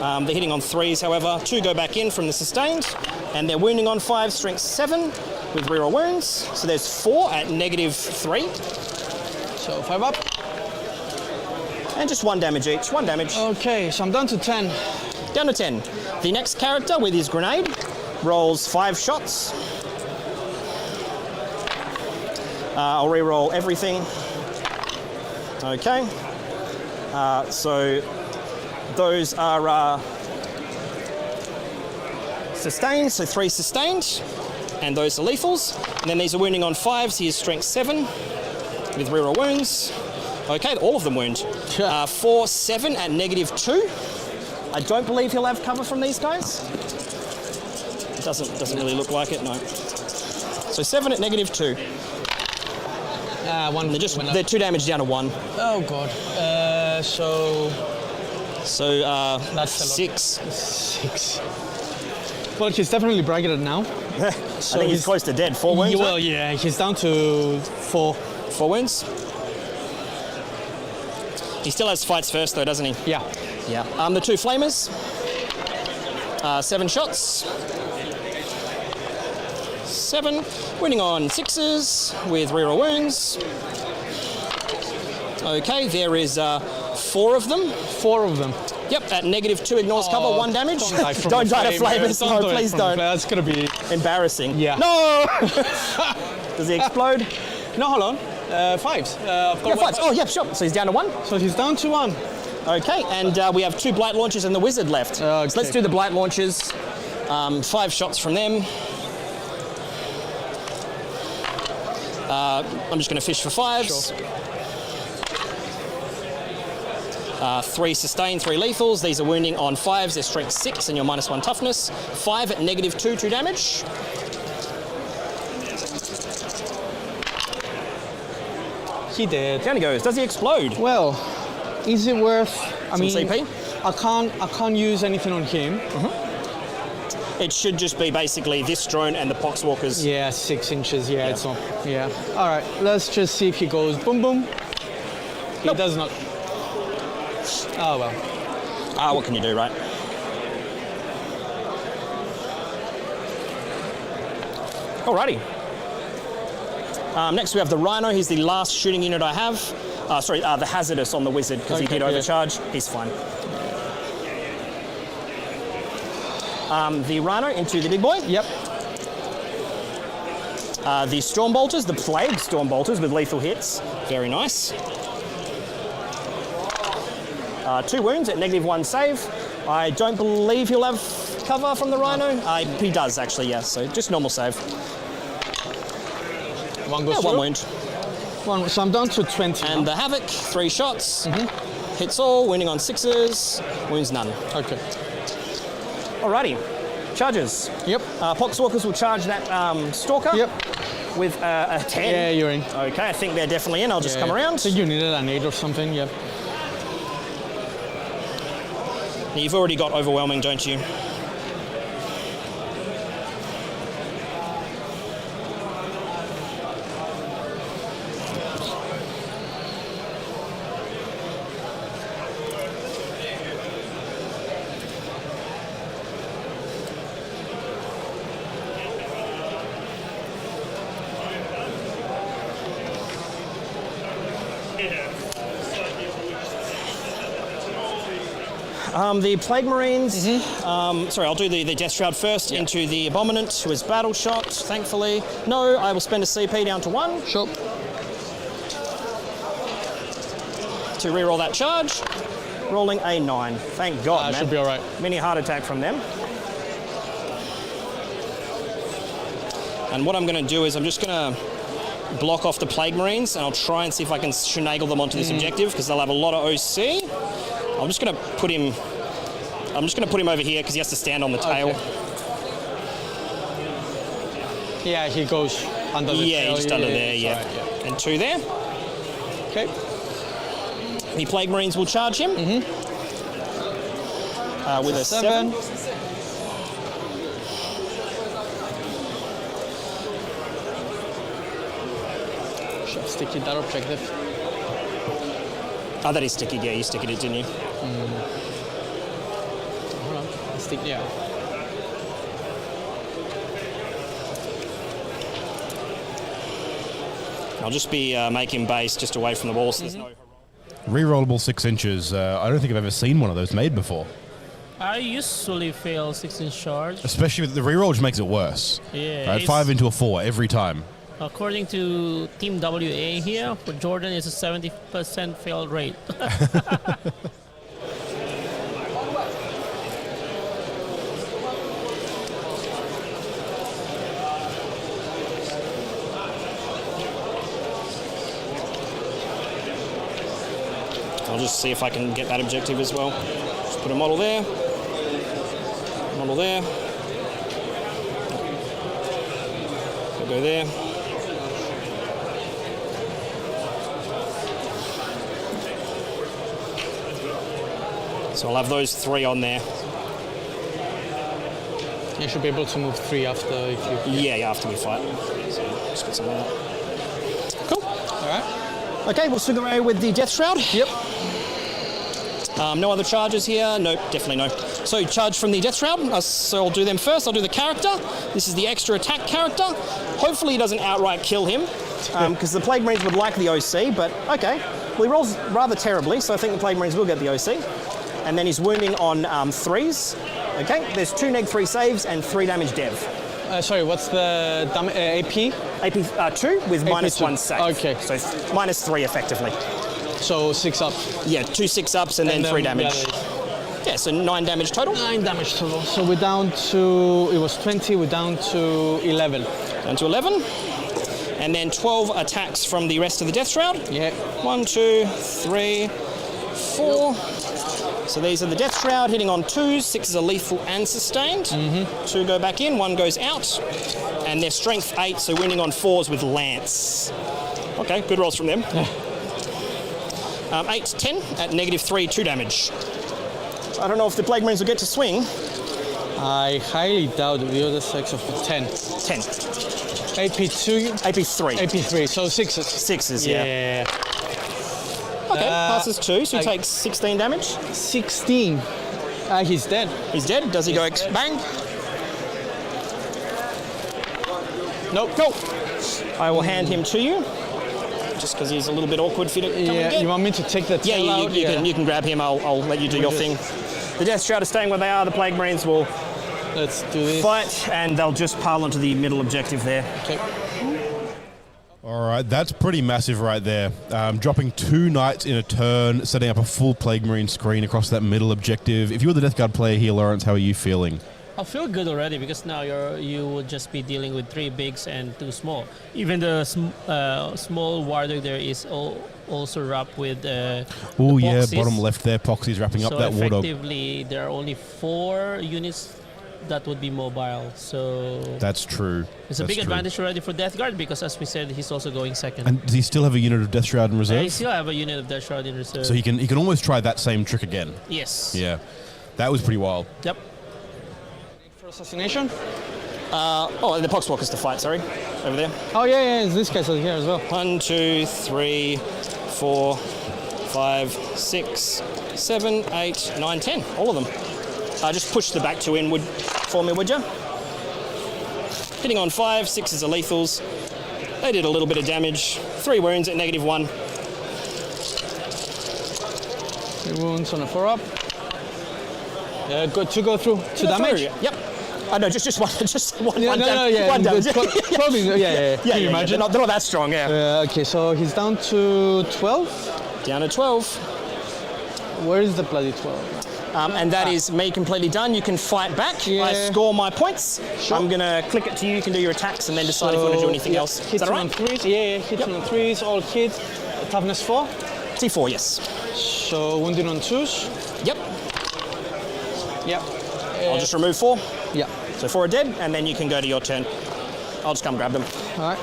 Yeah. They're hitting on 3s, however. 2 go back in from the sustained, and they're wounding on 5, strength 7 with reroll wounds. So there's 4 at -3. So 5 up. And just 1 damage each. 1 damage. Okay, so I'm down to 10. Down to 10. The next character with his grenade rolls 5 shots. I'll re-roll everything. Okay. So those are sustained, so 3 sustained, and those are lethals. And then these are wounding on 5s. He is strength 7 with reroll wounds. Okay, all of them wound. 4, 7 at -2. I don't believe he'll have cover from these guys. It doesn't really look like it, no. So 7 at -2. One. They're 2 damage down to 1. Oh god. So that's 6. 6. Well, he's definitely bracketed now. So I think he's close to dead. 4 wounds. Well, yeah, he's down to 4. 4 wounds. He still has fights first, though, doesn't he? Yeah. Yeah. The 2 flamers. 7 shots. 7. Winning on 6s with reroll wounds. Okay, there is 4 of them. 4 of them. Yep, at -2 ignores cover, 1 damage. Don't die to flamers. No, please don't. That's gonna be embarrassing. Yeah. No! Does he explode? No, hold on. 5s. I've got 5s. Oh, yeah, sure. So he's down to 1. So he's down to 1. Okay, and we have 2 blight launchers and the wizard left. So let's do the blight launchers. 5 shots from them. I'm just going to fish for 5s. Sure. 3 sustain, 3 lethals. These are wounding on 5s. They're strength 6 and you're -1 toughness. 5 at -2, 2 damage. He did. Down he goes. Does he explode? Well, is it worth? I Some mean, CP? I can't use anything on him. It should just be basically this drone and the poxwalkers. Yeah, 6 inches. Yeah, it's not. Yeah. All right. Let's just see if he goes boom boom. He does not. Oh well. What can you do, right? Alrighty. Next we have the Rhino. He's the last shooting unit I have. The Hazardous on the Wizard because he did overcharge. He's fine. The Rhino into the big boy. Yep. The Storm Bolters, the Plague Storm Bolters with lethal hits. Very nice. 2 wounds at -1 save. I don't believe he'll have cover from the Rhino. He does actually, yes. So just normal save. 1 goes 1 wound. 1. So I'm down to 20. And the Havoc, 3 shots. Hits all, winning on 6s, wounds none. Okay. Alrighty. Charges. Yep. Poxwalkers will charge that Stalker. Yep. With a 10. Yeah, you're in. Okay, I think they're definitely in. I'll just come around. So you needed an 8 or something, yep. You've already got overwhelming, don't you? The Plague Marines, sorry, I'll do the Death Shroud first, into the Abominant, who is battle shot, thankfully. No, I will spend a CP down to 1. Sure. To reroll that charge, rolling a 9. Thank God, man. Should be all right. Mini heart attack from them. And what I'm going to do is I'm just going to block off the Plague Marines, and I'll try and see if I can finagle them onto this objective, because they'll have a lot of OC. I'm just going to put him over here because he has to stand on the tail. Yeah, he goes under the tail. Yeah, just under there, Right, yeah. And 2 there. Okay. The Plague Marines will charge him. With a 7. Should have sticky that objective. Oh, that is sticky. Yeah, you sticky it, didn't you? Hold on. Stick, yeah. I'll just be making base just away from the wall so there's no... Rerollable 6 inches. I don't think I've ever seen one of those made before. I usually fail 6-inch charge. Especially with the reroll, which makes it worse. Yeah. Right, 5 into a 4 every time. According to Team WA here, for Jordan, it's a 70% fail rate. I'll just see if I can get that objective as well. Just put a model there. Model there. go there. So I'll have those 3 on there. You should be able to move 3 after if you... Yeah, after we fight. So just put some of that. Cool. All right. Okay, we'll swing away with the Death Shroud. Yep. No other charges here? Nope, definitely no. So charge from the Death Shroud. So I'll do them first. I'll do the character. This is the extra attack character. Hopefully he doesn't outright kill him, because the Plague Marines would like the OC, but okay. Well, he rolls rather terribly, so I think the Plague Marines will get the OC. And then he's wounding on 3s. Okay, there's 2 neg-3 saves and 3 damage dev. Sorry, what's the AP? AP 2 with AP minus 2. 1 save. Okay. So minus 3 effectively. So 6 up. Yeah, 2 6-ups and then 3 damage. Yeah, so 9 damage total. 9 damage total. So we're down to, it was 20, we're down to 11. Down to 11. And then 12 attacks from the rest of the Death Shroud. Yeah. 1, 2, 3, 4. So these are the Death Shroud hitting on 2s. 6 are lethal and sustained. 2 go back in, 1 goes out. And their strength 8, so winning on 4s with Lance. Okay, good rolls from them. 8 to 10 at -3, 2 damage. I don't know if the Plague Marines will get to swing. I highly doubt the other sex of 10. 10. AP2? AP3. AP3, so 6s. 6s, yeah. Okay, passes 2, so he takes 16 damage. 16? He's dead. He's dead? Does he go bang? Nope. Go. I will hand him to you. Just because he's a little bit awkward for you to come and get. You want me to take the tail out? You can grab him. I'll let you do your thing. The Death Shroud are staying where they are. The Plague Marines will Let's do this. fight, and they'll just pile onto the middle objective there. Okay. All right, that's pretty massive right there. Dropping 2 knights in a turn, setting up a full Plague Marine screen across that middle objective. If you were the Death Guard player here, Laurence, how are you feeling? I feel good already because now you will just be dealing with 3 bigs and 2 small. Even the small warder there is also wrapped with oh yeah, bottom left there, Poxy's wrapping up that War Dog. So effectively, there are only 4 units that would be mobile. So that's true. It's a big advantage already for Death Guard because, as we said, he's also going second. And does he still have a unit of Death Shroud in reserve? He still have a unit of Death Shroud in reserve. So he can almost try that same trick again. Yes. Yeah, that was pretty wild. Yep. For assassination? The Poxwalkers to fight, sorry. Over there. Oh, yeah, this guy's over here as well. 1, 2, 3, 4, 5, 6, 7, 8, 9, 10. All of them. Just push the back 2 inward for me, would you? Hitting on 5, 6s are lethals. They did a little bit of damage. 3 wounds at -1. 3 wounds on a 4-up. Good to go through. 2 damage? Yep. No, just one. Just one. Yeah, one damage. Yeah. Can you imagine? They're not that strong, yeah. Okay, so he's down to 12? Down to 12. Where is the bloody 12? And that is me completely done. You can fight back. Yeah. I score my points. Sure. I'm going to click it to you. You can do your attacks and then decide if you want to do anything else. Is that Hits right? on 3s. Yeah, hits on 3s. All hits. Toughness 4. T4, yes. So wounded on 2s. Yep. Yep. I'll just remove 4. Yeah. So 4 are dead, and then you can go to your turn. I'll just come grab them. All right.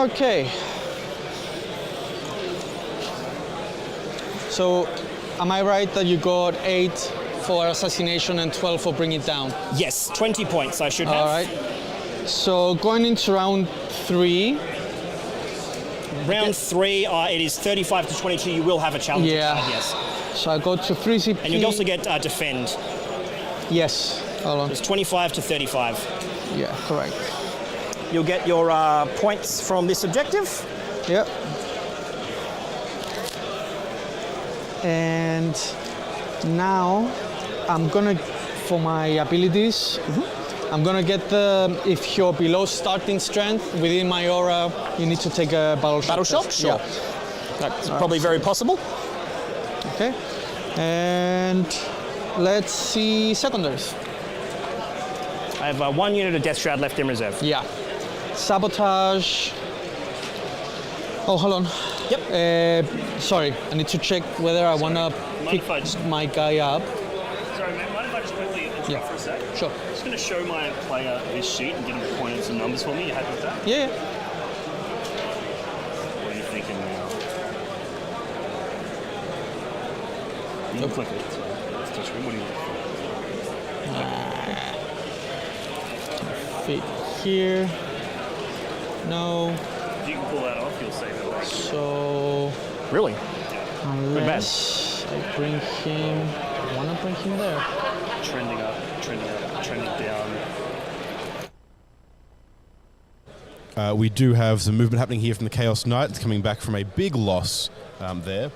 Okay. So, am I right that you got 8 for assassination and 12 for bring it down? Yes, 20 points I should have. All right. So, going into round 3. Round 3, it is 35 to 22. You will have a challenge. Yeah. Card, yes. So I go to 3 CP. And you also get defend. Yes. Hold on. It's 25 to 35. Yeah, correct. You'll get your points from this objective. Yep. And now I'm gonna, for my abilities, I'm gonna get if you're below starting strength within my aura, you need to take a battle shock. Battle shock? Sure. Yeah. That's probably very possible. Okay. And let's see secondaries. I have 1 unit of Death Shroud left in reserve. Yeah. Sabotage. Oh, hold on. Yep. Sorry, I need to check whether I want to pick my guy up. Sorry, mate. Mind I just quickly interrupt for a sec? Sure. I'm just going to show my player this sheet and get him to point out some numbers for me. You happy with that? Yeah. What are you thinking now? You can click it. So let's touch screen. What do you want? Fit here. No. If you can pull that off, you'll save it back. So. Really? Unless I bring him. I want to bring him there. Trending up, trending down. We do have some movement happening here from the Chaos Knights, coming back from a big loss there.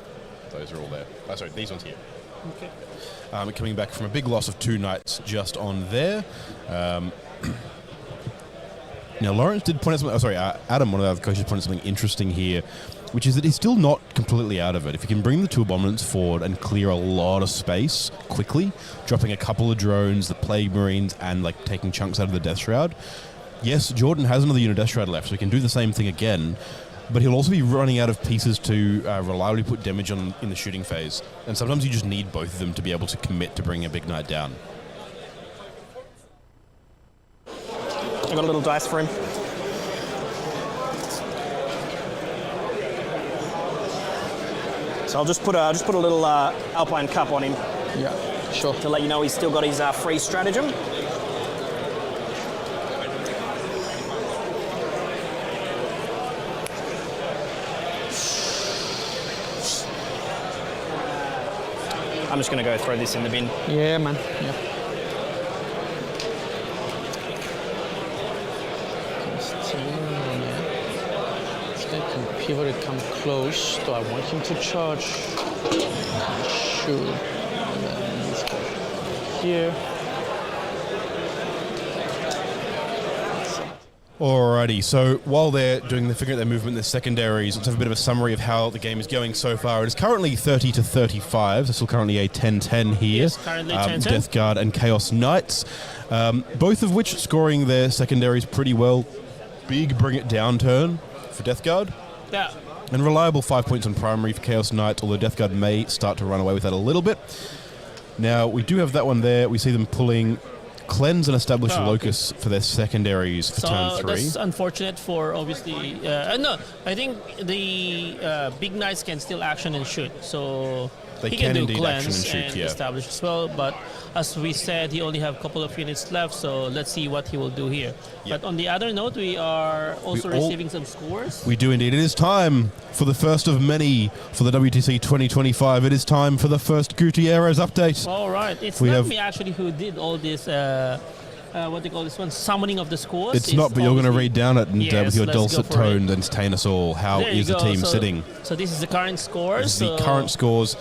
Those are all there. Oh, sorry, these ones here. Okay. Coming back from a big loss of 2 knights just on there. Now, Laurence did point out something. Oh, sorry, Adam, one of the other coaches, pointed out something interesting here, which is that he's still not completely out of it. If you can bring the 2 abominants forward and clear a lot of space quickly, dropping a couple of drones, the Plague Marines, and like taking chunks out of the Death Shroud. Yes, Jordan has another unit Death Shroud left, so he can do the same thing again, but he'll also be running out of pieces to reliably put damage on in the shooting phase. And sometimes you just need both of them to be able to commit to bringing a big knight down. I got a little dice for him. So I'll just put a little Alpine Cup on him. Yeah, sure. To let you know he's still got his free stratagem. I'm just going to go throw this in the bin. Yeah, man. Yeah. I can pivot and come close. Do I want him to charge? Sure. And then let's go here. Alrighty, so while they're doing figuring out their movement, their secondaries, let's have a bit of a summary of how the game is going so far. It is currently 30-35. There's still currently a 10-10 here. Yes, currently 10-10. Death Guard and Chaos Knights, both of which scoring their secondaries pretty well. Big bring it down turn for Death Guard. Yeah. And reliable 5 points on primary for Chaos Knights, although Death Guard may start to run away with that a little bit. Now, we do have that one there. We see them pulling Cleanse and Establish Locus for their secondaries for turn 3. That's unfortunate for, obviously... no, I think the big knights can still action and shoot. So They he can do indeed Cleanse action and shoot, yeah. Establish as well. But as we said, he only have a couple of units left. So let's see what he will do here. Yep. But on the other note, we are also receiving some scores. We do indeed. It is time for the first of many for the WTC 2025. It is time for the first Gutierrez update. All right. It's We not have- me actually who did all this, what they call this one, summoning of the scores. It's not, but you're going to read down it and Yes, with your let's go dulcet for tone it. entertain us all. How There you is the go. team So- sitting? So this is the current scores. This is the So- current scores.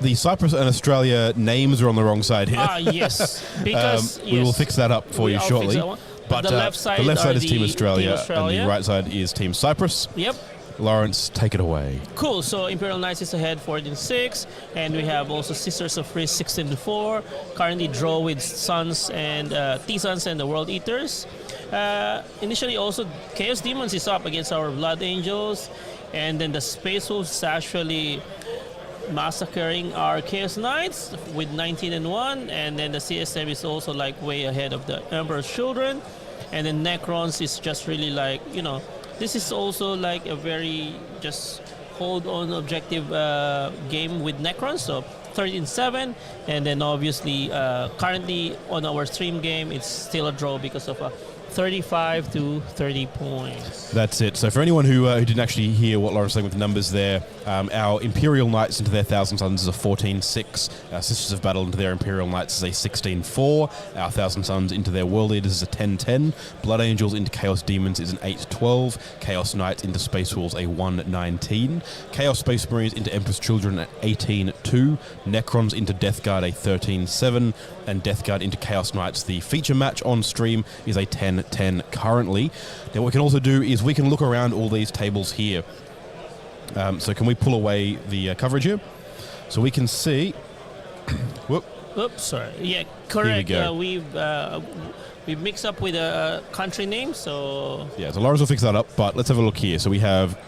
The Cyprus and Australia names are on the wrong side here. Yes. Because we will fix that up for you I'll fix shortly. that one. But the left side, is Team Australia, and Australia. the right side is Team Cyprus. Yep. Lawrence, take it away. Cool. So Imperial Knights is ahead 14-6, and we have also Sisters of Risk 16-4. Currently draw with Sons and T-Sons and the World Eaters. Initially, also Chaos Demons is up against our Blood Angels, and then the Space Wolves is actually massacring our Chaos Knights with 19-1, and then the CSM is also like way ahead of the Emperor's Children, and then Necrons is just really like, you know, this is also like a very just hold on objective game with Necrons, so 13-7, and then obviously currently on our stream game it's still a draw because of a 35-30 points. That's it. So for anyone who didn't actually hear what Lawrence was saying with the numbers there, our Imperial Knights into their Thousand Sons is a 14-6. Our Sisters of Battle into their Imperial Knights is a 16-4. Our Thousand Sons into their World Leaders is a 10-10. Blood Angels into Chaos Demons is an 8-12. Chaos Knights into Space Wolves a 1-19. Chaos Space Marines into Emperor's Children at 18-2. Necrons into Death Guard a 13-7. And Death Guard into Chaos Knights. The feature match on stream is a 10-10 currently. Now what we can also do is we can look around all these tables here. So can we pull away the coverage here? So we can see... Whoop. Oops, sorry. Yeah, correct. Here we We've mixed up with a country name, so... Yeah, so Lawrence will fix that up, but let's have a look here. So we have...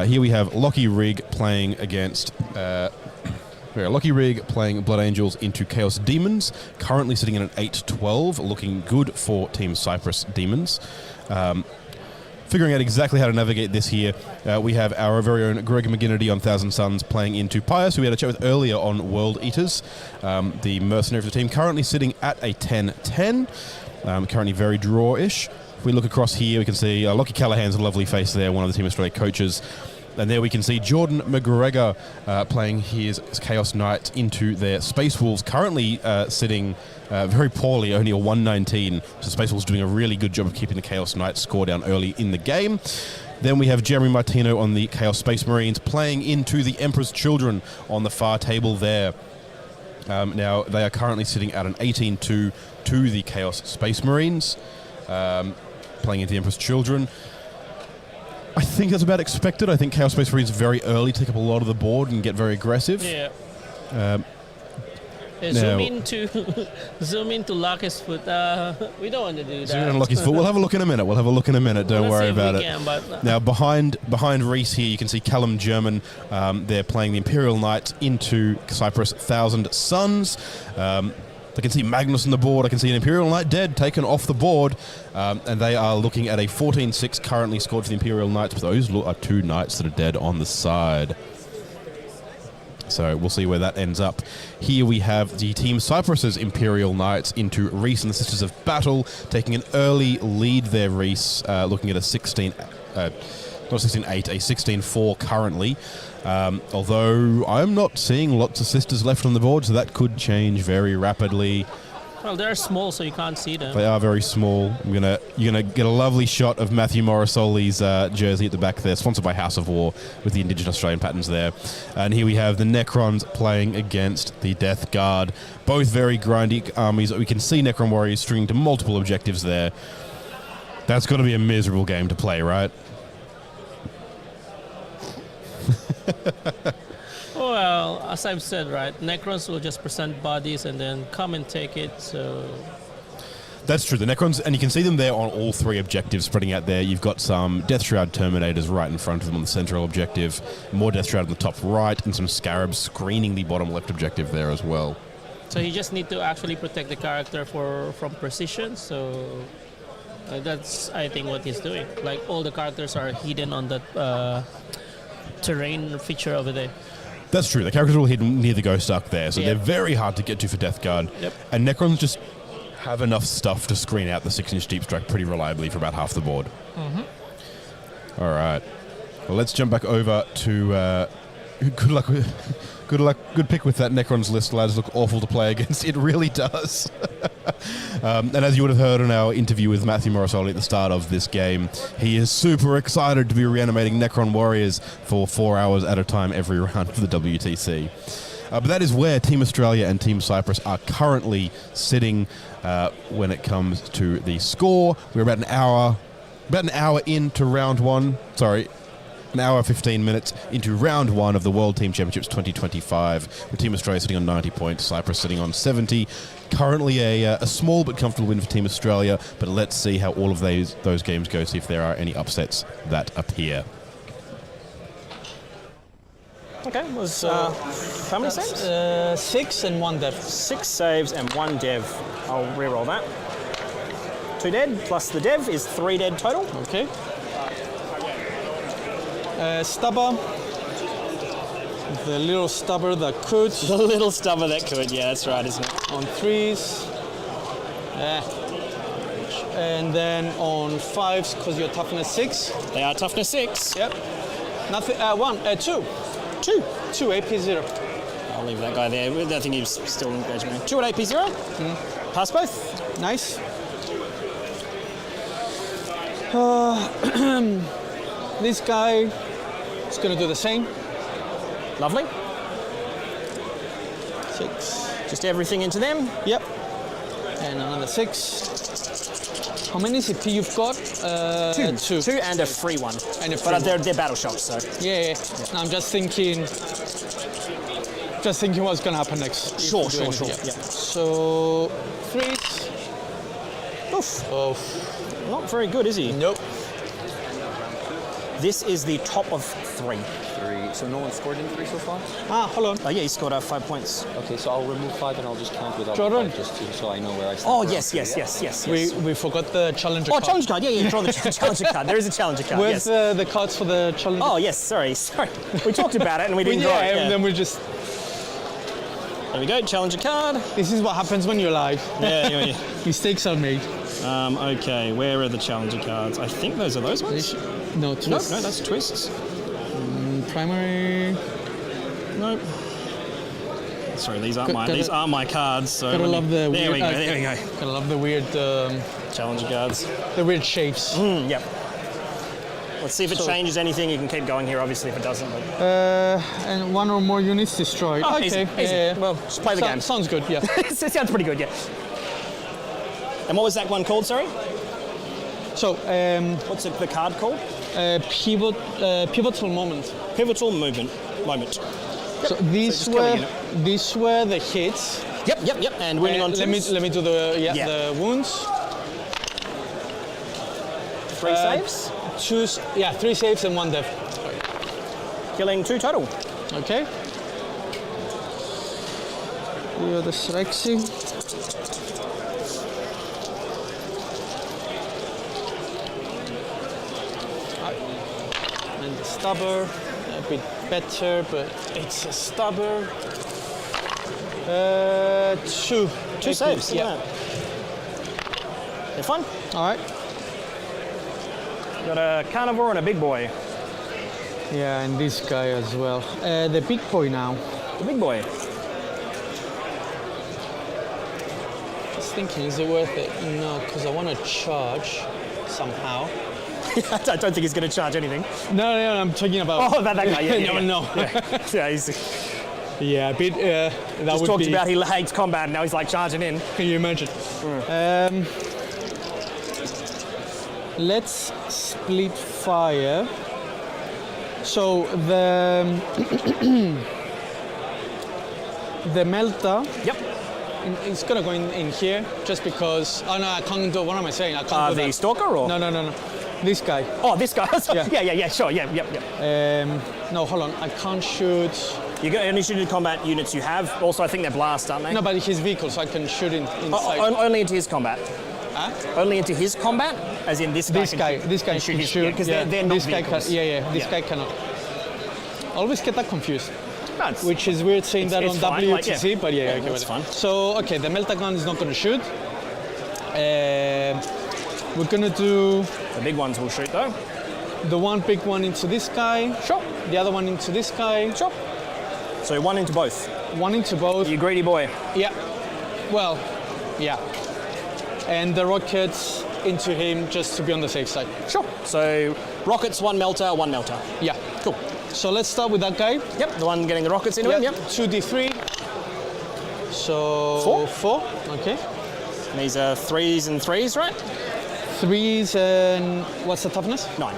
here we have Lockie Rig playing against... Yeah, Lucky Rig playing Blood Angels into Chaos Demons, currently sitting in an 8-12, looking good for Team Cyprus Demons. Figuring out exactly how to navigate this here, we have our very own Greg McGinnity on Thousand Suns playing into Pius, who we had a chat with earlier on World Eaters, the mercenary for the team, currently sitting at a 10-10, currently very draw-ish. If we look across here, we can see Lockie Callahan's a lovely face there, one of the Team Australia coaches. And there we can see Jordan McGregor playing his Chaos Knight into their Space Wolves, currently sitting very poorly, only a 119. So Space Wolves doing a really good job of keeping the Chaos Knight score down early in the game. Then we have Jeremy Martino on the Chaos Space Marines playing into the Emperor's Children on the far table there. Now, they are currently sitting at an 18-2 to the Chaos Space Marines, playing into the Emperor's Children. I think that's about expected. I think Chaos Space Marines very early take up a lot of the board and get very aggressive. Yeah. Zoom into Lucky's foot. We don't want to do that. Zoom in Lucky's foot. We'll have a look in a minute. Don't worry about it. But now behind Reese here, you can see Callum German. They're playing the Imperial Knight into Cyprus Thousand Suns. I can see Magnus on the board. I can see an Imperial Knight dead, taken off the board. And they are looking at a 14-6 currently scored for the Imperial Knights. But those are two Knights that are dead on the side. So we'll see where that ends up. Here we have the Team Cyprus's Imperial Knights into Reese and the Sisters of Battle, taking an early lead there, Reese, looking at a 16... not 16-8, a 16-4 currently. Although I'm not seeing lots of Sisters left on the board, so that could change very rapidly. well, they're small, so you can't see them. They are very small. You're gonna get a lovely shot of Matthew Morrisoli's jersey at the back there, sponsored by House of War, with the Indigenous Australian patterns there. And here we have the Necrons playing against the Death Guard. Both very grindy armies. We can see Necron Warriors stringing to multiple objectives there. That's got to be a miserable game to play, right? Well, as I've said, right, Necrons will just present bodies and then come and take it, so... That's true. The Necrons, and you can see them there on all three objectives spreading out there. You've got some Death Shroud Terminators right in front of them on the central objective, more Death Shroud on the top right, and some Scarabs screening the bottom left objective there as well. So you just need to actually protect the character from precision, so... that's, I think, what he's doing. Like, all the characters are hidden on that terrain feature over there. That's true. The characters are all hidden near the Ghost Arc there, so they're very hard to get to for Death Guard. Yep. And Necrons just have enough stuff to screen out the 6-inch Deep Strike pretty reliably for about half the board. Mm-hmm. All right. Well, let's jump back over to... good luck. Good pick with that Necrons list, lads. Look awful to play against. It really does. And as you would have heard in our interview with Matthew Morrisoli at the start of this game, he is super excited to be reanimating Necron Warriors for 4 hours at a time every round for the WTC. But that is where Team Australia and Team Cyprus are currently sitting when it comes to the score. We're about an hour into round one. Sorry. An hour, 15 minutes into round one of the World Team Championships 2025, with Team Australia sitting on 90 points, Cyprus sitting on 70. Currently a small but comfortable win for Team Australia, but let's see how all of those games go, see if there are any upsets that appear. Okay, was how many saves? 6 and 1 dev. 6 saves and 1 dev. I'll re-roll that. 2 dead plus the dev is 3 dead total. Okay. Stubber. The little stubber that could. The little stubber that could, yeah, that's right, isn't it? On 3s. And then on 5s, because you're toughness 6. They are toughness 6. Yep. Nothing. 2. 2 AP 0. I'll leave that guy there. I think he's still engaged me. 2 at AP 0. Pass both. Nice. This guy is going to do the same. Lovely. 6. Just everything into them? Yep. And another 6. How many CP you've got? 2. 2 and a free one. And a free one. They're battle shots, so. Yeah. No, I'm just thinking what's going to happen next. Sure. Yeah. So, 3s. Oof. Oof. Not very good, is he? Nope. This is the top of 3. 3. So no one scored in 3 so far? Ah, hold on. Oh, yeah, he scored 5 points. Okay, so I'll remove 5 and I'll just count without Jordan. 5 just so I know where I stand. Oh, yes. We forgot the challenger Oh, card. challenge card. Yeah, draw the challenger card. There is a challenger card, Where's yes. the cards for the challenger? Oh, yes, sorry. We talked about it and we didn't draw it. And then we just... There we go, challenger card. This is what happens when you're live. Yeah. Mistakes are made. Okay, where are the challenger cards? I think those are those ones. No, Nope, twists. no, that's twists. Primary. Nope. Sorry, these aren't my cards. So Gotta love the there weird. we go. There we go. Gotta love the weird Challenger cards. The weird shapes. Yep. Let's see if it changes anything. You can keep going here, obviously, if it doesn't. But... and 1 or more units destroyed. Oh, okay. easy. Yeah. Well, just play the game. Sounds good. Yeah. It sounds pretty good. Yeah. And what was that one called? Sorry. So, what's the card called? Pivotal moment. Pivotal moment. So these were the hits. Yep. And winning on twos. Let me do the wounds. 3 saves. 3 saves and 1 death. Killing 2 total. Okay. You're the sexy. And the stubber, a bit better, but it's a stubber. 2 saves. Yeah. They're fun. All right. Got a carnivore and a big boy. Yeah, and this guy as well. The big boy now. The big boy. Just thinking, is it worth it? No, because I want to charge somehow. I don't think he's going to charge anything. No, I'm talking about. Oh, about that guy. Yeah. No. Yeah, he's. Yeah, a bit. That just would talked be. about he hates combat, and now he's like charging in. Can you imagine? Let's split fire. So the the melter. Yep. It's gonna go in here just because. Oh no, I can't do. What am I saying? I can't do the that. stalker or? No. This guy. Oh, this guy. Yeah. Sure. Yep. No, hold on. I can't shoot. You can only shoot in combat units you have. Also, I think they're blast, aren't they? No, but his vehicle, so I can shoot inside. Only into his combat. Huh? Only into his combat, as in this guy. This guy can shoot. Because they're not this guy vehicles. This guy cannot. I always get that confused. No, which is weird saying that on fine, WTC, but yeah, that's fine. So okay, the melta gun is not going to shoot. We're going to do. The big ones will shoot though. The one big one into this guy. Sure. The other one into this guy. Sure. So 1 into both. 1 into both. You greedy boy. Yeah. Well, yeah. And the rockets into him just to be on the safe side. Sure. So rockets, 1 melter, 1 melter. Yeah. Cool. So let's start with that guy. Yep. The one getting the rockets into him. Yep. 2d3. So 4. Okay. And these are 3s and 3s, right? 3s and what's the toughness? 9.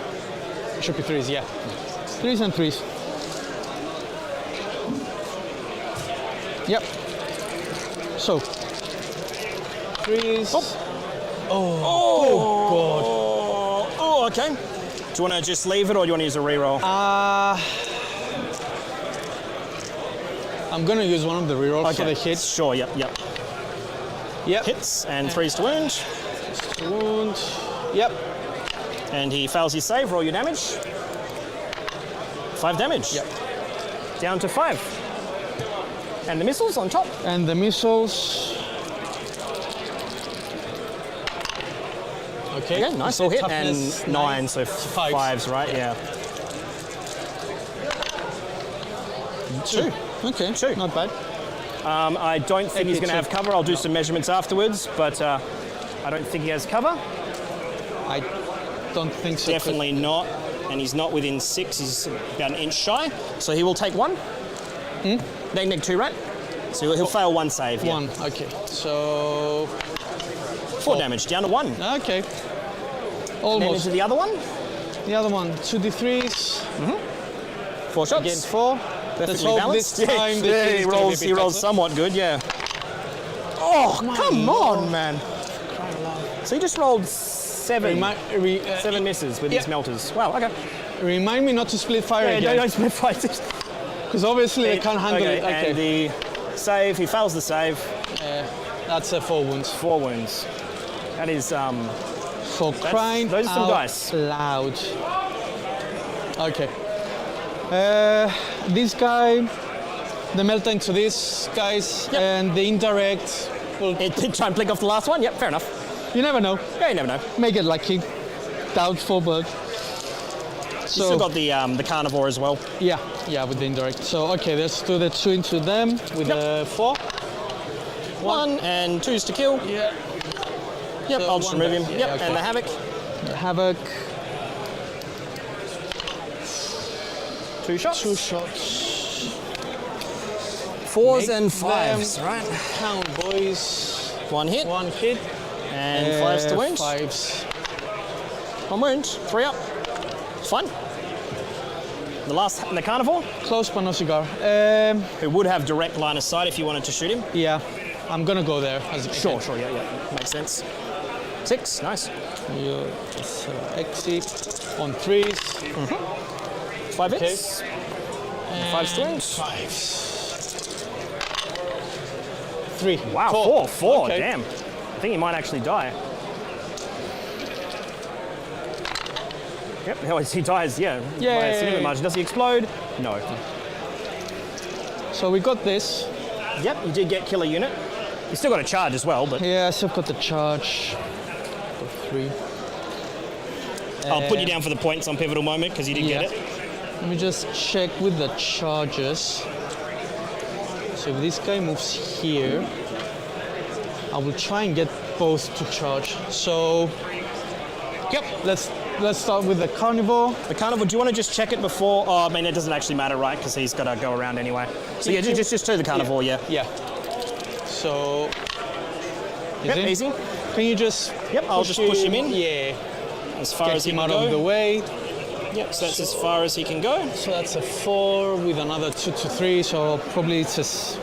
It should be 3s, yeah. 3s and 3s. Yep. So 3s. Oh god. Oh, okay. Do you want to just leave it or do you want to use a reroll? I'm going to use one of the rerolls for the hit. Sure, yep. Hits and 3s to wound. 3s to wound. Yep. And he fails his save, roll your damage. 5 damage. Yep. Down to 5. And the missiles on top. And the missiles. Okay. Yeah, nice little hit. And Toughness 9, so 5s, right? Yeah. 2. Okay. 2. Not bad. I don't think he's going to have cover. I'll do some measurements afterwards, but I don't think he has cover. I don't think so. Definitely not. And he's not within 6. He's about an inch shy. So he will take 1. Neg 2, right? So he'll fail 1 save. 1. Okay. So 4 damage. Down to 1. Okay. Then Almost. into the other one. The other one. 2d3s. 4 shots. Again 4. Let's Perfectly hope this balanced. time he rolls somewhat good, yeah. Oh, come on, man. So he just rolled 7 misses with his melters. Wow, okay. Remind me not to split fire again. Don't split fire. Because obviously they can't handle it. Okay. And the save, he fails the save. That's 4 wounds. 4 wounds. That is for crying those are some out dice. Loud. Okay. This guy, the melta into this guys, and the indirect will try and flick off the last one. Yep, fair enough. You never know. Yeah, you never know. Make it lucky. Doubtful, but. You still got the carnivore as well. Yeah, with the indirect. So okay, let's do the 2 into them with the 4. 1 and 2's to kill. Yeah. Yep, So I'll just remove him. Yeah, Yep, okay. and the havoc. The havoc. 2 shots. 2 shots. 4s Make and 5s, them right? Count, boys. 1 hit. 1 hit. And 5s to wound. 5s. 1 wound. 3 up. Fun. The carnivore? Close but no cigar. Who would have direct line of sight if you wanted to shoot him? Yeah, I'm gonna go there. Sure, yeah. Makes sense. 6, nice. Exit on 3s. 5 hits. And 5 strings. 5s. 3. Wow, 4. Okay. Damn. I think he might actually die. Yep, he dies, yeah. By a significant margin. Does he explode? No. So we got this. Yep, you did get killer unit. You still got a charge as well, but... Yeah, so I've got the charge. Got 3. I'll put you down for the points on pivotal moment because you did get it. Let me just check with the charges. So if this guy moves here, I will try and get both to charge. So, yep, let's start with the carnivore. The carnivore, do you want to just check it before? Oh, I mean, it doesn't actually matter, right? Because he's got to go around anyway. So yeah, just do the carnivore, yeah. So, easy. Can you just? Yep, I'll just push him in. Yeah. As far as he can out go. of the way. Yep, so that's as far as he can go. So that's a 4 with another 2 to 3. So probably it's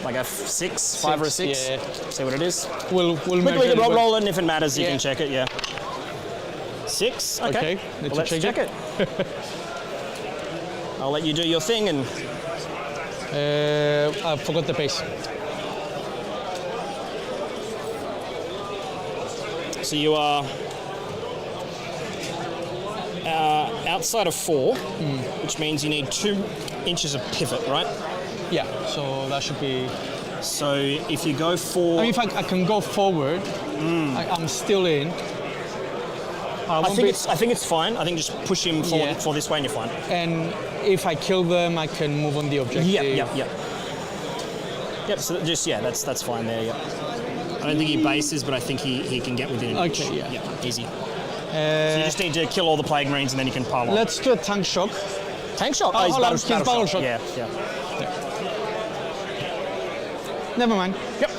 like a 6, 5 or a 6. Yeah. See what it is. We'll quickly measure it, roll it, and if it matters, you can check it. Yeah. 6. Okay. Let's check it. I'll let you do your thing, and I forgot the pace. So you are outside of 4, which means you need 2 inches of pivot, right? Yeah. So that should be. So if you go for, I mean, if I can go forward, I'm still in. I think it's fine. I think just push him forward for this way and you're fine. And if I kill them, I can move on the objective. Yep, so just, that's fine there, I don't think he bases, but I think he can get within an inch. Yeah, easy. So you just need to kill all the plague marines and then you can pile on. Let's do a tank shock. Tank shock? Oh, hold on, he's battle shock. Yeah. Never mind. Yep.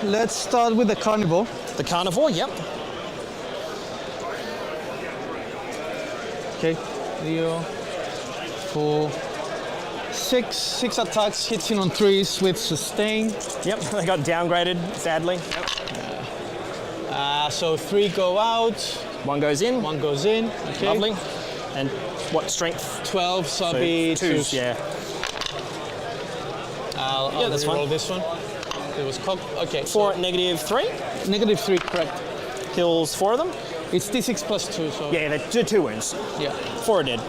Let's start with the carnivore. The carnivore, yep. Okay, 0, 4, 6 attacks, hits in on 3s with sustain. Yep, they got downgraded, sadly. Yep. So 3 go out. 1 goes in. 1 goes in. Okay. Lovely. And what strength? 12, so I'll be 2s. Yeah. I'll that's roll fine. this one. It was cocked. Okay. 4 at -3. -3, correct. Kills 4 of them. It's D6 plus 2, so. Yeah, they're 2 wounds. Yeah. 4 are dead.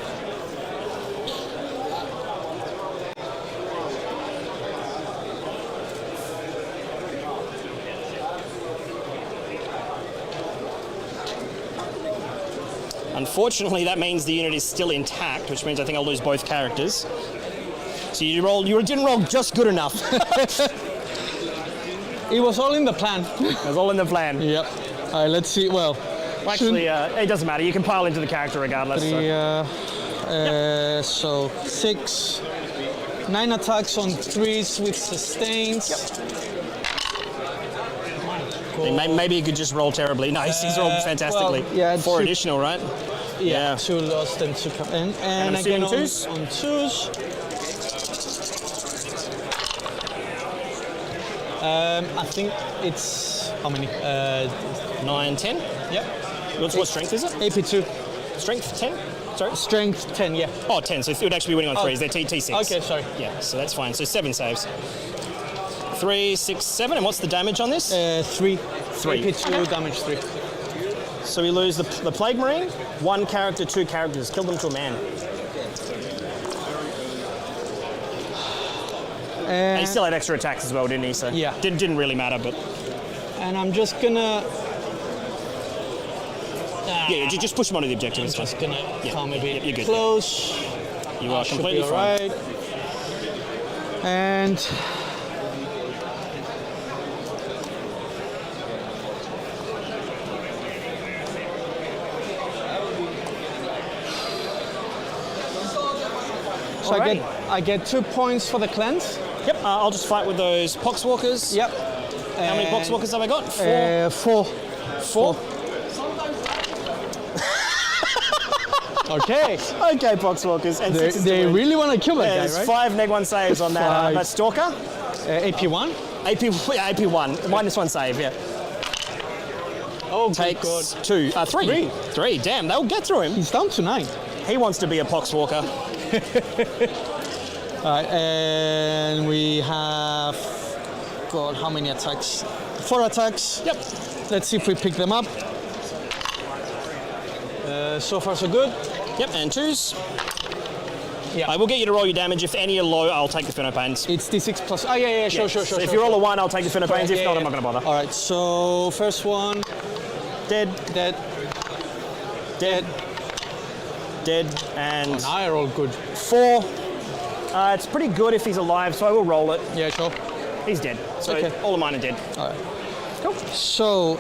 Unfortunately, that means the unit is still intact, which means I think I'll lose both characters. So you didn't roll just good enough. It was all in the plan. It was all in the plan. Yep. All right, let's see. Well, actually, it doesn't matter. You can pile into the character regardless. 3, so 6, 9 attacks on 3s with sustains. Maybe you could just roll terribly. No, he's rolled fantastically. Well, yeah, 4 additional, right? Yeah, 2 lost and 2 come in. And again on 2s. On 2s. I think it's how many? 9, 10. Yep. What strength is it? AP2. Strength 10. sorry? Strength 10, yeah. Oh, 10, so it would actually be winning on 3s. They're T6. Okay, sorry. Yeah, so that's fine. So 7 saves. 3, 6, 7, and what's the damage on this? 3. 3. AP2, damage 3. So we lose the Plague Marine, 1 character, 2 characters. Kill them to a man. And he still had extra attacks as well, didn't he? So yeah. Didn't really matter, but... And I'm just gonna... Yeah, just push him onto the objective. I'm just gonna come a bit you're good. close. You are completely fine. Right. And... So I get 2 points for the cleanse. Yep, I'll just fight with those Poxwalkers. Yep. How many Poxwalkers have I got? 4. 4. 4? Okay. Okay, Poxwalkers. And They really want to kill that guy, there's right? 5 neg-1 saves on that Stalker. AP1? AP1. -1 save, yeah. Oh, takes God. 2. 3. 3. Damn, they'll get through him. He's down to 9. He wants to be a Poxwalker. Alright, and we have got how many attacks? 4 attacks. Yep. Let's see if we pick them up. So far so good. Yep, and 2s. Yeah. I will get you to roll your damage. If any are low, I'll take the Finopanes. It's D6 plus... Oh, yeah, sure. So if you roll a 1, I'll take the Finopanes. If not, I'm not going to bother. Alright, so first one. Dead. Dead. Dead. Dead. And... Now I roll good. 4. It's pretty good if he's alive, so I will roll it. Yeah, sure. He's dead. So all of mine are dead. Alright. Cool. So,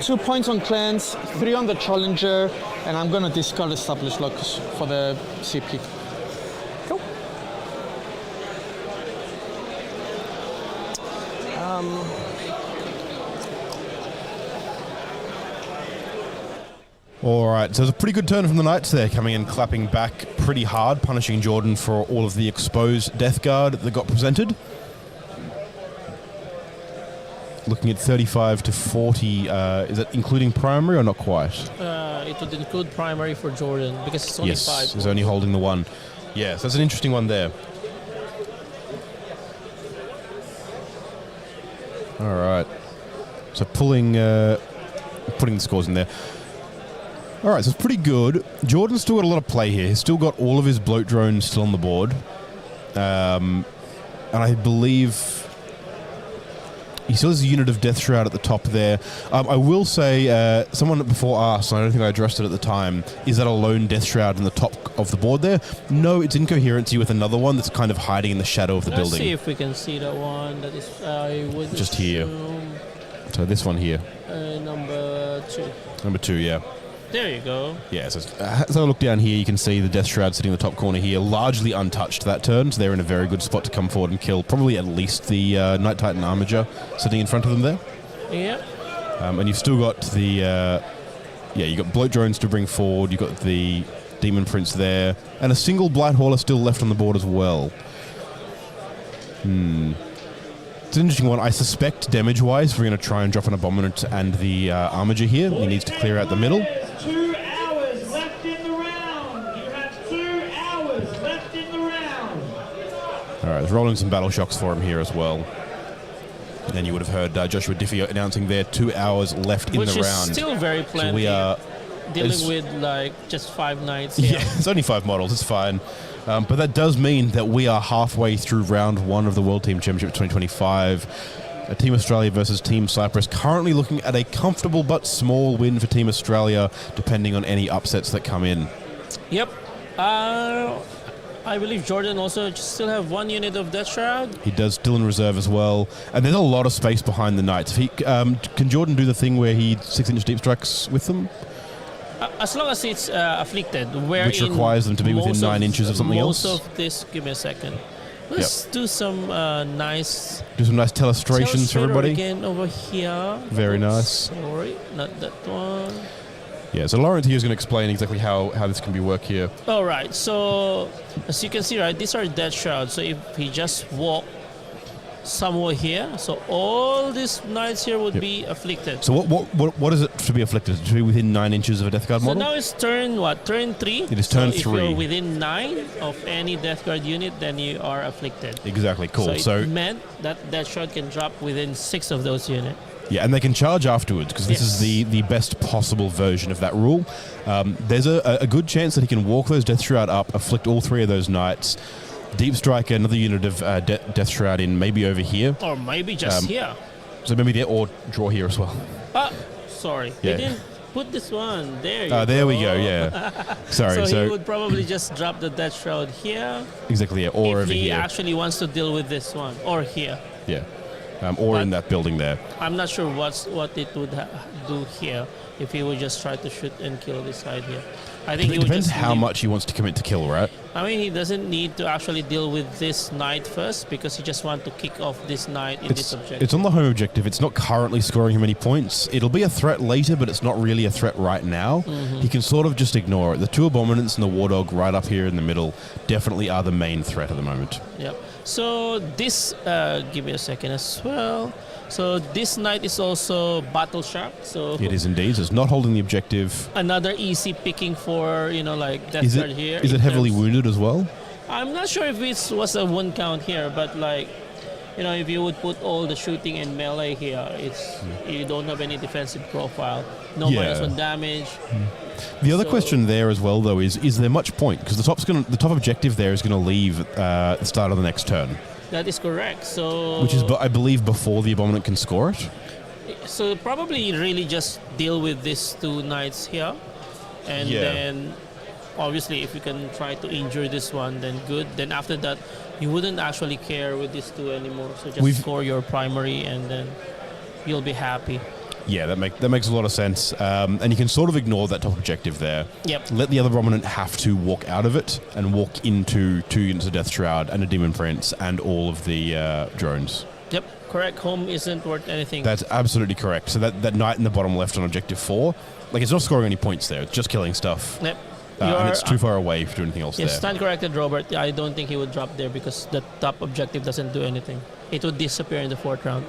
2 points on cleanse, 3 on the challenger, and I'm gonna discard established locus for the CP. Cool. All right, so it's a pretty good turn from the Knights there, coming in clapping back pretty hard, punishing Jordan for all of the exposed Death Guard that got presented. Looking at 35 to 40, is that including primary or not quite? It would include primary for Jordan because it's only 5. Yes, he's only holding the 1. Yes, that's an interesting one there. All right, so putting the scores in there. All right, so it's pretty good. Jordan's still got a lot of play here. He's still got all of his bloat drones still on the board. And I believe he still has a unit of Death Shroud at the top there. I will say, someone before asked, and I don't think I addressed it at the time, is that a lone Death Shroud in the top of the board there? No, it's in coherency with another one that's kind of hiding in the shadow of the building. Let's see if we can see that one. That is, I would just here. So this one here. Number 2. Number 2, yeah. There you go. Yeah, so as I look down here, you can see the Death Shroud sitting in the top corner here, largely untouched that turn, so they're in a very good spot to come forward and kill probably at least the Night Titan Armiger sitting in front of them there. Yeah. And you've still got the... you've got bloat drones to bring forward, you've got the Demon Prince there, and a single Blight Hauler still left on the board as well. It's an interesting one. I suspect damage-wise, we're going to try and drop an Abominant and the Armiger here. He needs to clear out the middle. 2 hours left in the round. You have 2 hours left in the round. All right, rolling some battle shocks for him here as well. And then you would have heard Joshua Diffie announcing there 2 hours left in the round. Which is still very plenty. So we are dealing with like just 5 knights. Yeah, it's only 5 models. It's fine. But that does mean that we are halfway through round 1 of the World Team Championship 2025. Team Australia versus Team Cyprus, currently looking at a comfortable but small win for Team Australia, depending on any upsets that come in. Yep. I believe Jordan also still have 1 unit of Death Shroud. He does, still in reserve as well. And there's a lot of space behind the Knights. If he, can Jordan do the thing where he 6-inch deep strikes with them? As long as it's afflicted, which requires them to be within 9 inches of something else. Most of this, give me a second. Let's do some nice... Do some nice telestrations for everybody. Again over here. Very nice. Sorry, not that one. Yeah, so Laurence here is going to explain exactly how this can be worked here. All right, so as you can see, right, these are Death Shrouds. So if he just walk somewhere here. So all these knights here would be afflicted. So what is it to be afflicted? To be within 9 inches of a Death Guard So model? now it's turn what? Turn 3? It is turn so 3. If you're within 9 of any Death Guard unit, then you are afflicted. Exactly, cool. So it meant that that shot can drop within 6 of those units. Yeah, and they can charge afterwards because this is the best possible version of that rule. There's a good chance that he can walk those Death Shroud up, afflict all 3 of those knights, Deep Strike another unit of Death Shroud in maybe over here. Or maybe just here. So maybe there, or draw here as well. Sorry. Yeah. They didn't put this one. There you there go. we go, yeah. Sorry, so he would probably just drop the Death Shroud here. Exactly, yeah, or over if he here. actually wants to deal with this one. Or here. Yeah. Or in that building there. I'm not sure what it would do here if he would just try to shoot and kill this side here. I think it depends how much he wants to commit to kill, right? I mean, he doesn't need to actually deal with this knight first because he just wants to kick off this knight in this objective. It's on the home objective. It's not currently scoring him any points. It'll be a threat later, but it's not really a threat right now. He can sort of just ignore it. The 2 Abominants and the War Dog right up here in the middle definitely are the main threat at the moment. Yep. So this, give me a second as well. So this knight is also battle sharp. So it is indeed. So it's not holding the objective. Another easy picking for like Death Guard here. Is it heavily wounded as well? I'm not sure if it was a 1 count here, but if you would put all the shooting and melee here, you don't have any defensive profile. No -1 damage. The other question there as well, though, is there much point? Because the top objective there is going to leave at the start of the next turn. That is correct. So which is, I believe, before the Abominant can score it. So probably really just deal with these 2 knights here, and then obviously if you can try to injure this one, then good. Then after that, you wouldn't actually care with these 2 anymore. So just score your primary, and then you'll be happy. Yeah, that makes a lot of sense. And you can sort of ignore that top objective there. Yep. Let the other Abominant have to walk out of it and walk into 2 units of Death Shroud and a Demon Prince and all of the drones. Yep, correct. Home isn't worth anything. That's absolutely correct. So that knight in the bottom left on objective 4, it's not scoring any points there. It's just killing stuff. Yep. And it's too far away to do anything else there. Yes, stand corrected, Robert. I don't think he would drop there because the top objective doesn't do anything. It would disappear in the 4th round.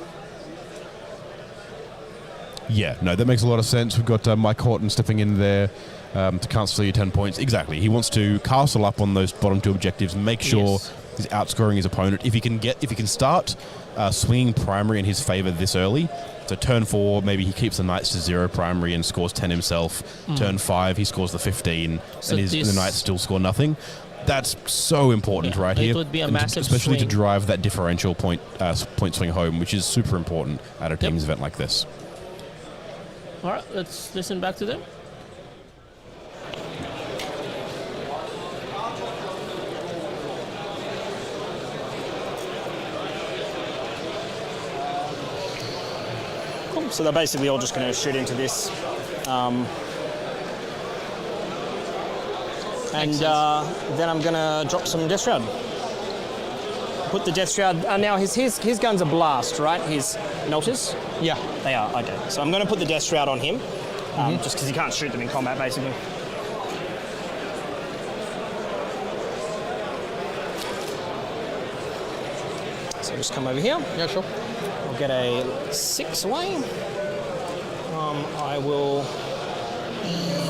Yeah, no, that makes a lot of sense. We've got Mike Horton stepping in there to cancel your 10 points. Exactly. He wants to castle up on those bottom 2 objectives, make sure he's outscoring his opponent. If he can start swinging primary in his favor this early, so turn 4, maybe he keeps the knights to 0 primary and scores 10 himself. Turn 5, he scores the 15, so and the knights still score nothing. That's so important right here. It would be a massive especially swing. to drive that differential point swing home, which is super important at a team's event like this. All right, let's listen back to them. Cool. So they're basically all just going to shoot into this. And then I'm going to drop some Death Shroud. Put the Death Shroud. Now his guns are blast, right? His melters. Yeah, they are. Okay, so I'm going to put the Death Shroud on him, just because you can't shoot them in combat, basically. So just come over here. Yeah, sure. I'll get a 6 away. I will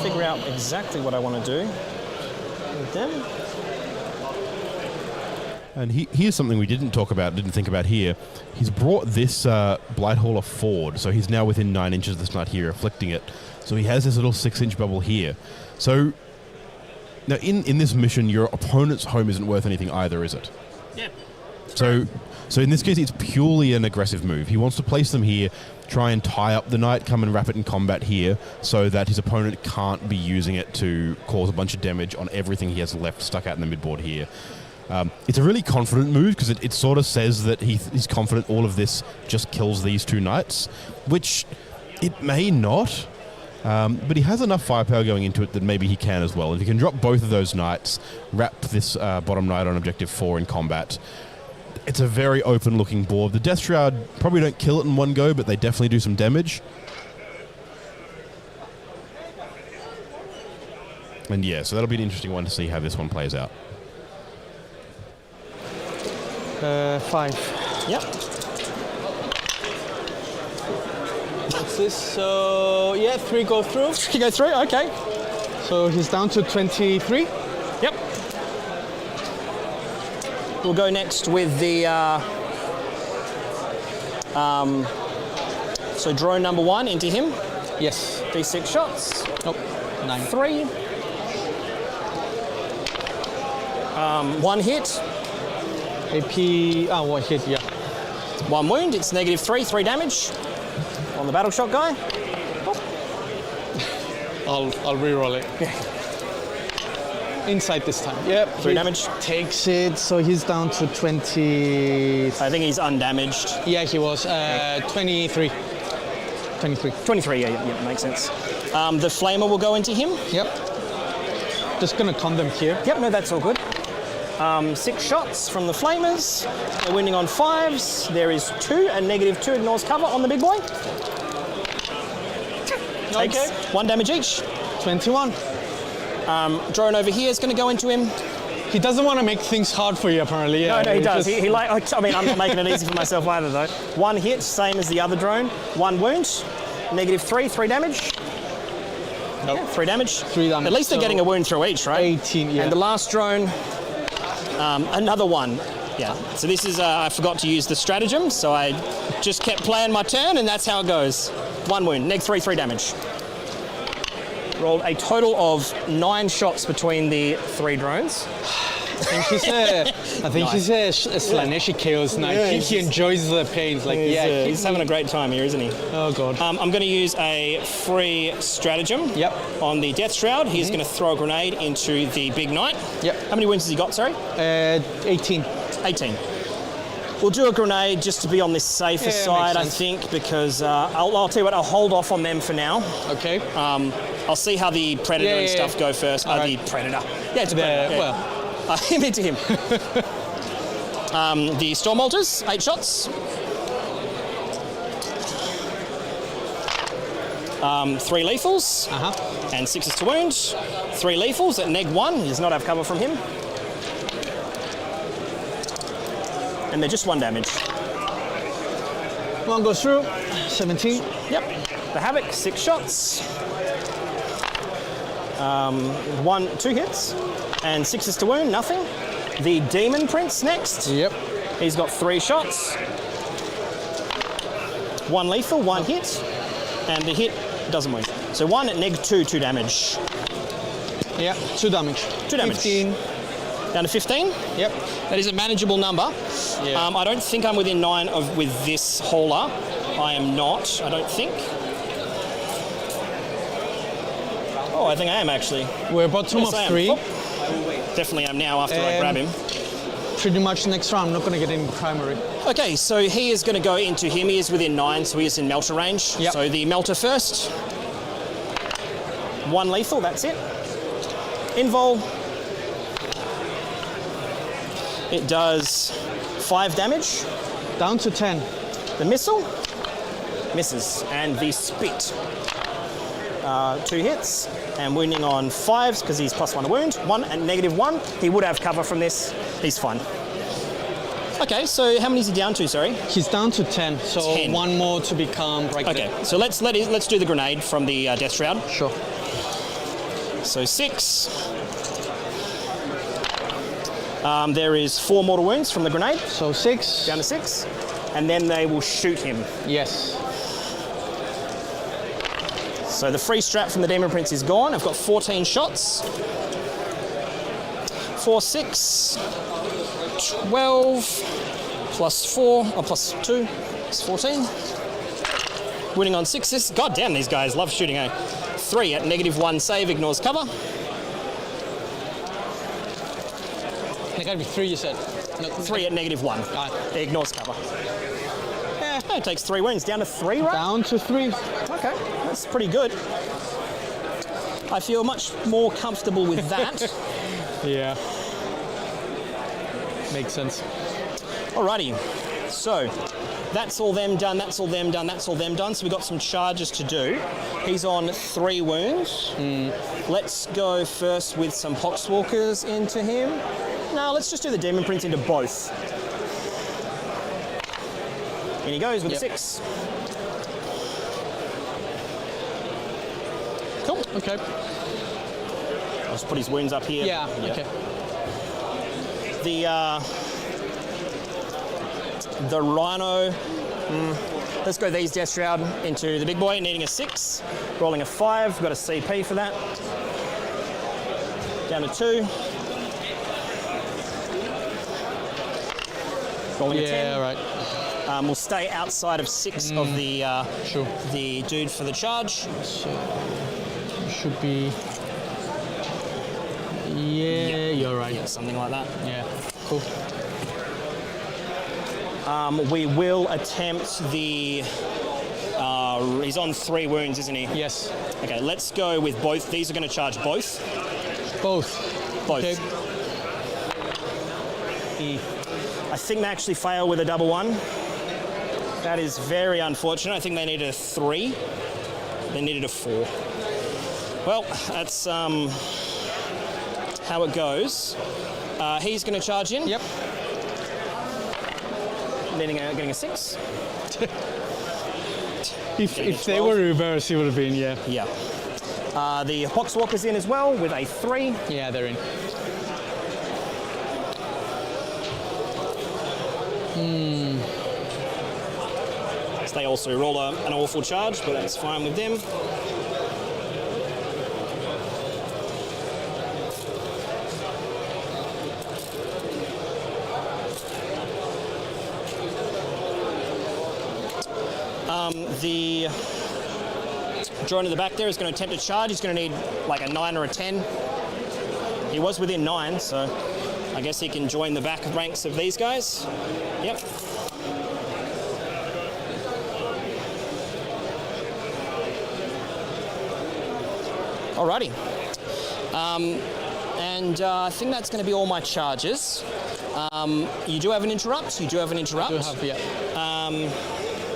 figure out exactly what I want to do with them. And here's something we didn't think about here. He's brought this Blighthaller forward, so he's now within 9 inches of this knight here, afflicting it. So he has this little 6-inch bubble here. So now in this mission, your opponent's home isn't worth anything either, is it? Yeah. So in this case, it's purely an aggressive move. He wants to place them here, try and tie up the knight, come and wrap it in combat here, so that his opponent can't be using it to cause a bunch of damage on everything he has left stuck out in the midboard here. It's a really confident move because it sort of says that he's confident all of this just kills these 2 knights, which it may not, but he has enough firepower going into it that maybe he can as well. If he can drop both of those knights, wrap this bottom knight on objective 4 in combat, it's a very open-looking board. The Death Shroud probably don't kill it in one go, but they definitely do some damage. And yeah, so that'll be an interesting one to see how this one plays out. 5. Yep. this? So yeah, 3 go through. 3 go through. Okay. So he's down to 23. Yep. We'll go next with the. So drone number 1 into him. Yes. D6 shots. Nope. 9. 3. 1 hit. AP. 1 hit. Yeah. 1 wound. It's -3. 3 damage on the battle shot guy. I'll re-roll it. Yeah. Inside this time. Yep. 3 damage. Takes it. So he's down to 20. I think he's undamaged. Yeah, he was 23. 23. 23. Yeah, makes sense. The flamer will go into him. Yep. Just gonna con them here. Yep. No, that's all good. 6 shots from the flamers. They're winning on 5s. There is 2 and -2 ignores cover on the big boy. Takes 1 damage each. 21. Drone over here is going to go into him. He doesn't want to make things hard for you, apparently. Yeah, No, he does. He I mean, I'm not making it easy for myself either, though. 1 hit, same as the other drone. 1 wound. -3. 3 damage. Nope. Yeah, 3 damage. 3 damage. At least they're getting a wound through each, right? 18. Yeah. And the last drone, another 1. Yeah. So this is I forgot to use the stratagem, so I just kept playing my turn, and that's how it goes. 1 wound. -3. 3 damage. Rolled a total of 9 shots between the 3 drones. I think he's a Slaneshi Chaos Knight. Yeah, I think he enjoys the pains. Like, he's having a great time here, isn't he? Oh god. I'm going to use a free stratagem. Yep. On the Death Shroud. He's going to throw a grenade into the big knight. Yep. How many wounds has he got? Sorry. 18. 18. We'll do a grenade just to be on this safer side, I think, because I'll tell you what. I'll hold off on them for now. Okay. I'll see how the predator and stuff go first. The predator. Yeah, it's a predator. Yeah. Well, him into him. The Storm Altars, 8 shots. 3 lethals. And 6s to wound. 3 lethals at -1. He does not have cover from him. And they're just 1 damage. 1 goes through. 17. Yep. The Havoc, 6 shots. 2 hits. And 6s to wound, nothing. The Demon Prince next. Yep. He's got 3 shots. 1 lethal, 1 hit. And the hit doesn't wound. So 1 at -2, 2 damage. Yeah, 2 damage. 2 damage. 15. Down to 15? Yep. That is a manageable number. Yeah. I don't think I'm within 9 with this hauler. I am not, I don't think. Oh, I think I am actually. We're bottom of 3. Oh, definitely am now after I grab him. Pretty much next round, I'm not going to get in primary. Okay, so he is going to go into him. He is within 9, so he is in melter range. Yep. So the melter first. 1 lethal, that's it. Invul. It does 5 damage. Down to 10. The missile misses. And the spit. 2 hits. And wounding on 5s because he's +1 a wound. 1 and -1. He would have cover from this. He's fine. Okay, so how many is he down to, sorry? He's down to 10, so 10. 1 more to become right Okay, there. so let's do the grenade from the Death Shroud. Sure. So 6. There is 4 mortal wounds from the grenade. So 6. Down to 6. And then they will shoot him. Yes. So the free strap from the Demon Prince is gone. I've got 14 shots. 4, 6, 12, +4, or +2, it's 14. Winning on 6s. God damn, these guys love shooting, eh? 3 at -1 save, ignores cover. They gotta be 3, you said? No, 3 at -1. It ignores cover. Yeah, it takes 3 wounds. Down to 3, right? Down to 3. Okay, that's pretty good. I feel much more comfortable with that. Yeah. Makes sense. Alrighty, so that's all them done, that's all them done, that's all them done. So we've got some charges to do. He's on 3 wounds. Let's go first with some Poxwalkers into him. No, let's just do the Demon Prince into both. In he goes with 6. Okay. I'll just put his wounds up here. Yeah. Okay. The Rhino. Let's go these Death Shroud into the big boy, needing a 6, rolling a 5. We've got a CP for that. Down to 2. Rolling a 10. Yeah, right. We'll stay outside of 6 of the the dude for the charge. So should be. Yeah, you're right. Yeah, something like that. Yeah, cool. We will attempt the. He's on 3 wounds, isn't he? Yes. Okay, let's go with both. These are going to charge both. Both. Okay. I think they actually fail with a double 1. That is very unfortunate. I think they needed a 3. They needed a 4. Well, that's how it goes. He's going to charge in. Yep. Getting a 6. If they were reversed, it would have been, yeah. Yeah. The Poxwalker's in as well with a 3. Yeah, they're in. So they also roll an awful charge, but that's fine with them. The drone in the back there is going to attempt to charge. He's going to need like a 9 or a 10. He was within 9, so I guess he can join the back ranks of these guys. Yep. Alrighty. I think that's going to be all my charges. You do have an interrupt. You do have an interrupt. I do have, yeah.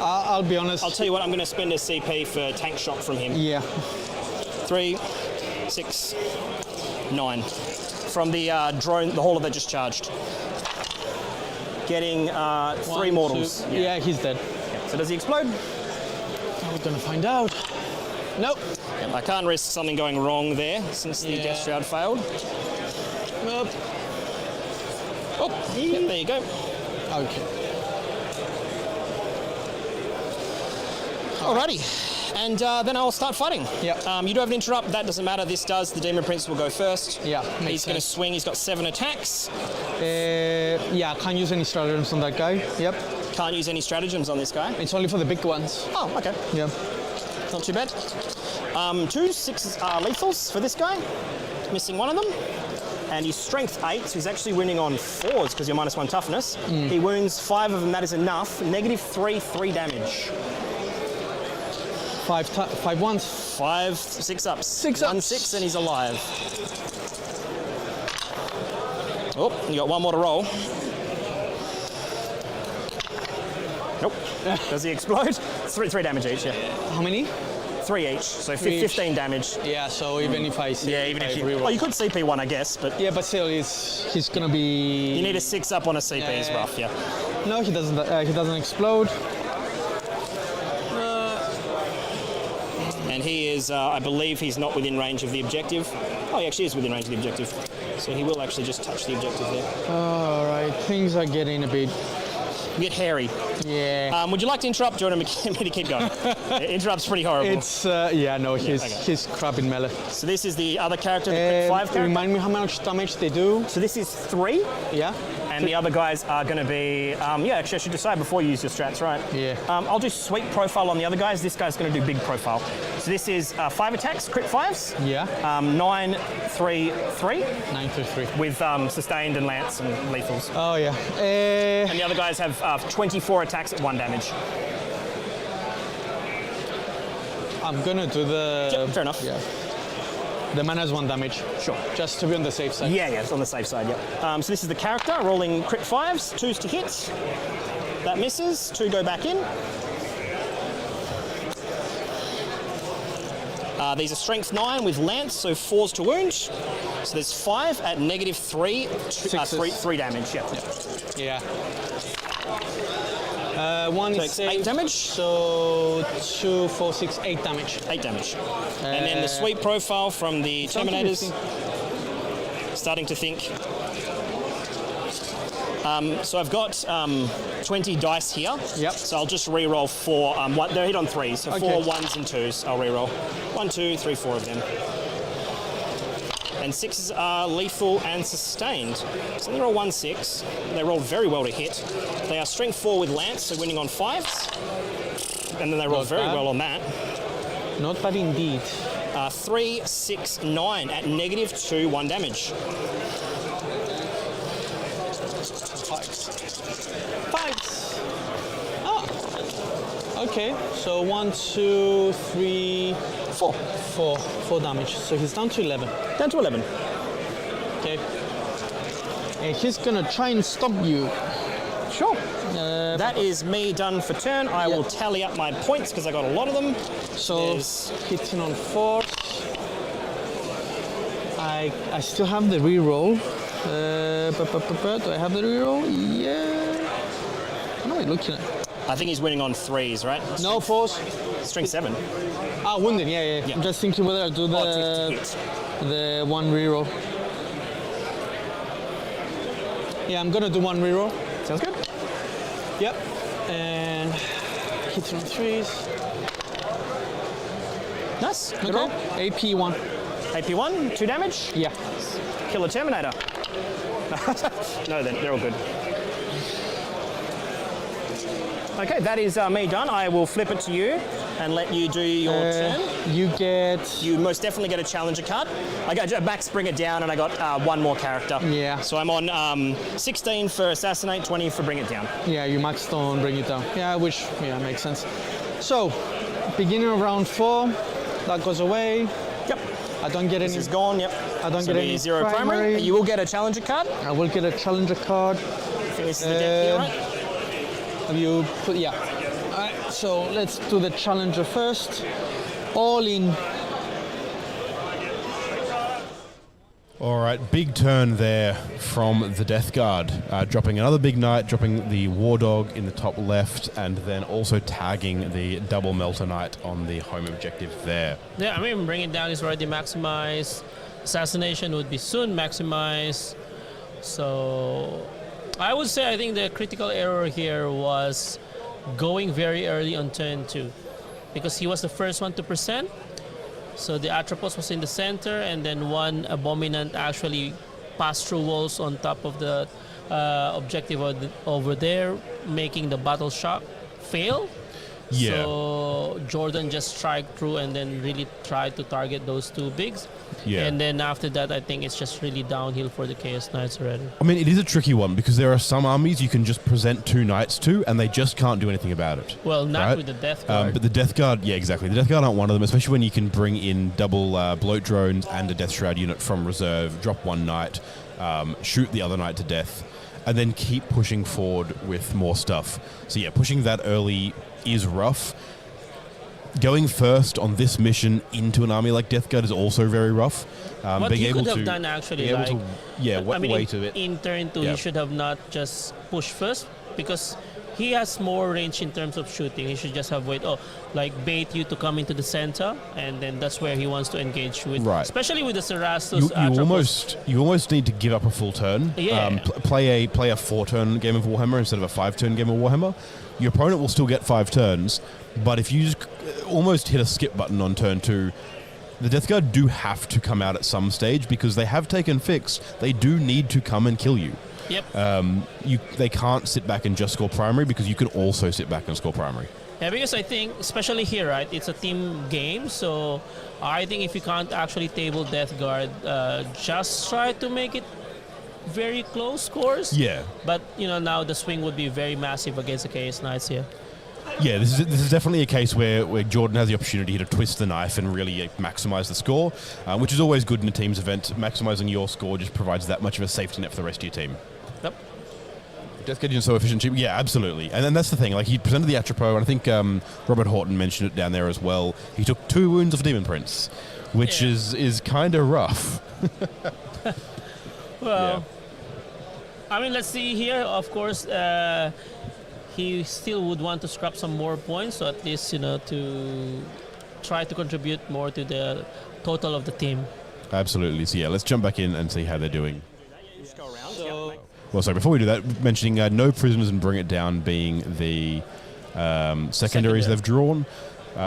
I'll be honest. I'll tell you what, I'm going to spend a CP for tank shot from him. Yeah. 3, 6, 9. From the drone, the hauler that just charged. Getting 3 mortals. Yeah, he's dead. Yeah. So does he explode? We're going to find out. Nope. Yeah, I can't risk something going wrong there since the Death Shroud failed. Nope. Oh, yeah, there you go. Okay. Alrighty, and then I'll start fighting. Yeah. You do have an interrupt. That doesn't matter. This does. The Demon Prince will go first. Yeah. He's going to swing. He's got 7 attacks. Yeah, can't use any stratagems on that guy. Yep. Can't use any stratagems on this guy. It's only for the big ones. Oh, okay. Yeah. Not too bad. 2 6 lethals for this guy. Missing one of them. And he's strength 8, so he's actually winning on 4s because you're -1 toughness. He wounds 5 of them. That is enough. -3, 3 damage. 5 ones. 5 6 ups. 6 1 ups. 6 and he's alive. Oh, you got 1 more to roll. Nope. Does he explode? 3 damage each, yeah. How many? 3 each, so 3 each. 15 damage. Yeah, so even if I see, Yeah, even if you... Oh, you could CP 1, I guess, but... Yeah, but still, he's gonna be... You need a 6 up on a CP is rough, yeah. No, he doesn't. He doesn't explode. And he is, I believe he's not within range of the objective. Oh, he actually is within range of the objective. So he will actually just touch the objective there. All right, things are getting a bit hairy. Yeah. Would you like to interrupt? Do you want me to keep going? Interrupt's pretty horrible. It's, yeah, no, he's crap in melee. So this is the other character, the crit 5 character. Remind me how much damage they do. So this is 3. Yeah. And the other guys are going to be, yeah, actually I should decide before you use your strats, right? Yeah. I'll do sweet profile on the other guys. This guy's going to do big profile. So this is 5 attacks, crit 5s. Yeah. 9, 3, 3. 9 through 3. With sustained and lance and lethals. Oh, yeah. And the other guys have 24 attacks at 1 damage. I'm going to do the... Yeah, fair enough. Yeah. The mana is 1 damage. Sure. Just to be on the safe side. Yeah, it's on the safe side, yeah. So this is the character, rolling crit 5s, 2s to hit. That misses, 2 go back in. These are strength 9 with lance, so 4s to wound. So there's 5 at -3, 3 damage, yeah. Yeah. One Takes is 8 damage. So 2, 4, 6, 8 damage. 8 damage. And then the sweep profile from the Terminators. Starting to think. So I've got 20 dice here. Yep. So I'll just re-roll 4. They're hit on 3s, so 4 1s and 2s. I'll re-roll 1, 2, 3, 4 of them. And 6s are lethal and sustained. So they roll 1, 6. They roll very well to hit. They are strength 4 with lance, so winning on 5s. And then they roll Not very bad. well on that. Not bad indeed. 3, 6, 9 at negative 2, 1 damage. 5s. Ah. Okay, so 1, 2, 3, 4. 4 damage. So he's down to 11. Down to 11. Okay. And he's gonna try and stop you. Sure. That is me done for turn. I will tally up my points because I got a lot of them. So hitting on 4. I still have the reroll. Do I have the reroll? Yeah. What am I looking at? I think he's winning on 3s, right? No, 4s. Strength 7. Ah, wounded. Yeah. I'm just thinking whether I do the one reroll. Yeah, I'm gonna do one reroll. Sounds good. Yep. And hitting on 3s. Nice. Good roll. AP1. AP1, 2 damage? Yeah. Kill a Terminator. No, then they're all good. Okay, that is me done. I will flip it to you and let you do your turn. You most definitely get a challenger card. I got Max bring it down, and I got one more character. Yeah. So I'm on 16 for assassinate, 20 for bring it down. Yeah, you maxed on bring it down. Yeah, makes sense. So, beginning of round 4, that goes away. Yep. I don't get any. This is gone. Yep. I don't get any 0 primary. You will get a challenger card. I will get a challenger card. I think this is the deck here, right? Have you put? Yeah. Alright, so let's do the challenger first. All in. All right, big turn there from the Death Guard, dropping another big knight, dropping the War Dog in the top left, and then also tagging the double Melter Knight on the home objective there. Yeah, I mean, bring it down is already maximized. Assassination would be soon maximized. So I would say I think the critical error here was going very early on turn 2, because he was the first one to present. So the Atropos was in the center, and then one Abominant actually passed through walls on top of the objective over there, making the battle shock fail. Yeah. So Jordan just strike through and then really tried to target those two bigs. Yeah. And then after that, I think it's just really downhill for the Chaos Knights already. I mean, it is a tricky one because there are some armies you can just present 2 knights to and they just can't do anything about it. Well, not right? with the Death Guard. But the Death Guard, yeah, exactly. The Death Guard aren't one of them, especially when you can bring in double bloat drones and a Death Shroud unit from reserve, drop one knight, shoot the other knight to death, and then keep pushing forward with more stuff. So yeah, pushing that early is rough. Going first on this mission into an army like Death Guard is also very rough. What being he able could have to done actually, be able like, to, I mean, wait a bit. in turn 2, Yeah. he should have not just pushed first, because he has more range in terms of shooting. He should just have bait you to come into the center, and then that's where he wants to engage with. Right. Especially with the Cerastos. You almost need to give up a full turn. Yeah. Play a 4-turn game of Warhammer instead of a 5-turn game of Warhammer. Your opponent will still get 5 turns, but if you just almost hit a skip button on turn 2, the Death Guard do have to come out at some stage because they have taken fix. They do need to come and kill you. Yep. They can't sit back and just score primary because you can also sit back and score primary. Yeah, because I think, especially here, right, it's a team game, so I think if you can't actually table Death Guard, just try to make it very close scores. Yeah. But, now the swing would be very massive against the Chaos Knights here. Yeah, this is definitely a case where Jordan has the opportunity to twist the knife and really maximize the score, which is always good in a team's event. Maximizing your score just provides that much of a safety net for the rest of your team. Yep. Death Guard is so efficient. Yeah, absolutely. And then that's the thing. Like, he presented the Atropos, and I think Robert Horton mentioned it down there as well. He took 2 wounds of Demon Prince, which is kind of rough. Well, I mean, let's see here. Of course, he still would want to scrap some more points, so at least to try to contribute more to the total of the team. Absolutely. So yeah, let's jump back in and see how they're doing. Just go around. So, Well, sorry, before we do that, mentioning no prisoners and bring it down being the secondaries they've drawn.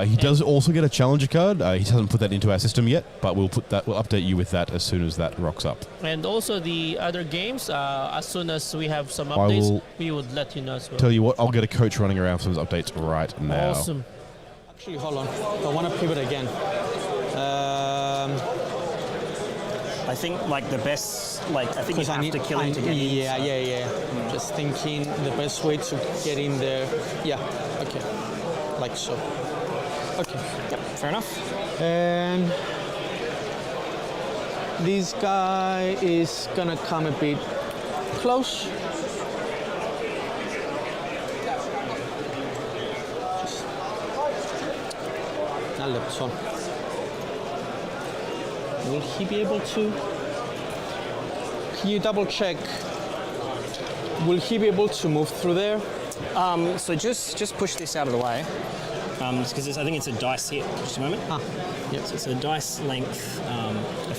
He does also get a challenger card. He hasn't put that into our system yet, but we'll update you with that as soon as that rocks up. And also the other games, as soon as we have some updates, we would let you know as well. Tell you what, I'll get a coach running around for those updates right now. Awesome. actually, hold on. I want to pivot again. I think like the best, like I think you have to kill him to get in. Yeah. Just thinking the best way to get in there. Yeah. Okay. Like so. Okay. Yep. Fair enough. And this guy is gonna come a bit close. Son. Will he be able to? Can you double check? Will he be able to move through there? So just push this out of the way, because I think it's a dice hit. Just a moment. Yep. So it's a dice length.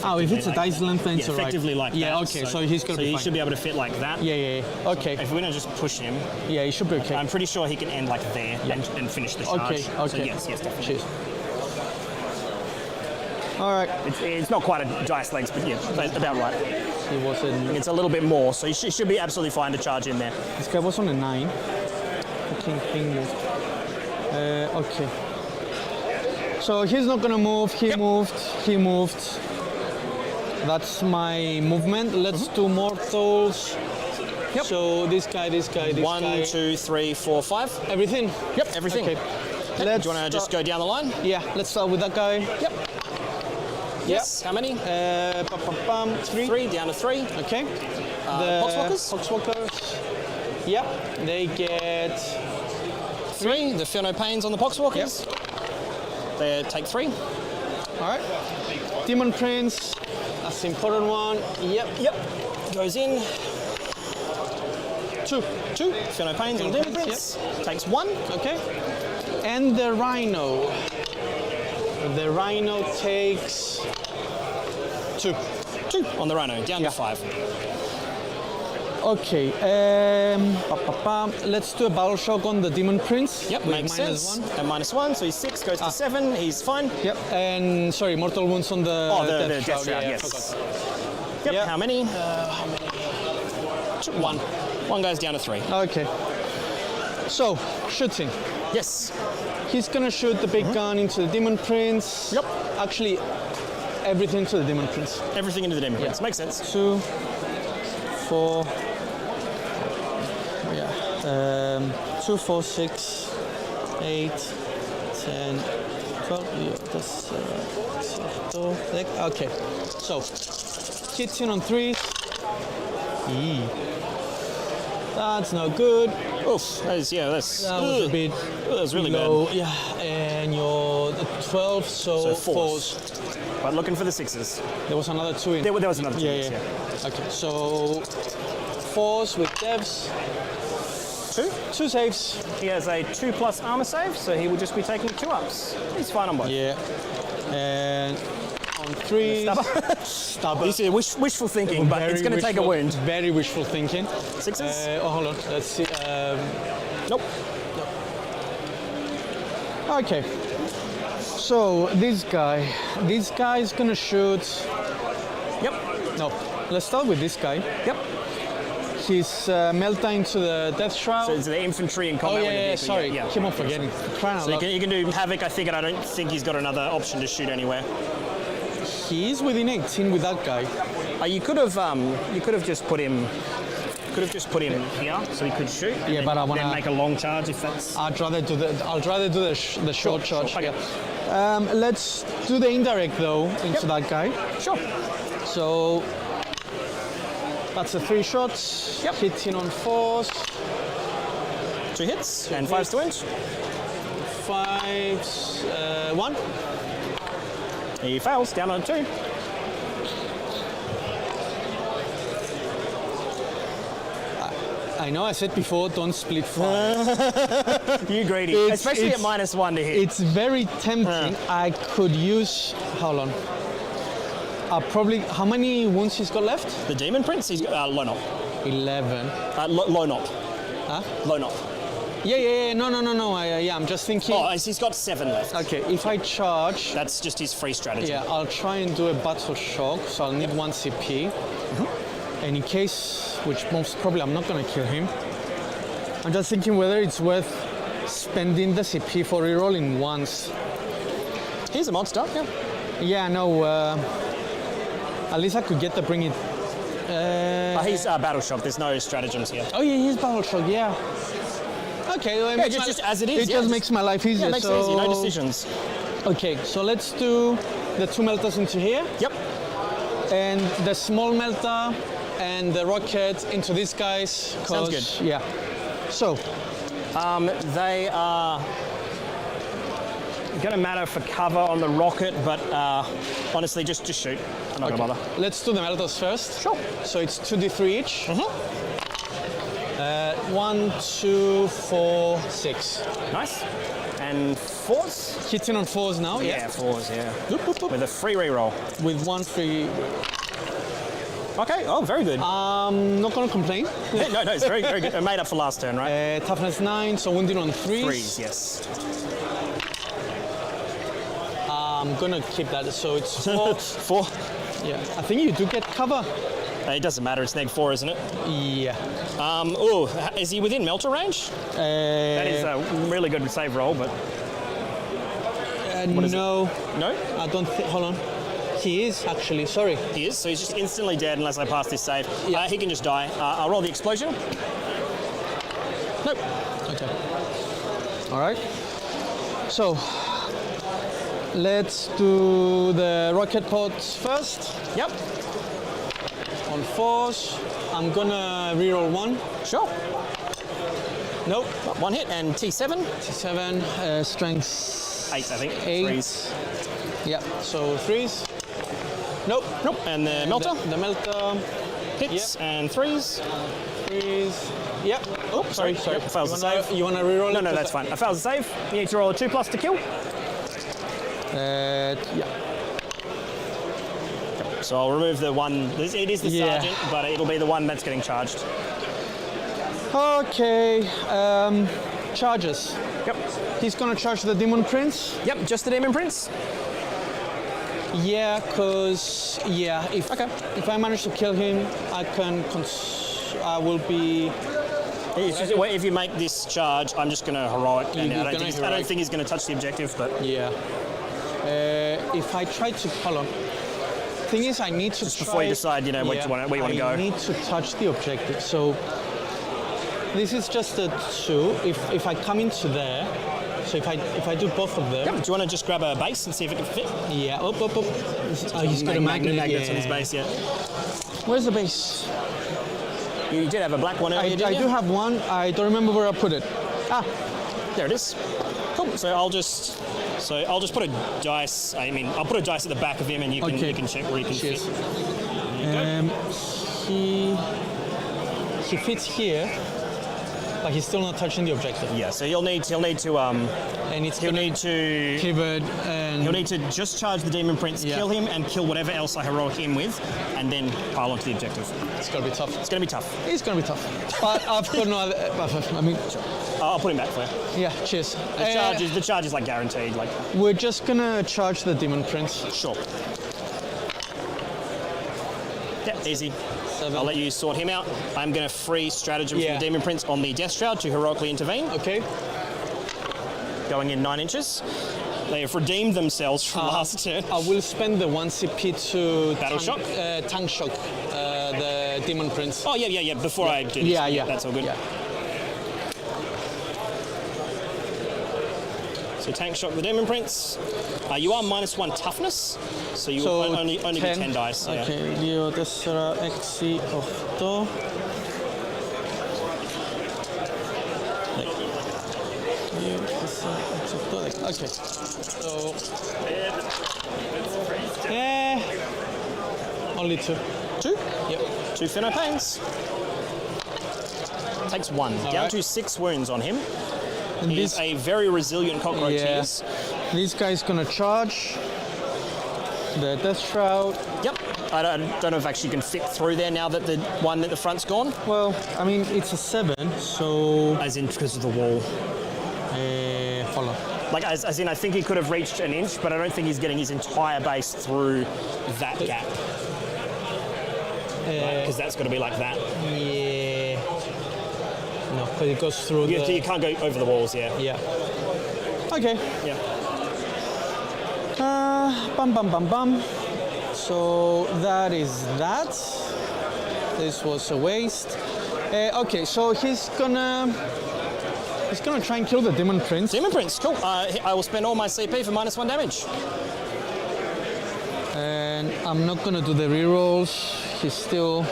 If it's a dice length, then it's effectively right. like that. Yeah. Okay. So he's gonna. So he should be able to fit like that. Yeah. Okay. If we're gonna just push him. Yeah, he should be okay. I'm pretty sure he can end like there and finish the charge. Okay. So yes, definitely. Cheers. All right. It's not quite a dice length, but yeah, about right. He wasn't. It's a little bit more, so he should be absolutely fine to charge in there. This guy was on a 9. Thing moved. Okay. So he's not gonna move. He moved. That's my movement. Let's do mortals. Yep. So this guy. 1, 2, 3, 4, 5. Everything. Yep. Everything. Okay. Do you want to just go down the line? Yeah. Let's start with that guy. Yep. Yes. How many? 3 down to 3. Okay. The Poxwalkers. Yep. They get 3. The Phenopanes on the Poxwalkers. Yep. They take 3. All right. Demon Prince. That's the important one. Yep. Goes in. 2. Phenopanes on the Demon Prince. Yep. Takes 1. Okay. And the Rhino. The Rhino takes 2 on the Rhino, down to 5. Okay, let's do a battle shock on the Demon Prince. Yep, makes sense. -1. And -1, so he's 6, goes to 7, he's fine. Yep, and sorry, mortal wounds on the Death Shroud, yes. Yep, how many? 1. 1 goes down to 3. Okay. So, shooting. Yes. He's gonna shoot the big gun into the Demon Prince. Yep. Actually, everything to the Demon Prince. Everything into the Demon Prince, makes sense. 2, 4. 2, 4, 6, 8, 10, 12. Okay. So, hits in on 3. That's not good. Oof, that was a bit that was really low. bad. Yeah, and you're 12, so 4s. But looking for the 6s. There was another 2 in. There was another 2 in, Okay, so 4s with devs. 2 saves. He has a 2+ armor save, so he will just be taking 2 ups. He's fine on both. Yeah. And on 3. Stubborn. You see, wishful thinking, but it's going to take a wound. Very wishful thinking. 6s? Hold on. Let's see. Nope. Okay. So this guy is going to shoot. Yep. No. Let's start with this guy. Yep. He's melta into the Death Shroud. So it's the infantry in combat. Oh yeah, sorry. Keep on forgetting. So you can do Havoc, I think, and I don't think he's got another option to shoot anywhere. He is within 18 with that guy. You could have just put him. Here, so he could shoot. Yeah, but I want to make a long charge if that's. I'll rather do the short charge. Okay. Let's do the indirect though into that guy. Sure. So that's a 3 shots. Yep. Hitting on 4s. 2 hits and 5s to inch. 5s. 1. He fails, down on 2. I know I said before, don't split 5. You greedy, especially at -1 to hit. It's very tempting. I could use, hold on. Probably, how many wounds he's got left? The Demon Prince, he's got low knock. 11. Low knock. Huh? Low knock. Yeah. No. I'm just thinking. Oh, he's got 7 left. Okay, if I charge. That's just his free strategy. Yeah, I'll try and do a battle shock, so I'll need 1 CP. And in case, which most probably I'm not going to kill him, I'm just thinking whether it's worth spending the CP for rerolling once. He's a monster, yeah. Yeah, no. At least I could get the bring it. He's battle shock. There's no stratagems here. Oh yeah, he's battle shock. Yeah. Okay. Well, yeah, just as it is. It just makes my life easier. Yeah, it makes it easy. No decisions. Okay, so let's do the 2 melters into here. Yep. And the small melter and the rocket into these guys. Sounds good. Yeah. So. They are going to matter for cover on the rocket, but honestly, just shoot. I'm not going to bother. Let's do the melters first. Sure. So it's 2d3 each. 1, 2, 4, 6. Nice. And 4s? Hitting on 4s now, yeah. 4s, yeah. With a free reroll. With 1 free. Okay, oh, very good. Not going to complain. No, it's very, very good. I made up for last turn, right? Toughness 9, so wounding on 3s. 3s, yes. I'm going to keep that, so it's 4. 4? Yeah, I think you do get cover. It doesn't matter, it's neg 4, isn't it? Yeah. Is he within melter range? That is a really good save roll, but... no. No? I don't think... Hold on. He is, actually. Sorry. He is, so he's just instantly dead unless I pass this save. Yeah. He can just die. I'll roll the explosion. Nope. Okay. All right. So, let's do the rocket pods first. Yep. On 4s. I'm gonna reroll 1. Sure. Nope. 1 hit and T7. T7, strength 8, I think. 8. 3s. Yeah, so 3s. Nope. And the melter? The melter. Hits and 3s. 3s. Yep. Oh, sorry. Yep, fails the save. You want to reroll it? No, that's fine. I failed the save. You need to roll a 2+ to kill. Yeah. So I'll remove the one. It is the sergeant, but it'll be the one that's getting charged. Okay. Charges. Yep. He's gonna charge the Demon Prince. Yep, just the Demon Prince. Yeah, cause if I manage to kill him, I will be. If you make this charge, I'm just going to heroic. I don't think he's going to touch the objective, but yeah. If I try to hold on. Thing is, I need to before you decide, where you want to go. I need to touch the objective. So this is just a 2. If I come into there, so if I do both of them. Yep. Do you want to just grab a base and see if it can fit? Yeah. Up. He's got a magnet. Magnets on his base. Yeah. Where's the base? You did have a black one earlier, didn't you? I do have one. I don't remember where I put it. There it is. Cool. So I'll just put a dice. I'll put a dice at the back of him, and you can check where he can fit. He fits here, but he's still not touching the objective. Yeah. So he'll need to just charge the Demon Prince, kill him, and kill whatever else I heroic him with, and then pile onto the objective. It's gonna be tough. It's gonna be tough. It's gonna be tough. But I've got no other. Sure. I'll put him back for you. Yeah. Cheers. The charge is like guaranteed. Like we're just gonna charge the Demon Prince. Sure. Yeah, easy. 7. I'll let you sort him out. I'm going to free stratagem from the Demon Prince on the Death Shroud to heroically intervene. Okay. Going in 9 inches. They have redeemed themselves from last turn. I will spend the 1 CP to Battle Shock? Tank Shock, the Demon Prince. Oh, yeah. Before I do this. Yeah. That's all good. Yeah. So Tank Shock the Demon Prince. You are -1 toughness, so you only 10. get 10 dice. Okay, Leo Tessera Exi of Do. Okay, so only 2. 2? Yep. 2 Finno Pains. Takes 1. Down to 6 wounds on him. And He's a very resilient cockroach. He is. This guy's gonna charge. The Death Shroud. Yep. I don't know if actually you can fit through there now that the one at the front's gone. Well, I mean, it's a 7, so... As in because of the wall. Follow. Like, as in, I think he could have reached an inch, but I don't think he's getting his entire base through that gap. Because that's got to be like that. Yeah. No, because it goes through You can't go over the walls, yeah. Yeah. Okay. Yeah. Bum, bum, bum, bum. So that is that. This was a waste. Okay, so he's gonna try and kill the Demon Prince. Demon Prince, cool. I will spend all my CP for -1 damage. And I'm not gonna do the rerolls. He's still...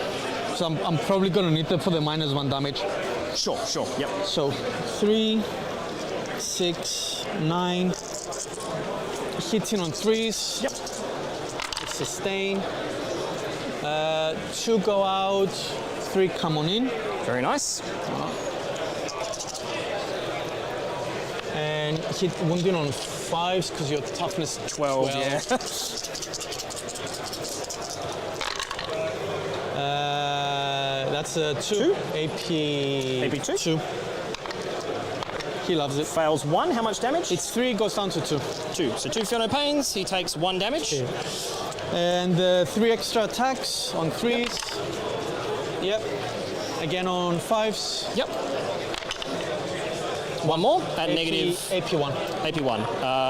So I'm probably gonna need them for the -1 damage. Sure, yep. So 3, 6, 9. Hitting on 3s. Yep. Sustain. 2 go out, 3 come on in. Very nice. And hit wounding on 5s because your toughness 12. Yeah. That's a 2. AP 2. He loves it. Fails 1. How much damage? It's 3, goes down to 2. 2. So 2 Feel No Pains. He takes 1 damage. Okay. And 3 extra attacks on 3s. Yep. Again on 5s. Yep. 1 more at negative... AP1. AP1.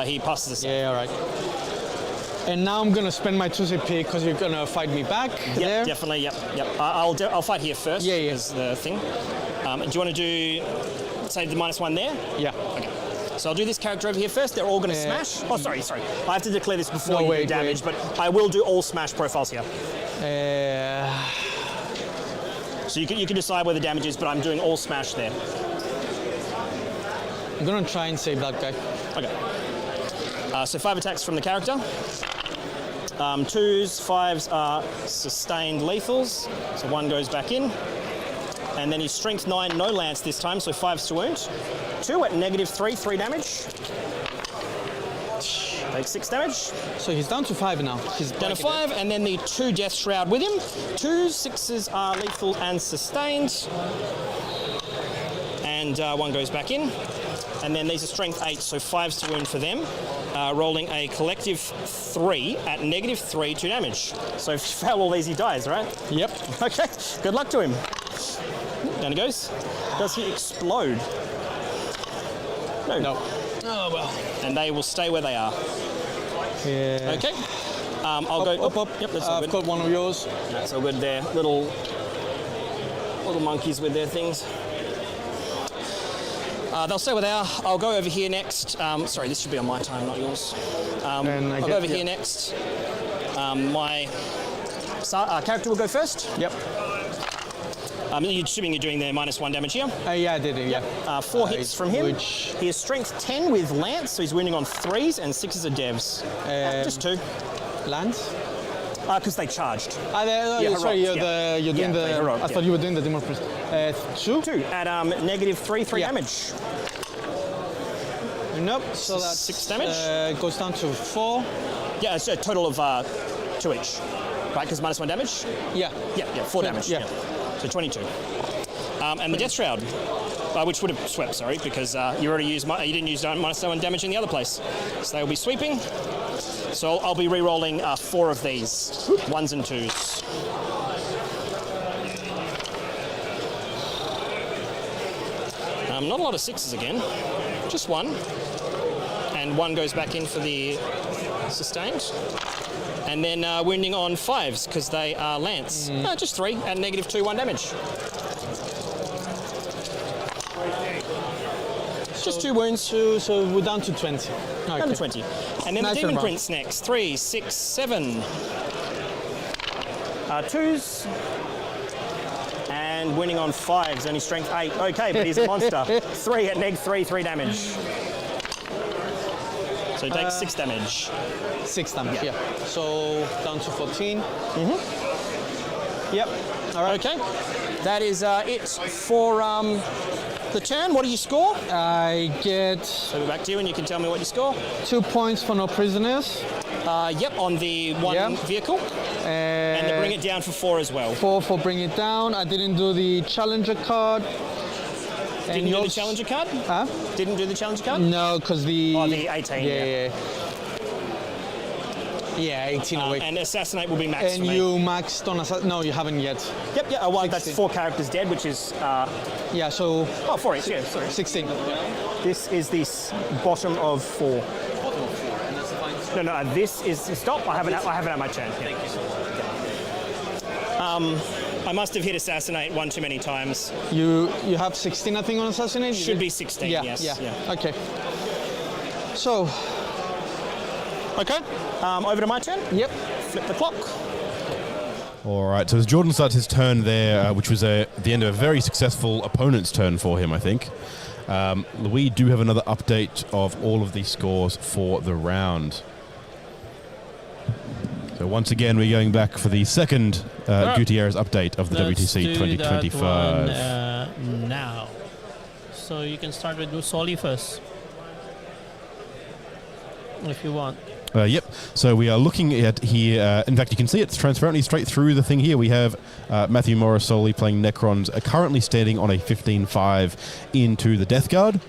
He passes this. Yeah, all right. And now I'm going to spend my 2 CP because you're going to fight me back. Yep, definitely, yep. I'll fight here first. Yeah. Is the thing. Do you want to do... Say the -1 there? Yeah. Okay. So I'll do this character over here first. They're all going to smash. Oh, sorry. I have to declare this before you do damage, but I will do all smash profiles here. So you can decide where the damage is, but I'm doing all smash there. I'm going to try and save that guy. Okay. So 5 attacks from the character. 2s, 5s are sustained lethals. So 1 goes back in. And then he's strength 9, no lance this time, so 5s to wound. 2 at -3, 3 damage. Takes 6 damage. So he's down to 5 now. He's down to 5, and then the 2 Death Shroud with him. 2s, 6s are lethal and sustained. And 1 goes back in. And then these are strength 8, so 5s to wound for them. Rolling a collective 3 at -3, 2 damage. So if you fail all these, he dies, right? Yep. Okay, good luck to him. Down he goes. Does he explode? No. Oh, well. And they will stay where they are. Yeah. Okay. I'll go... Up. Yep, that's all I've got one of yours. That's all good there. Little monkeys with their things. They'll stay where they are. I'll go over here next. Sorry, this should be on my time, not yours. I'll go over here next. My character will go first. Yep. You're assuming you're doing the -1 damage here? Yeah, I did it, yeah. 4 hits from him. He has strength 10 with lance, so he's wounding on 3s, and 6s are devs. Just 2. Lance? Because they charged. Sorry, you're doing the... I thought you were doing the Demon Prince. 2? 2 at -3, 3 damage. Nope, so that's 6 damage. Goes down to 4. Yeah, it's a total of 2 each. Right, because -1 damage? Yeah. Yeah, 4 damage. Yeah. So 22. And the Death Shroud, which would have swept, sorry, because you already used you didn't use -1 damage in the other place. So they will be sweeping. So I'll be re-rolling 4 of these, 1s and 2s. Not a lot of 6s again, just 1. And 1 goes back in for the sustained. And then wounding on 5s, because they are lance. Just 3 at -2, 1 damage. Just 2 wounds. So we're down to 20. Okay. Down to 20. And then the Demon Prince next. 3, 6, 7. 2s. And winning on 5s, only strength 8. Okay, but he's a monster. 3 at -3, 3 damage. So he takes 6 damage. 6 damage, yeah. So down to 14. Mm-hmm. Yep. All right. Okay. That is it for the turn. What do you score? I get... So we're back to you and you can tell me what you score. 2 points for no prisoners. Yep, on the one vehicle. And then bring it down for 4 as well. 4 for bring it down. I didn't do the challenger card. Didn't do the challenger card? Huh? Didn't do the challenger card? No, because the... Oh, the 18. Yeah, 18 away. And assassinate will be maxed and for me. you maxed on assassinate? No, you haven't yet. Yep, yeah. Well, that's 4 characters dead, which is... yeah, so... Oh, 4 each, yeah, sorry. 16. This is the bottom of 4. Bottom of 4, and that's the fine. No, this is... Stop, I haven't had my turn. Thank you so much. I must have hit assassinate one too many times. You have 16, I think, on assassinate? Should be 16, yes. Yeah. Okay. So... Okay, over to my turn? Yep. Flip the clock. All right, so as Jordan starts his turn there, which was the end of a very successful opponent's turn for him, I think, we do have another update of all of the scores for the round. So once again, we're going back for the second Gutierrez update of the WTC 2025. Now. So you can start with Musoli first, if you want. Yep. So we are looking at here. In fact, you can see it transparently straight through the thing here. We have Matthew Morrisoli playing Necrons, currently standing on a 15-5 into the Death Guard.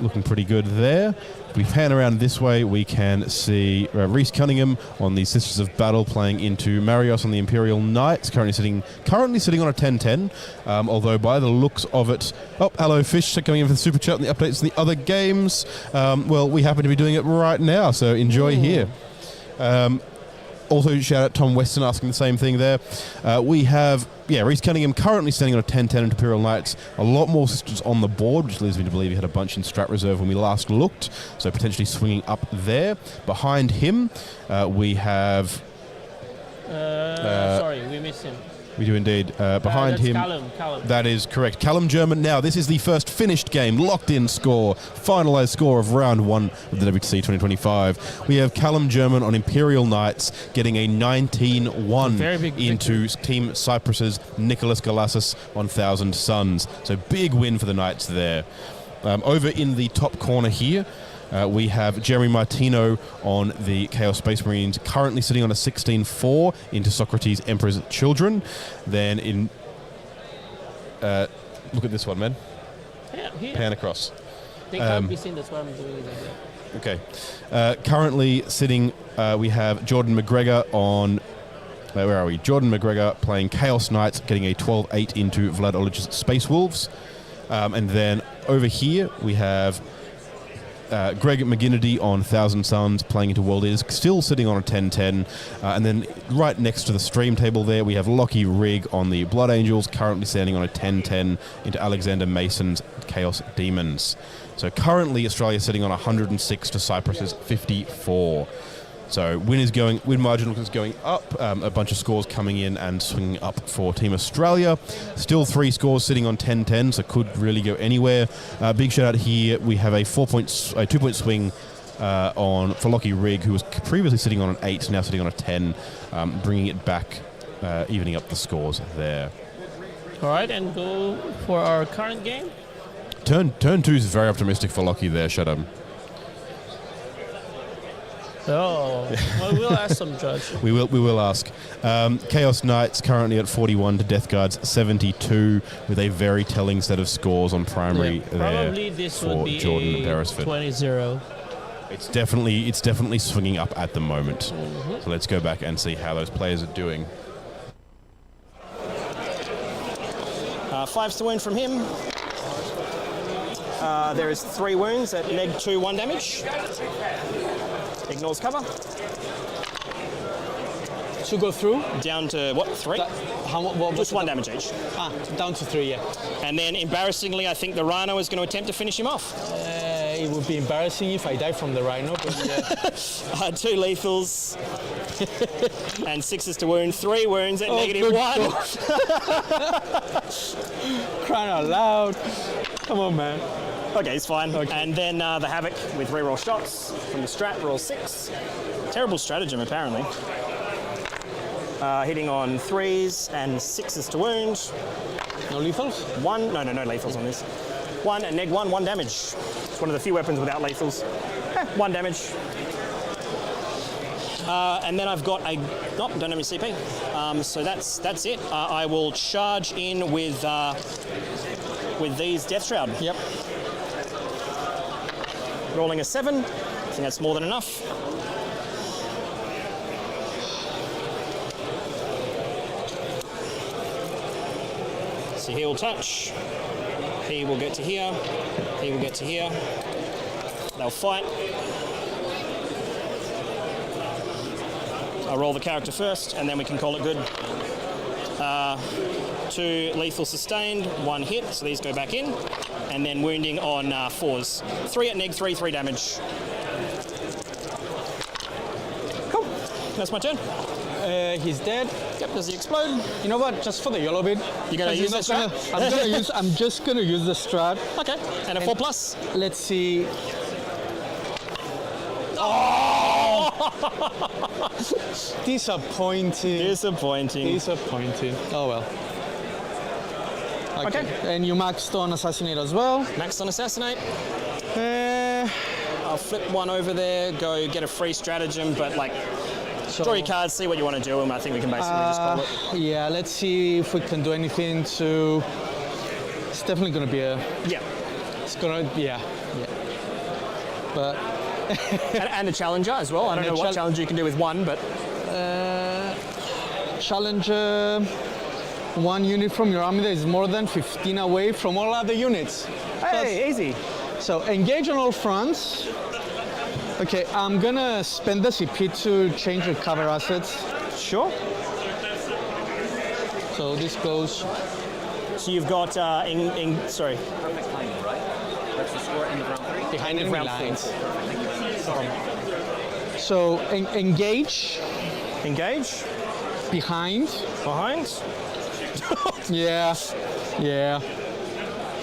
Looking pretty good there. If we pan around this way, we can see Rhys Cunningham on the Sisters of Battle playing into Markellos on the Imperial Knights, currently sitting on a 10-10. Although by the looks of it, hello Fish, coming in for the super chat and the updates on the other games. Well, we happen to be doing it right now, so enjoy here. Also, shout out Tom Weston asking the same thing there. We have, Rhys Cunningham currently standing on a 10-10 into Imperial Knights. A lot more sisters on the board, which leads me to believe he had a bunch in Strat Reserve when we last looked, so potentially swinging up there. Behind him, we have... sorry, we missed him. We do indeed. Behind him, Callum. That is correct. Callum German. Now, this is the first finished game, locked-in score, finalised score of round 1 of the WTC 2025. We have Callum German on Imperial Knights getting a 19-1 into Team Cyprus's Nicholas Galassis on Thousand Suns. So big win for the Knights there. Over in the top corner here, we have Jeremy Martino on the Chaos Space Marines, currently sitting on a 16-4 into Socrates Emperor's Children. Then in... look at this one, man. Yeah, here. Pan across. They can't be seen, that's why I'm doing it like that. Okay. Currently sitting, we have Jordan McGregor on... where are we? Jordan McGregor playing Chaos Knights, getting a 12-8 into Vlad Olich's Space Wolves. And then over here, we have... Greg McGinnity on Thousand Suns playing into World Eaters, still sitting on a 10-10. And then right next to the stream table there, we have Lockie Rigg on the Blood Angels, currently standing on a 10-10 into Alexander Mason's Chaos Demons. So currently Australia sitting on 106 to Cyprus's 54. So win margin is going up, a bunch of scores coming in and swinging up for Team Australia. Still 3 scores sitting on 10-10, so could really go anywhere. Big shout out here, we have a 2-point swing for Lockie Rigg, who was previously sitting on an 8, now sitting on a 10, bringing it back, evening up the scores there. All right, and go for our current game. Turn 2 is very optimistic for Lockie there, shut up. Oh, well, we'll ask some judge. We will ask. Chaos Knights currently at 41 to Death Guards 72, with a very telling set of scores on primary there. Probably this for would be Jordan and Berresford. 20-0. It's definitely swinging up at the moment. So let's go back and see how those players are doing. 5's to wound from him. There is 3 wounds at neg 2, 1 damage. Ignores cover. 2 go through? Down to, what, 3? Just 1 damage each. Down to 3, yeah. And then, embarrassingly, I think the Rhino is going to attempt to finish him off. It would be embarrassing if I die from the Rhino, but yeah. 2 lethals. And 6's to wound. 3 wounds at negative 1. Crying out loud. Come on, man. Okay, it's fine. Okay. And then the Havoc with reroll shots from the strat, roll 6. Terrible stratagem, apparently. Hitting on 3s and 6s to wound. No lethals? No lethals on this. 1 and neg 1, 1 damage. It's one of the few weapons without lethals. 1 damage. And then I've got a... Oh, don't have any CP. So that's it. I will charge in with these Death Shroud. Yep. Rolling a 7. I think that's more than enough. So he will touch. He will get to here. He will get to here. They'll fight. I'll roll the character first, and then we can call it good. 2 lethal sustained, 1 hit, so these go back in, and then wounding on 4s. 3 at neg 3, 3 damage. Cool. That's my turn. He's dead. Yep. Does he explode? You know what? Just for the yellow bit. You're gonna use that strat? I'm just gonna use the strat. Okay. And a 4+. Let's see. Oh! Disappointing. Disappointing. Oh well. Okay. And you maxed on Assassinate as well. Maxed on Assassinate. I'll flip one over there, go get a free stratagem, but like, draw your cards, see what you want to do, and I think we can basically just call it. Yeah, let's see if we can do anything to... It's definitely going to be a... Yeah. It's going to... Yeah. But... and a challenger as well. I don't know what challenger you can do with 1, but... Challenger... 1 unit from your army that is more than 15 away from all other units. Hey, easy. So engage on all fronts. Okay, I'm gonna spend the CP to change your cover assets. Sure. So this goes. So you've got sorry. Perfect timing, right? That's the score end of round 3. Behind enemy lines. So engage. Engage. Behind. Behind. Yeah.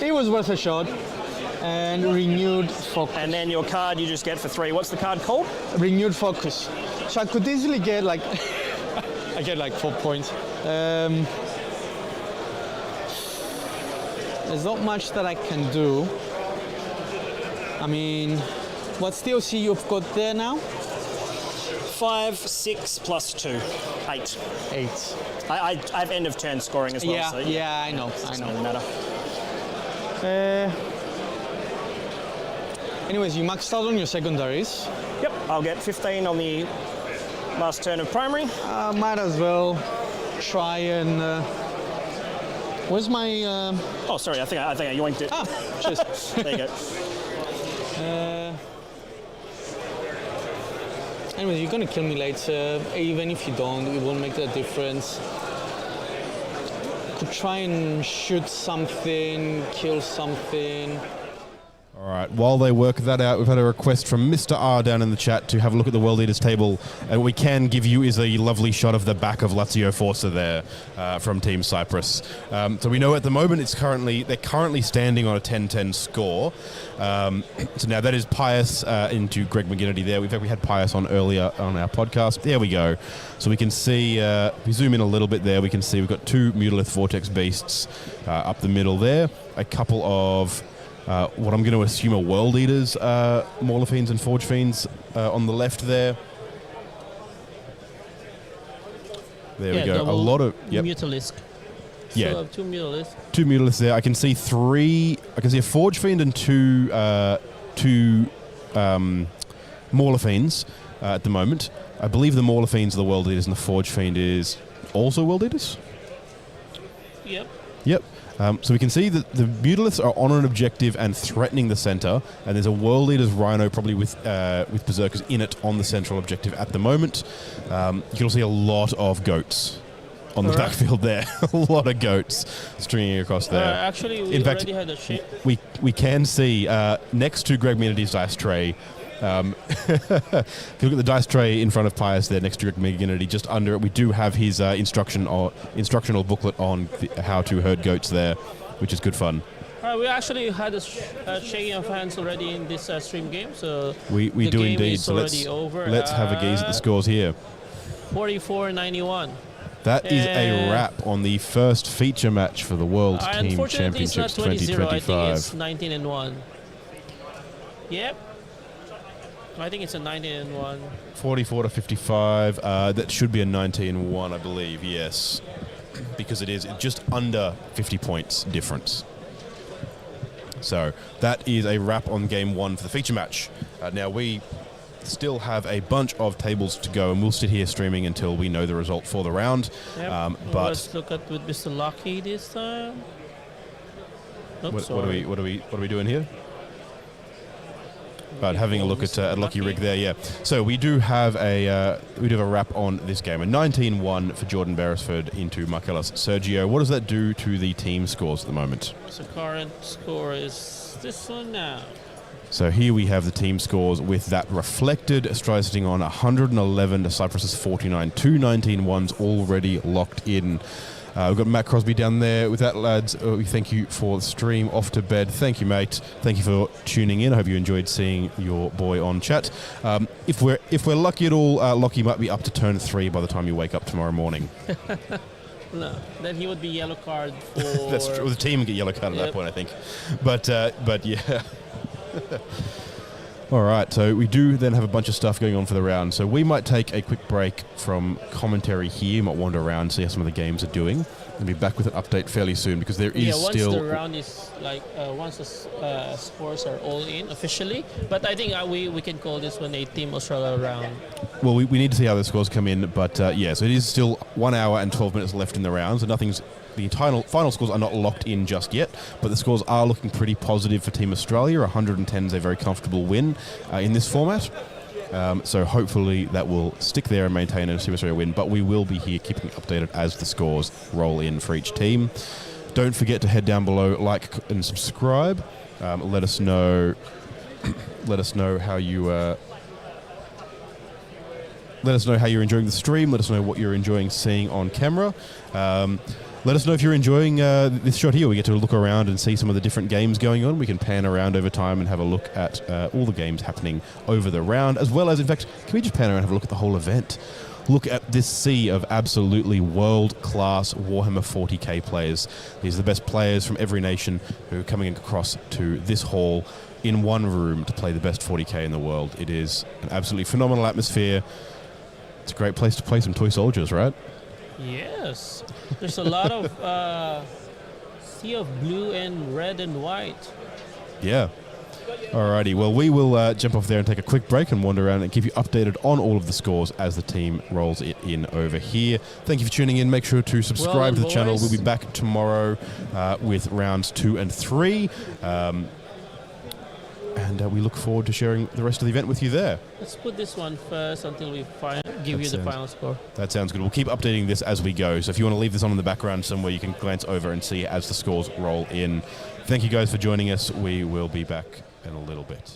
It was worth a shot. And renewed focus. And then your card you just get for 3. What's the card called? Renewed focus. So I could easily get like, I get like 4 points. There's not much that I can do. I mean, what's the OC you've got there now? 5, 6 plus 2, 8. 8. I have end of turn scoring as well. Yeah, so yeah, I know. Doesn't matter. Anyways, you maxed out on your secondaries. Yep, I'll get 15 on the last turn of primary. Might as well try and. Where's my? Oh, sorry. I think I yoinked it. Ah, cheers. There you go. Anyways, you're gonna kill me later. Even if you don't, it won't make that difference. Could try and shoot something, kill something. All right, while they work that out, we've had a request from Mr. R down in the chat to have a look at the World Leaders table. And what we can give you is a lovely shot of the back of Lazio Forza there from Team Cyprus. So we know at the moment they're currently standing on a 10-10 score. So now that is Pius into Greg McGinnity there. We had Pius on earlier on our podcast. There we go. So we can see, if we zoom in a little bit there, we can see we've got 2 Mutalith Vortex Beasts up the middle there. A couple of... what I'm going to assume are World Eaters, Mauler Fiends and Forge Fiends on the left there. There we go. A lot of... Yep. Mutalisk. Yeah. So 2 Mutalisks. 2 Mutalisks there. I can see 3... I can see a Forge Fiend and 2 Mauler Fiends at the moment. I believe the Mauler Fiends are the World Eaters and the Forge Fiend is also World Eaters? Yep. Yep. So we can see that the Mutaliths are on an objective and threatening the center, and there's a World Leaders Rhino probably with Berserkers in it on the central objective at the moment. You can also see a lot of goats on the backfield there. A lot of goats stringing across there. Actually, we already had a shape. We can see next to Greg McGinnity's dice tray. If you look at the dice tray in front of Pius there, next to Greg McGinnity, just under it, we do have his instructional booklet on how to herd goats there, which is good fun. We actually had a shaking of hands already in this stream game, so we the do game indeed. is So already over. let's have a gaze at the scores here. 44-91. That is a wrap on the first feature match for the World Team Unfortunately, it's not Championships 20-0. I think 2025. it's 19-1. Yep. I think it's a 19-1. 44 to 55. That should be a 19-1, I believe. Yes, because it is just under 50 points difference. So that is a wrap on game one for the feature match. Now we still have a bunch of tables to go, and we'll sit here streaming until we know the result for the round. Yep. But let's look at with Mr. Lucky this time. what are we doing here? But having a look at Lucky Rig there, yeah. So we do have a wrap on this game, a 19-1 for Jordan Berresford into Markellos Sergiou. What does that do to the team scores at the moment? So current score is this one now. So here we have the team scores with that reflected. Australia sitting on 111 to Cyprus's 49. 2 19-1s already locked in. We've got Matt Crosby down there. With that, lads, we thank you for the stream. Off to bed. Thank you, mate. Thank you for tuning in. I hope you enjoyed seeing your boy on chat. If we're lucky at all, Lockie might be up to turn 3 by the time you wake up tomorrow morning. No, then he would be yellow card for... That's true. The team would get yellow card at that point, I think. But yeah. All right, so we do then have a bunch of stuff going on for the round. So we might take a quick break from commentary here. Might wander around, see how some of the games are doing, and be back with an update fairly soon because there is still... once the round is once the scores are all in officially. But I think we can call this one a Team Australia round. Well, we need to see how the scores come in, but yeah, so it is still 1 hour and 12 minutes left in the round, so the final scores are not locked in just yet, but the scores are looking pretty positive for Team Australia. 110 is a very comfortable win in this format. So hopefully that will stick there and maintain a Team Australia win, but we will be here keeping updated as the scores roll in for each team. Don't forget to head down below, like and subscribe. Let us know how you... let us know how you're enjoying the stream. Let us know what you're enjoying seeing on camera. Let us know if you're enjoying this shot here. We get to look around and see some of the different games going on. We can pan around over time and have a look at all the games happening over the round, as well as, in fact, can we just pan around and have a look at the whole event? Look at this sea of absolutely world-class Warhammer 40k players. These are the best players from every nation who are coming across to this hall in one room to play the best 40k in the world. It is an absolutely phenomenal atmosphere. It's a great place to play some toy soldiers, right? Yes. There's a lot of sea of blue and red and white. Yeah. Alrighty, well, we will jump off there and take a quick break and wander around and keep you updated on all of the scores as the team rolls it in over here. Thank you for tuning in. Make sure to subscribe to the channel. We'll be back tomorrow with rounds 2 and 3. And we look forward to sharing the rest of the event with you there. Let's put this one first until we give you the final score. That sounds good. We'll keep updating this as we go. So if you want to leave this on in the background somewhere, you can glance over and see as the scores roll in. Thank you guys for joining us. We will be back in a little bit.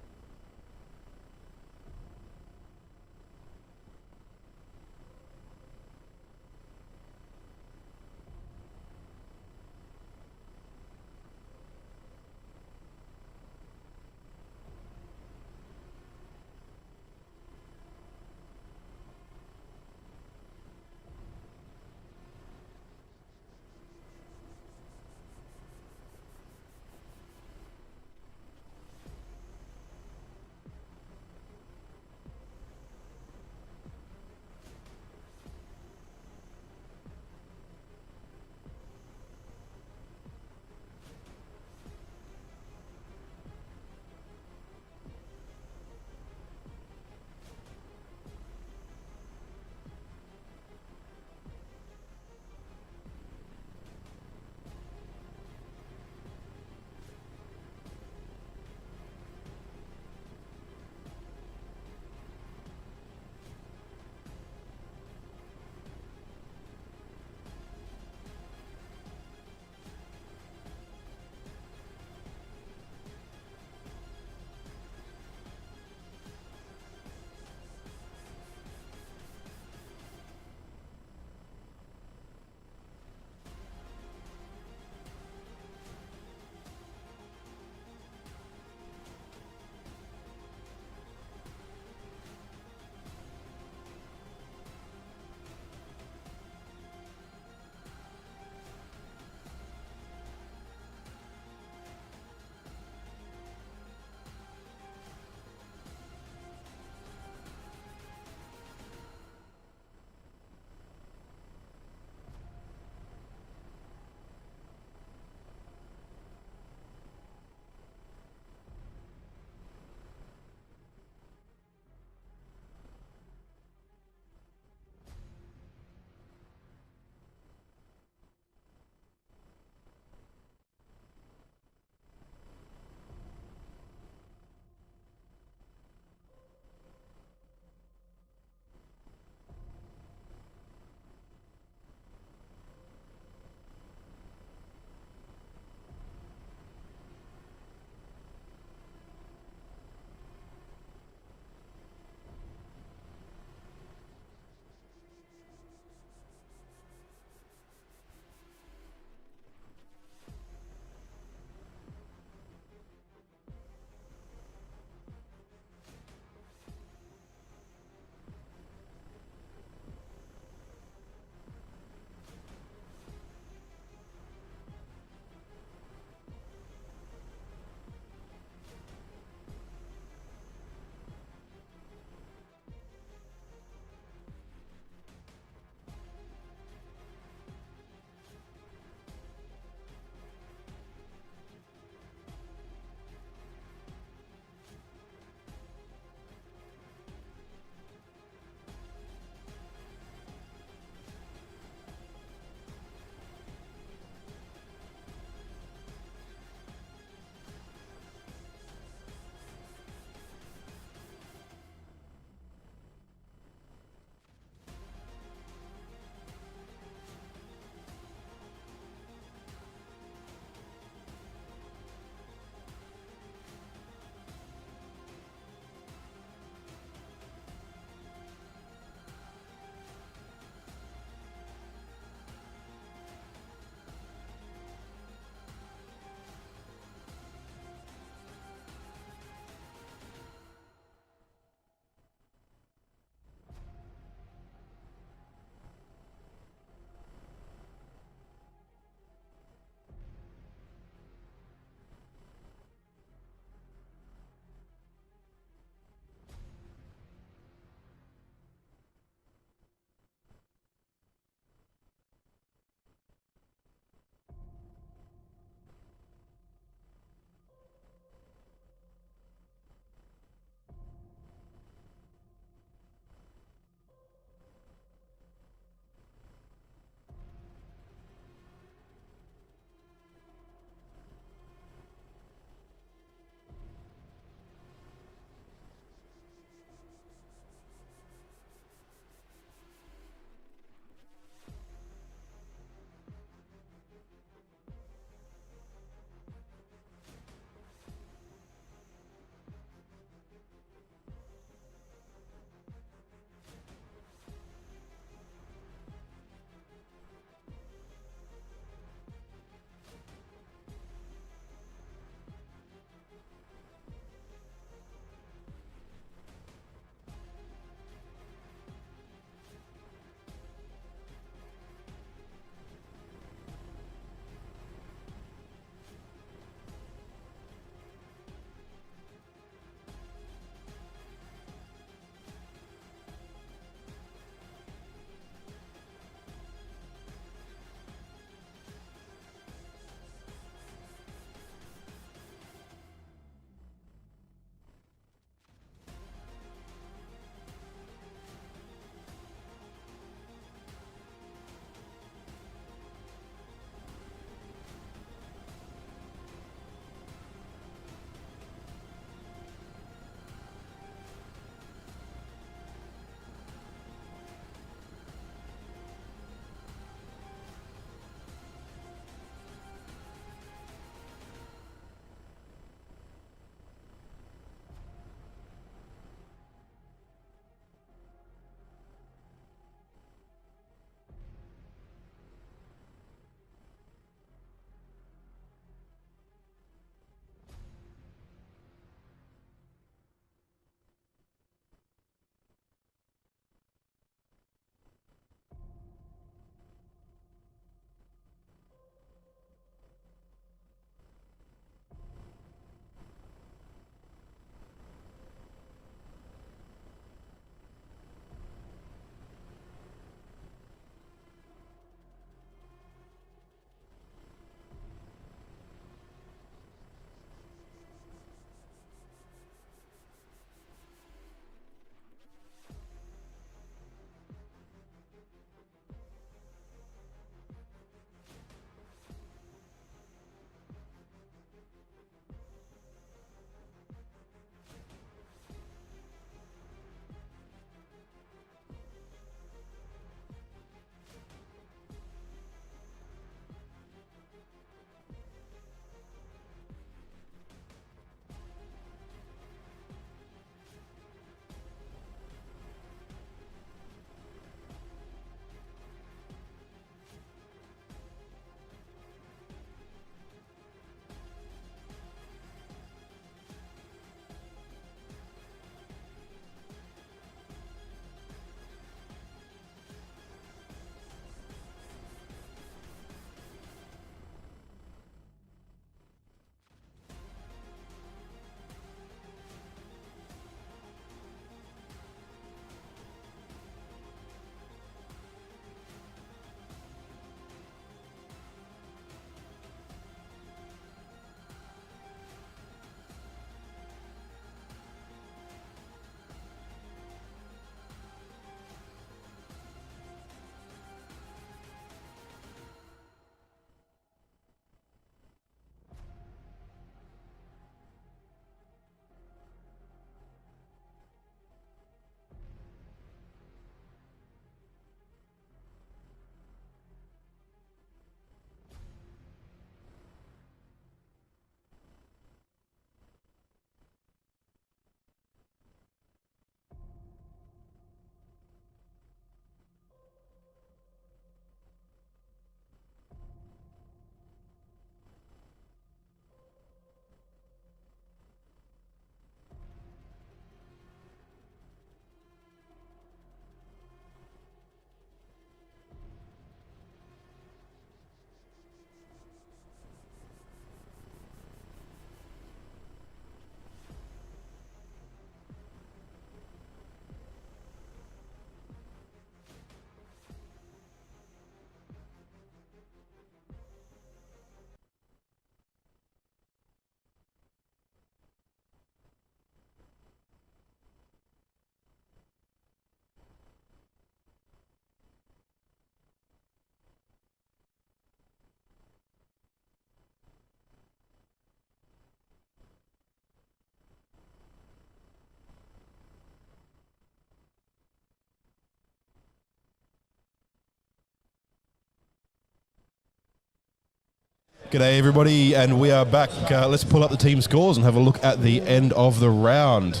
G'day everybody, and we are back. Let's pull up the team scores and have a look at the end of the round.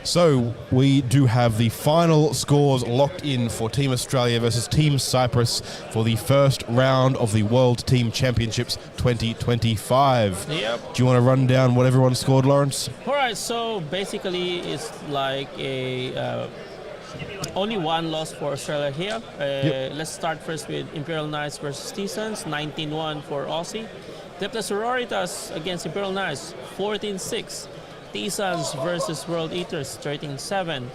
So we do have the final scores locked in for Team Australia versus Team Cyprus for the first round of the World Team Championships 2025. Yep. Do you want to run down what everyone scored, Laurence? All right, so basically it's like a only one loss for Australia here. Let's start first with Imperial Knights versus T-Suns, 19-1 for Aussie. Depta Sororitas against Imperial Knights, 14-6. T-Suns versus World Eaters, 13-7.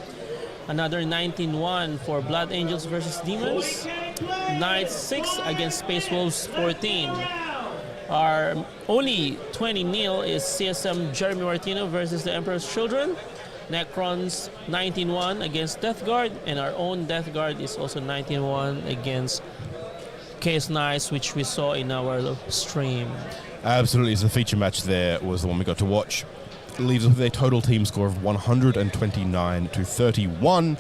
Another 19-1 for Blood Angels versus Demons. Knights 6 against Space Wolves, 14. Our only 20-0 is CSM Jeremy Martino versus the Emperor's Children. Necrons 19-1 against Death Guard, and our own Death Guard is also 19-1 against Chaos Knights, which we saw in our stream. Absolutely, so the feature match there was the one we got to watch. It leaves us with a total team score of 129 to 31.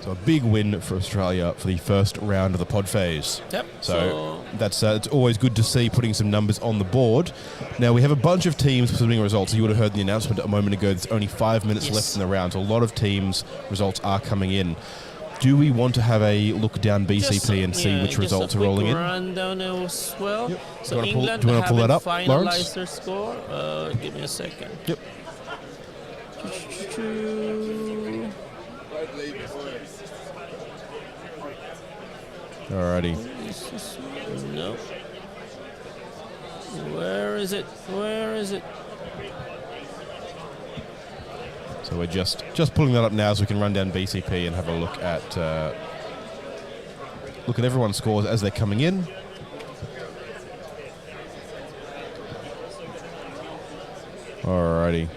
So a big win for Australia for the first round of the pod phase. Yep. So that's it's always good to see putting some numbers on the board. Now we have a bunch of teams submitting results. You would have heard the announcement a moment ago. There's only 5 minutes left in the round. So a lot of teams' results are coming in. Do we want to have a look down BCP and see which results are rolling in? Rundown as well. Yep. So England do you want to pull that up, finalized Laurence? their score. Give me a second. Yep. Alrighty. No. Where is it? Where is it? So we're just pulling that up now so we can run down BCP and have a look at everyone's scores as they're coming in. Alrighty.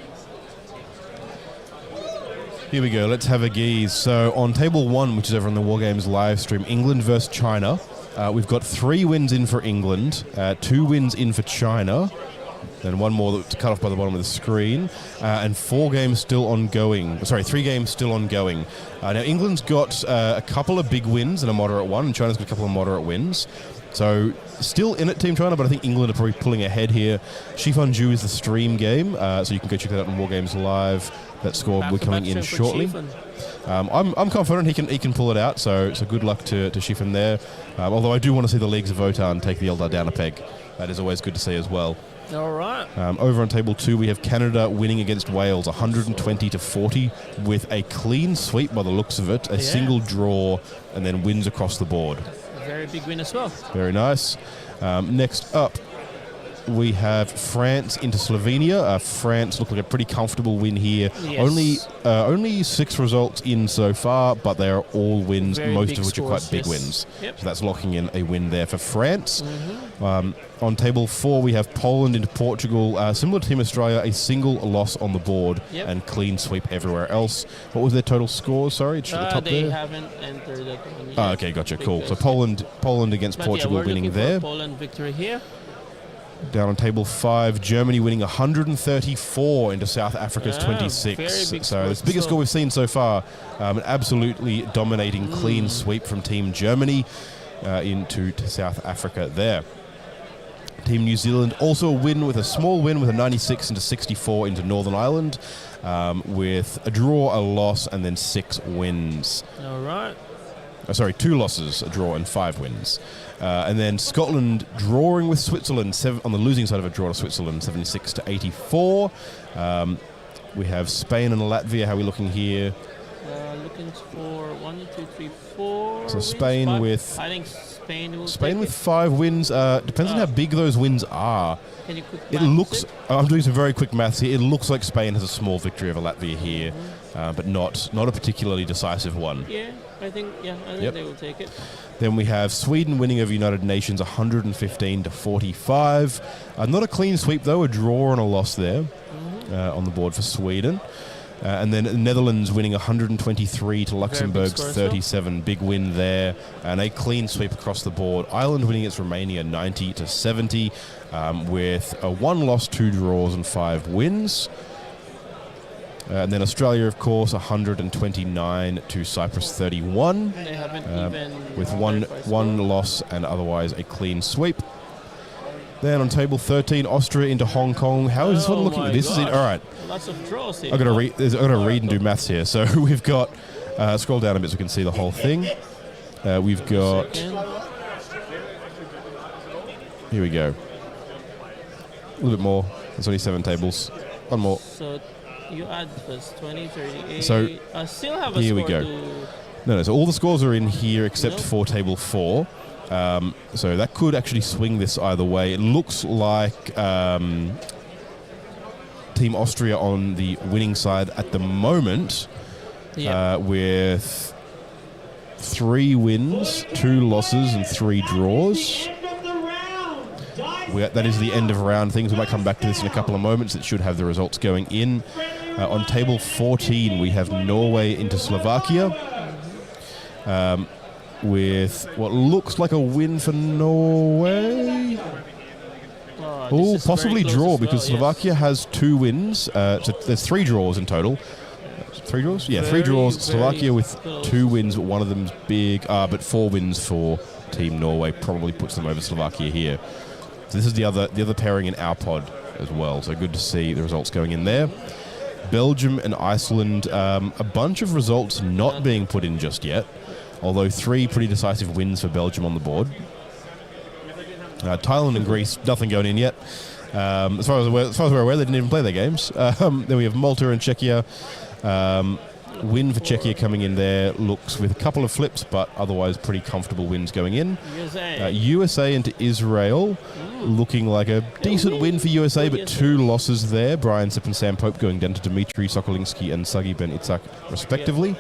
Here we go, let's have a gaze. So on table 1, which is over on the Wargames live stream, England versus China. We've got 3 wins in for England, 2 wins in for China, then one more that's cut off by the bottom of the screen, and 4 games still ongoing. Sorry, 3 games still ongoing. Now England's got a couple of big wins and a moderate one, and China's got a couple of moderate wins. So still in it, Team China, but I think England are probably pulling ahead here. Sergiou is the stream game, so you can go check that out on Wargames Live. That score will be coming in shortly. I'm confident he can pull it out, so good luck to Shiffan there. Although I do want to see the leagues of Votan take the Eldar down a peg. That is always good to see as well. All right. Over on table 2, we have Canada winning against Wales, 120 to 40, with a clean sweep by the looks of it, a single draw, and then wins across the board. A very big win as well. Very nice. Next up, we have France into Slovenia. France look like a pretty comfortable win here. Yes. Only 6 results in so far, but they are all wins, Very most big of which are quite big scores, wins. Yep. So that's locking in a win there for France. On table 4, we have Poland into Portugal. Similar to Team Australia, a single loss on the board and clean sweep everywhere else. What was their total score? Sorry, it's at the top they there. haven't entered that one yet. Okay, gotcha, cool. So Poland against Portugal we're winning looking there. for Poland victory here. Down on table 5, Germany winning 134 into South Africa's 26. very big So it's the score. biggest score we've seen so far. An absolutely dominating clean sweep from Team Germany into South Africa there. Team New Zealand also a small win with a 96 into 64 into Northern Ireland, with a draw, a loss, and then 6 wins. All right. 2 losses, a draw, and 5 wins. And then Scotland drawing with Switzerland, on the losing side of a draw to Switzerland, 76 to 84. We have Spain and Latvia. How are we looking here? Looking for 1, 2, 3, 4. So Spain with... I think Spain will Spain take with it. 5 wins. Depends on how big those wins are. Can you quick It maths looks... I'm doing some very quick maths here. It looks like Spain has a small victory over Latvia here, but not a particularly decisive one. Yeah, I think they will take it. Then we have Sweden winning over United Nations 115 to 45. Not a clean sweep though, a draw and a loss there on the board for Sweden. And then the Netherlands winning 123 to Luxembourg's 37. Big win there. And a clean sweep across the board. Ireland winning against Romania 90 to 70 with a 1 loss, 2 draws and 5 wins. And then Australia, of course, 129 to Cyprus 31. They haven't even with one loss and otherwise a clean sweep. Then on table 13, Austria into Hong Kong. How is this one looking? This is it. All right. Lots of draws here. I've got to read and do maths here. So we've got, scroll down a bit so we can see the whole thing. We've got, here we go. A little bit more. There's only 7 tables. One more. So you add first 20, 38. So I still have a here score we go. No, so all the scores are in here except for table 4. So that could actually swing this either way. It looks like Team Austria on the winning side at the moment, with 3 wins, 2 losses, and 3 draws. That is the end of round things. We might come back to this in a couple of moments. It should have the results going in. On table 14, we have Norway into Slovakia, with what looks like a win for Norway. Oh, possibly draw, because Slovakia has 2 wins. So there's 3 draws in total. 3 draws? Yeah, 3 draws. Slovakia with 2 wins, but one of them's big. But 4 wins for Team Norway probably puts them over Slovakia here. So this is the other pairing in our pod as well. So good to see the results going in there. Belgium and Iceland, a bunch of results not being put in just yet. Although 3 pretty decisive wins for Belgium on the board. Thailand and Greece, nothing going in yet. As far as we're aware, they didn't even play their games. Then we have Malta and Czechia. Win for Czechia coming in there. Looks with a couple of flips, but otherwise pretty comfortable wins going in. USA into Israel. Looking like a decent win for USA, but 2 losses there. Brian Sipp and Sam Pope going down to Dmitry Sokolinsky and Sagi Ben Itzak, respectively.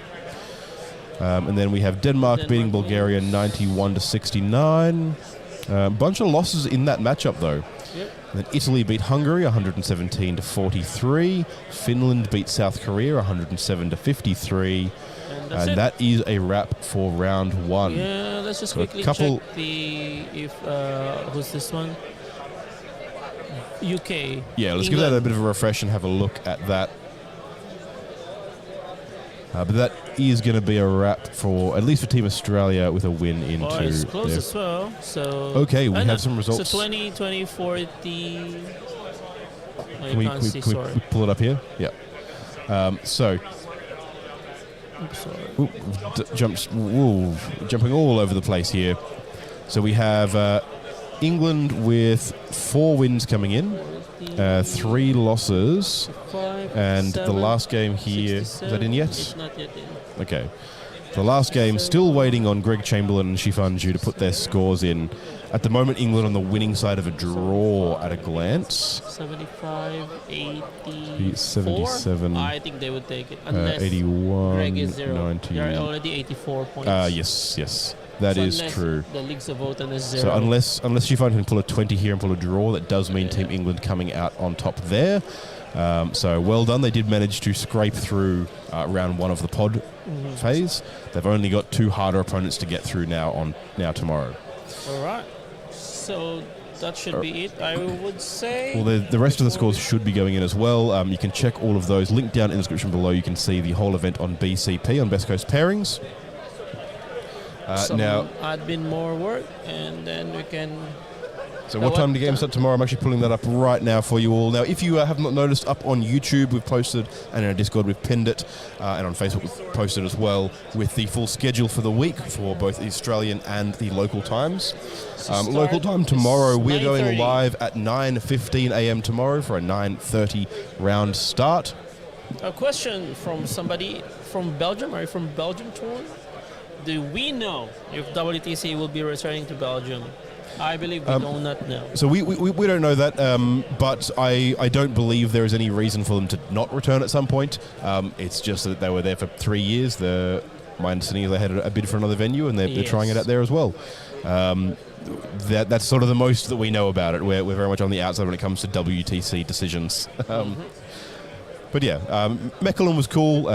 And then we have Denmark beating Bulgaria 91-69. A bunch of losses in that matchup, though. And then Italy beat Hungary 117-43. Finland beat South Korea 107-53. And that is a wrap for round 1. Yeah, let's just quickly check who's this one? UK. Yeah, let's give that a bit of a refresh and have a look at that. But that is going to be a wrap for, at least for Team Australia, with a win into... Oh, it's close as well. So okay, we have some results. So 20, 20, 40... Can we pull it up here? Yeah. So... jumping all over the place here. So we have England with 4 wins coming in, 3 losses, and the last game here, is that in yet? It's not yet in. Okay. The last game, still waiting on Greg Chamberlain and Shifanju to put their scores in. At the moment, England on the winning side of a draw at a glance. 75, 84. 77. I think they would take it. Unless 81, Greg is 0. 90. You're already 84 points. Yes. That is true. The leagues are voted as 0. So unless Shifanju can pull a 20 here and pull a draw, that does mean Team England coming out on top there. So well done. They did manage to scrape through round 1 of the pod phase. They've only got 2 harder opponents to get through now tomorrow. All right. So that should be it, I would say. Well, the rest of the scores should be going in as well. You can check all of those. Link down in the description below. You can see the whole event on BCP, on Best Coast Pairings. Now, admin more work, and then we can... So what time do the game start tomorrow? I'm actually pulling that up right now for you all. Now, if you have not noticed, up on YouTube we've posted, and in our Discord we've pinned it, and on Facebook we've posted as well, with the full schedule for the week for both the Australian and the local times. Local time tomorrow, we're going live at 9:15 a.m. tomorrow for a 9:30 round start. A question from somebody from Belgium. Are you from Belgium, Torn? Do we know if WTC will be returning to Belgium? I believe we do not know. So we don't know that, but I don't believe there is any reason for them to not return at some point. It's just that they were there for 3 years. My understanding is they had a bid for another venue, and they're trying it out there as well. That's sort of the most that we know about it. We're very much on the outside when it comes to WTC decisions. But yeah, Mechelen was cool.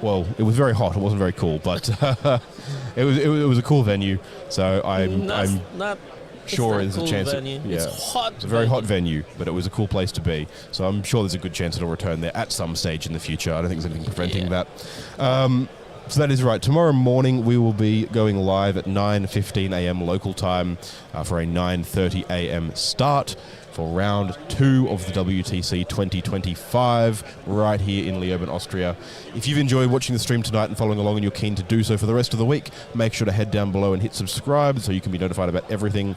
Well, it was very hot. It wasn't very cool, but it was a cool venue. So I'm sure there's a chance. It's hot. It's a very hot venue, but it was a cool place to be. So I'm sure there's a good chance it'll return there at some stage in the future. I don't think there's anything preventing that. So that is right. Tomorrow morning we will be going live at 9:15 a.m. local time for a 9:30 a.m. start for round 2 of the WTC 2025 right here in Leoben, Austria. If you've enjoyed watching the stream tonight and following along and you're keen to do so for the rest of the week, make sure to head down below and hit subscribe so you can be notified about everything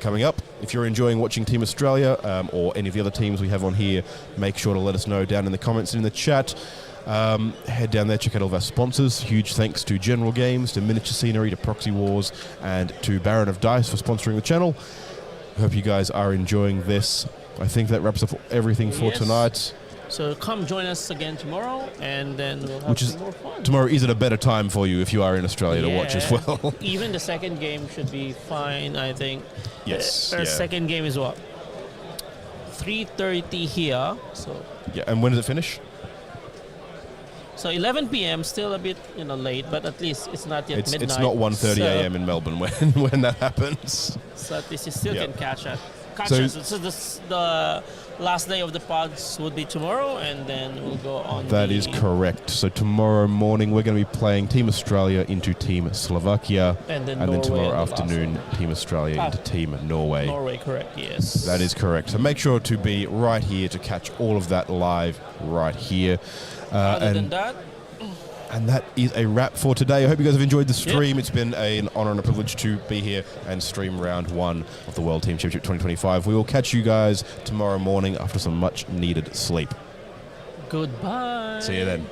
coming up. If you're enjoying watching Team Australia or any of the other teams we have on here, make sure to let us know down in the comments and in the chat. Head down there, check out all of our sponsors. Huge thanks to General Games, to Miniature Scenery, to Proxy Wars, and to Baron of Dice for sponsoring the channel. Hope you guys are enjoying this. I think that wraps up everything for tonight. So come join us again tomorrow, and then we'll have some more fun. Tomorrow is at a better time for you if you are in Australia to watch as well. Even the second game should be fine, I think. Yes. Our second game is what? 3:30 here. So. Yeah, and when does it finish? So 11 p.m. still a bit late, but at least it's not yet midnight. It's not 1:30 a.m. in Melbourne when that happens. So at least you still can catch us. So the last day of the pods would be tomorrow, and then we'll go on. That is correct. So tomorrow morning we're going to be playing Team Australia into Team Slovakia, and then tomorrow afternoon Team Australia into Team Norway. Norway, correct? Yes. That is correct. So make sure to be right here to catch all of that live right here. Other than that. And that is a wrap for today. I hope you guys have enjoyed the stream. It's been an honor and a privilege to be here and stream round 1 of the World Team Championship 2025. We will catch you guys tomorrow morning after some much needed sleep. Goodbye. See you then.